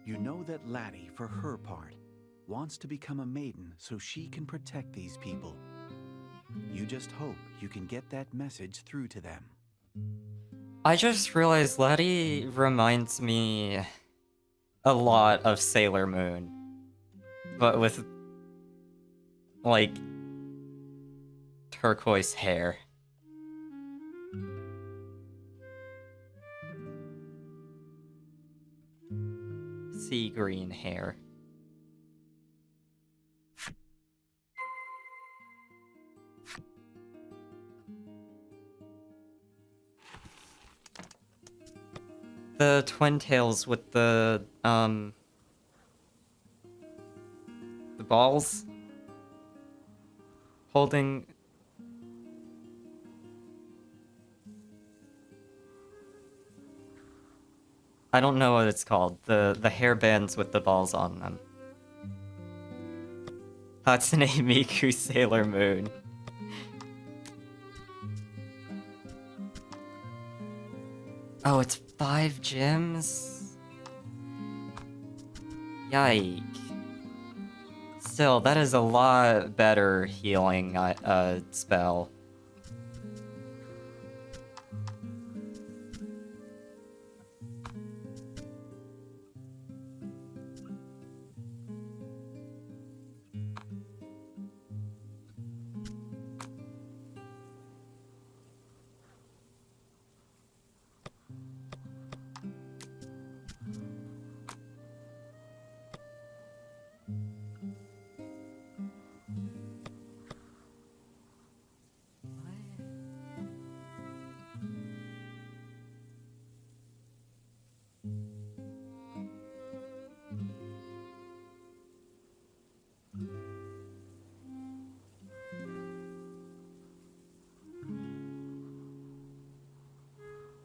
You know that Laddie, for her part, wants to become a maiden so she can protect these people. You just hope you can get that message through to them. I just realized Laddie reminds me a lot of Sailor Moon, but with, like, turquoise hair. Sea green hair. The twin tails with the balls holding. I don't know what it's called. The hairbands with the balls on them. Hatsune Miku Sailor Moon. Oh, it's 5 gems? Yike. Still, that is a lot better healing spell.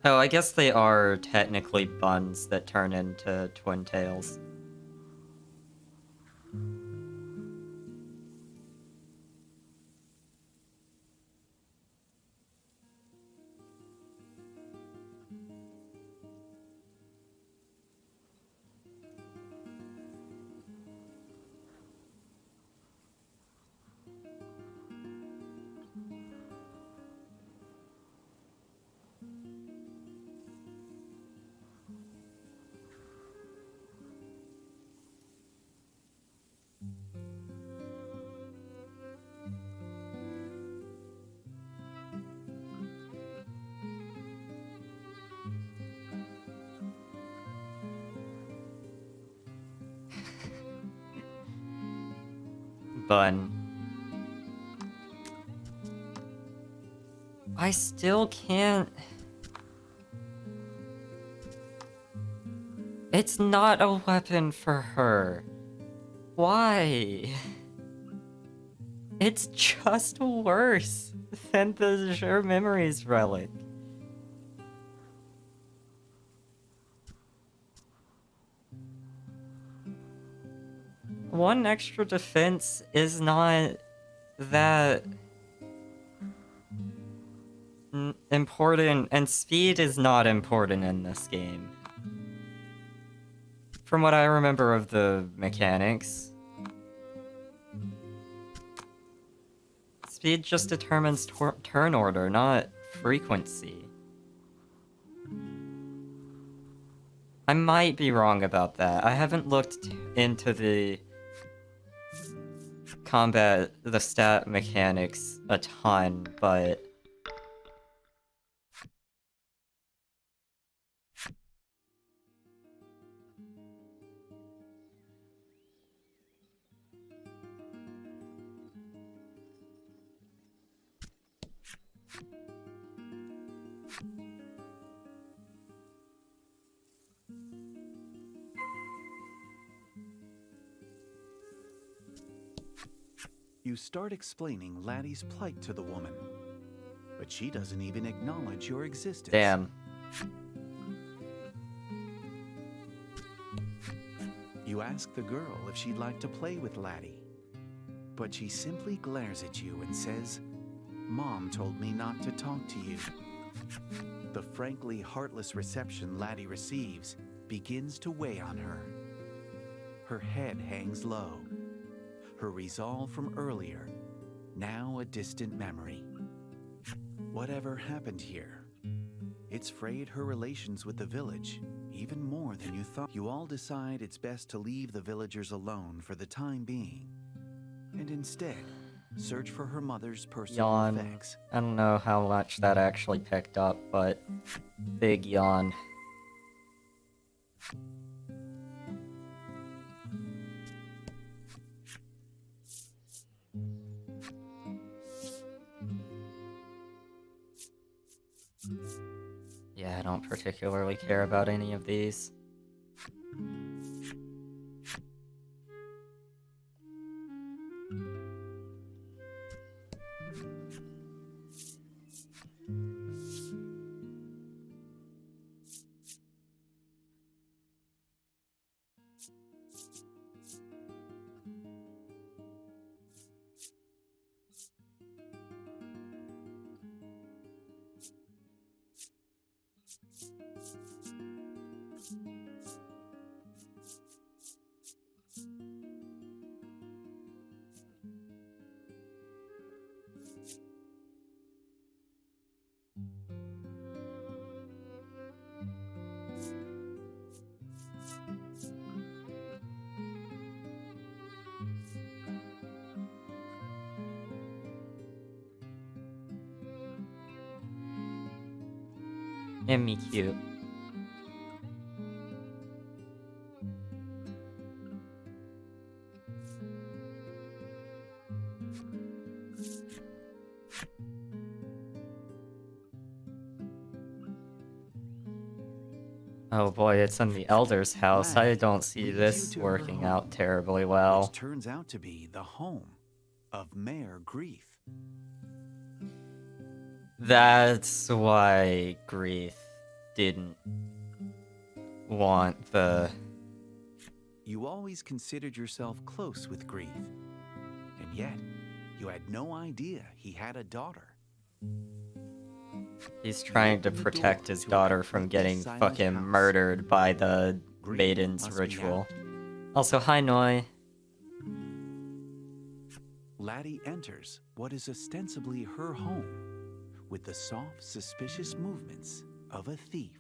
Oh, I guess they are technically buns that turn into twin tails. Bun. I still can't... It's not a weapon for her. Why? It's just worse than the Sure Memories relic. One extra defense is not that important, and speed is not important in this game. From what I remember of the mechanics, speed just determines turn order, not frequency. I might be wrong about that. I haven't looked into the stat mechanics a ton, but... You start explaining Laddie's plight to the woman, but she doesn't even acknowledge your existence. Damn. You ask the girl if she'd like to play with Laddie, but she simply glares at you and says, "Mom told me not to talk to you." The frankly heartless reception Laddie receives begins to weigh on her. Her head hangs low. Her resolve from earlier, now a distant memory. Whatever happened here? It's frayed her relations with the village, even more than you thought. You all decide it's best to leave the villagers alone for the time being, and instead search for her mother's personal Yawn. effects. I don't know how much that actually picked up, but big yawn. Yeah, I don't particularly care about any of these. And me cute. Oh boy, it's in the Elder's house. I don't see Leads this you to her working home, out terribly well. which turns out to be the home of Mayor Grief. That's why Grief didn't want the... You always considered yourself close with Grief, and yet you had no idea he had a daughter. He's trying to open the protect door his to a daughter from completely getting silent fucking house. murdered by the Grief Maiden's must be ritual. out. Also, hi Noi. Laddie enters what is ostensibly her home with the soft, suspicious movements of a thief.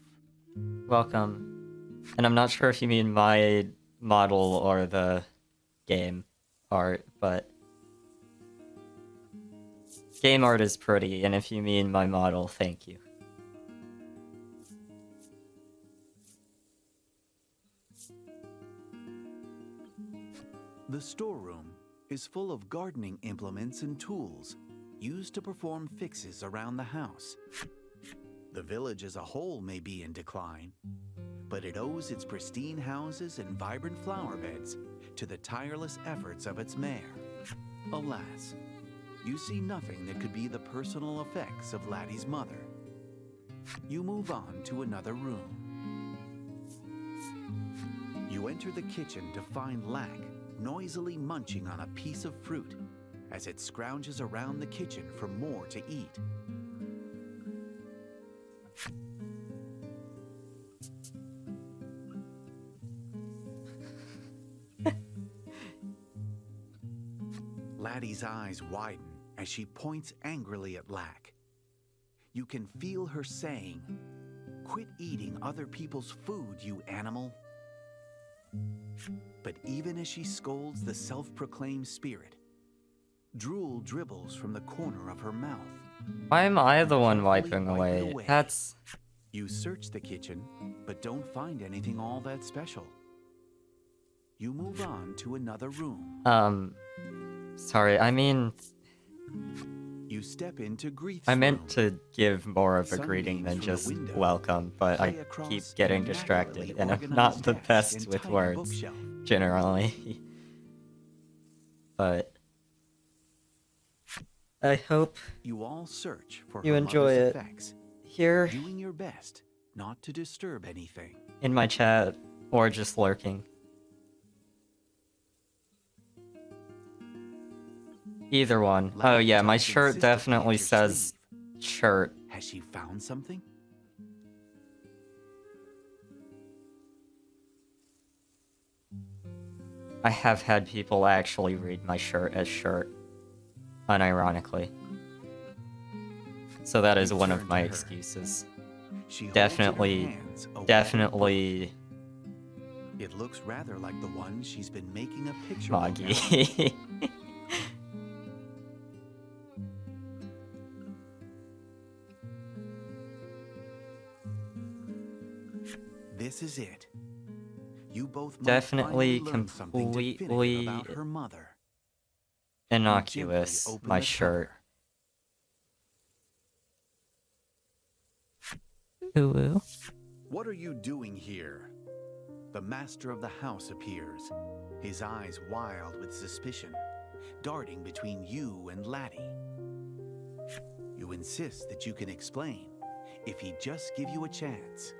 Welcome. And I'm not sure if you mean my model or the game art, but game art is pretty, and if you mean my model, thank you. The storeroom is full of gardening implements and tools used to perform fixes around the house. The village as a whole may be in decline, but it owes its pristine houses and vibrant flower beds to the tireless efforts of its mayor. Alas, you see nothing that could be the personal effects of Laddie's mother. You move on to another room. You enter the kitchen to find Lack noisily munching on a piece of fruit as it scrounges around the kitchen for more to eat. Laddie's eyes widen as she points angrily at Lack. You can feel her saying, "Quit eating other people's food, you animal." But even as she scolds the self-proclaimed spirit, drool dribbles from the corner of her mouth. Why am I the one Carefully wiping wipe it away? away. That's... You search the kitchen, but don't find anything all that special. You move on to another room. Sorry, I mean... You step into Grief's I room. meant to give more of a Sunbeams greeting than from the just window welcome, but I play across keep an getting immaculately distracted, and I'm organized not the desk best and with tidy words, bookshelf. generally. But... I hope You all search for you her enjoy mother's it. effects, Here doing your best not to disturb anything. in my chat, or just lurking. Either one. Oh yeah, my Laptop's shirt insistently at definitely your says sleeve. shirt. Has she found something? I have had people actually read my shirt as shirt, unironically. So that is You one turn of to my her. excuses. She holds in her Definitely, hands a definitely book. It looks rather like the one she's been making a picture book out of. Moggy. This is it. You both might Definitely finally learn something definitive completely about her mother. innocuous, Gently open my the shirt. cover. Ooh. What are you doing here? The master of the house appears, his eyes wild with suspicion, darting between you and Laddie. You insist that you can explain, if he'd just give you a chance.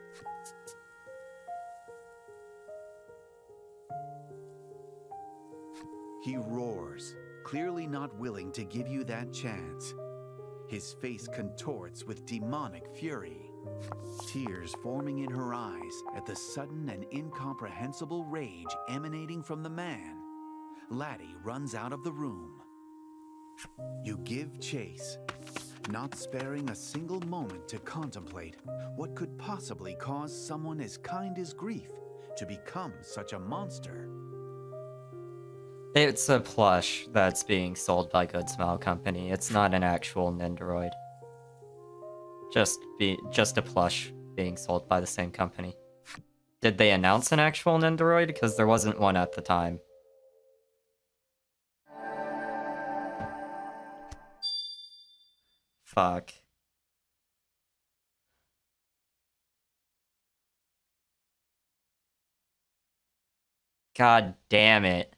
He roars, clearly not willing to give you that chance. His face contorts with demonic fury, tears forming in her eyes at the sudden and incomprehensible rage emanating from the man. Laddie runs out of the room. You give chase, not sparing a single moment to contemplate what could possibly cause someone as kind as Grief to become such a monster. It's a plush that's being sold by Good Smile Company. It's not an actual Nendoroid. Just a plush being sold by the same company. Did they announce an actual Nendoroid? Because there wasn't one at the time. Fuck. God damn it.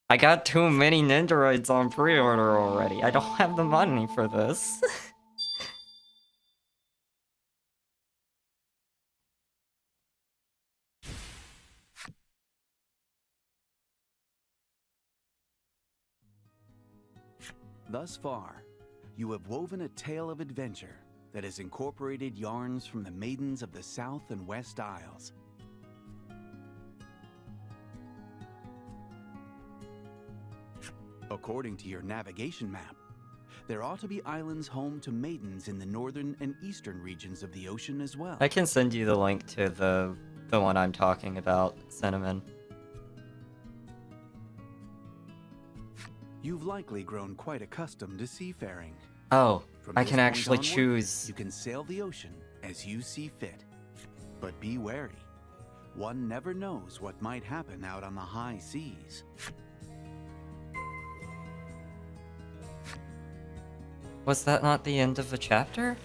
I got too many Nendoroids on pre-order already. I don't have the money for this. Thus far, you have woven a tale of adventure that has incorporated yarns from the maidens of the South and West Isles. According to your navigation map, there ought to be islands home to maidens in the northern and eastern regions of the ocean as well. I can send you the link to the one I'm talking about, Cinnamon. You've likely grown quite accustomed to seafaring. Oh, From I this can point actually onward, choose. You can sail the ocean as you see fit. But be wary. One never knows what might happen out on the high seas. Was that not the end of the chapter?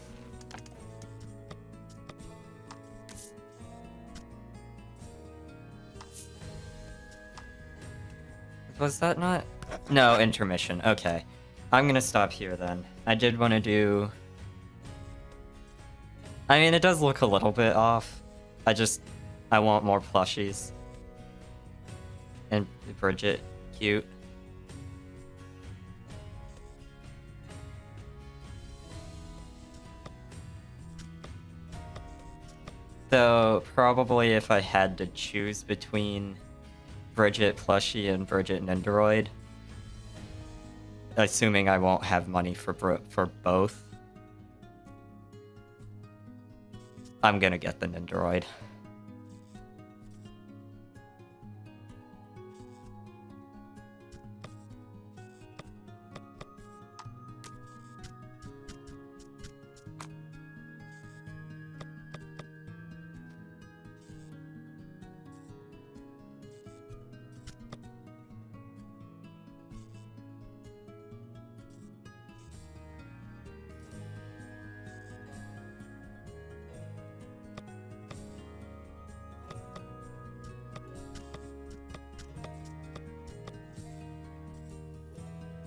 Was that not? No, intermission. Okay. I'm gonna stop here then. I did want to do... I mean, it does look a little bit off. I want more plushies. And Bridget, cute. Though, probably if I had to choose between Bridget plushie and Bridget Nendoroid, assuming I won't have money for both, I'm gonna get the Nendoroid.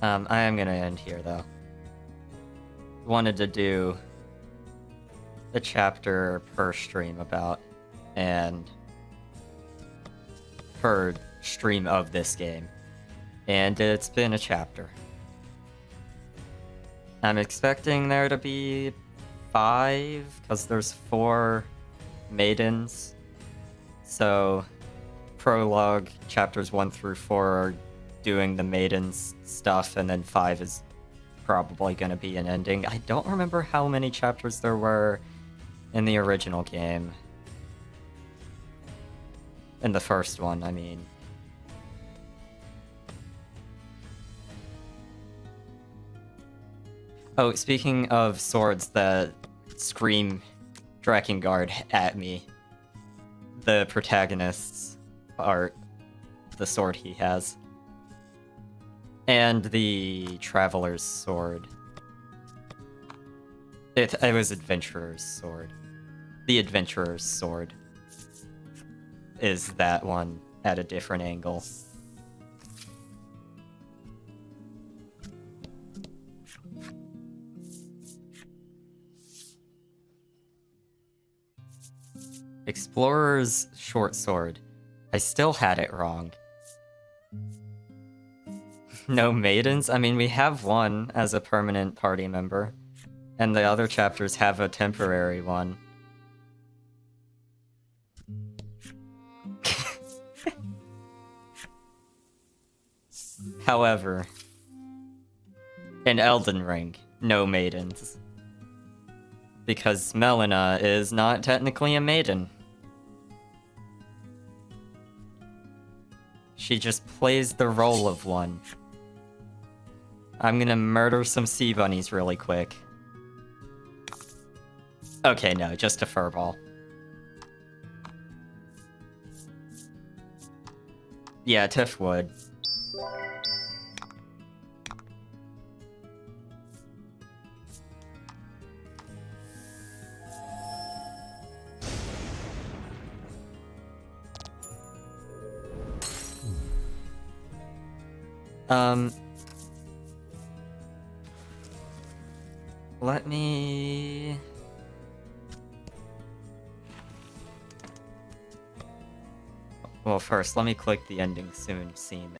I am gonna end here though. wanted to do a chapter per stream about, and per stream of this game. And it's been a chapter. I'm expecting there to be 5, because there's 4 Maidens. So, prologue, chapters 1 through 4 are doing the Maidens stuff, and then 5 is probably going to be an ending. I don't remember how many chapters there were in the original game. In the first one, I mean. Oh, speaking of swords that scream Drakengard at me, the protagonist's art, the sword he has, and the Traveler's sword. It was Adventurer's sword. The Adventurer's sword is that one at a different angle. Explorer's short sword. I still had it wrong. No maidens? I mean, we have one as a permanent party member, and the other chapters have a temporary one. However, in Elden Ring, no maidens. Because Melina is not technically a maiden. She just plays the role of one. I'm gonna murder some sea bunnies really quick. Okay, no, just a furball. Yeah, Tiff would. Let me... Well, first, let me click the ending soon scene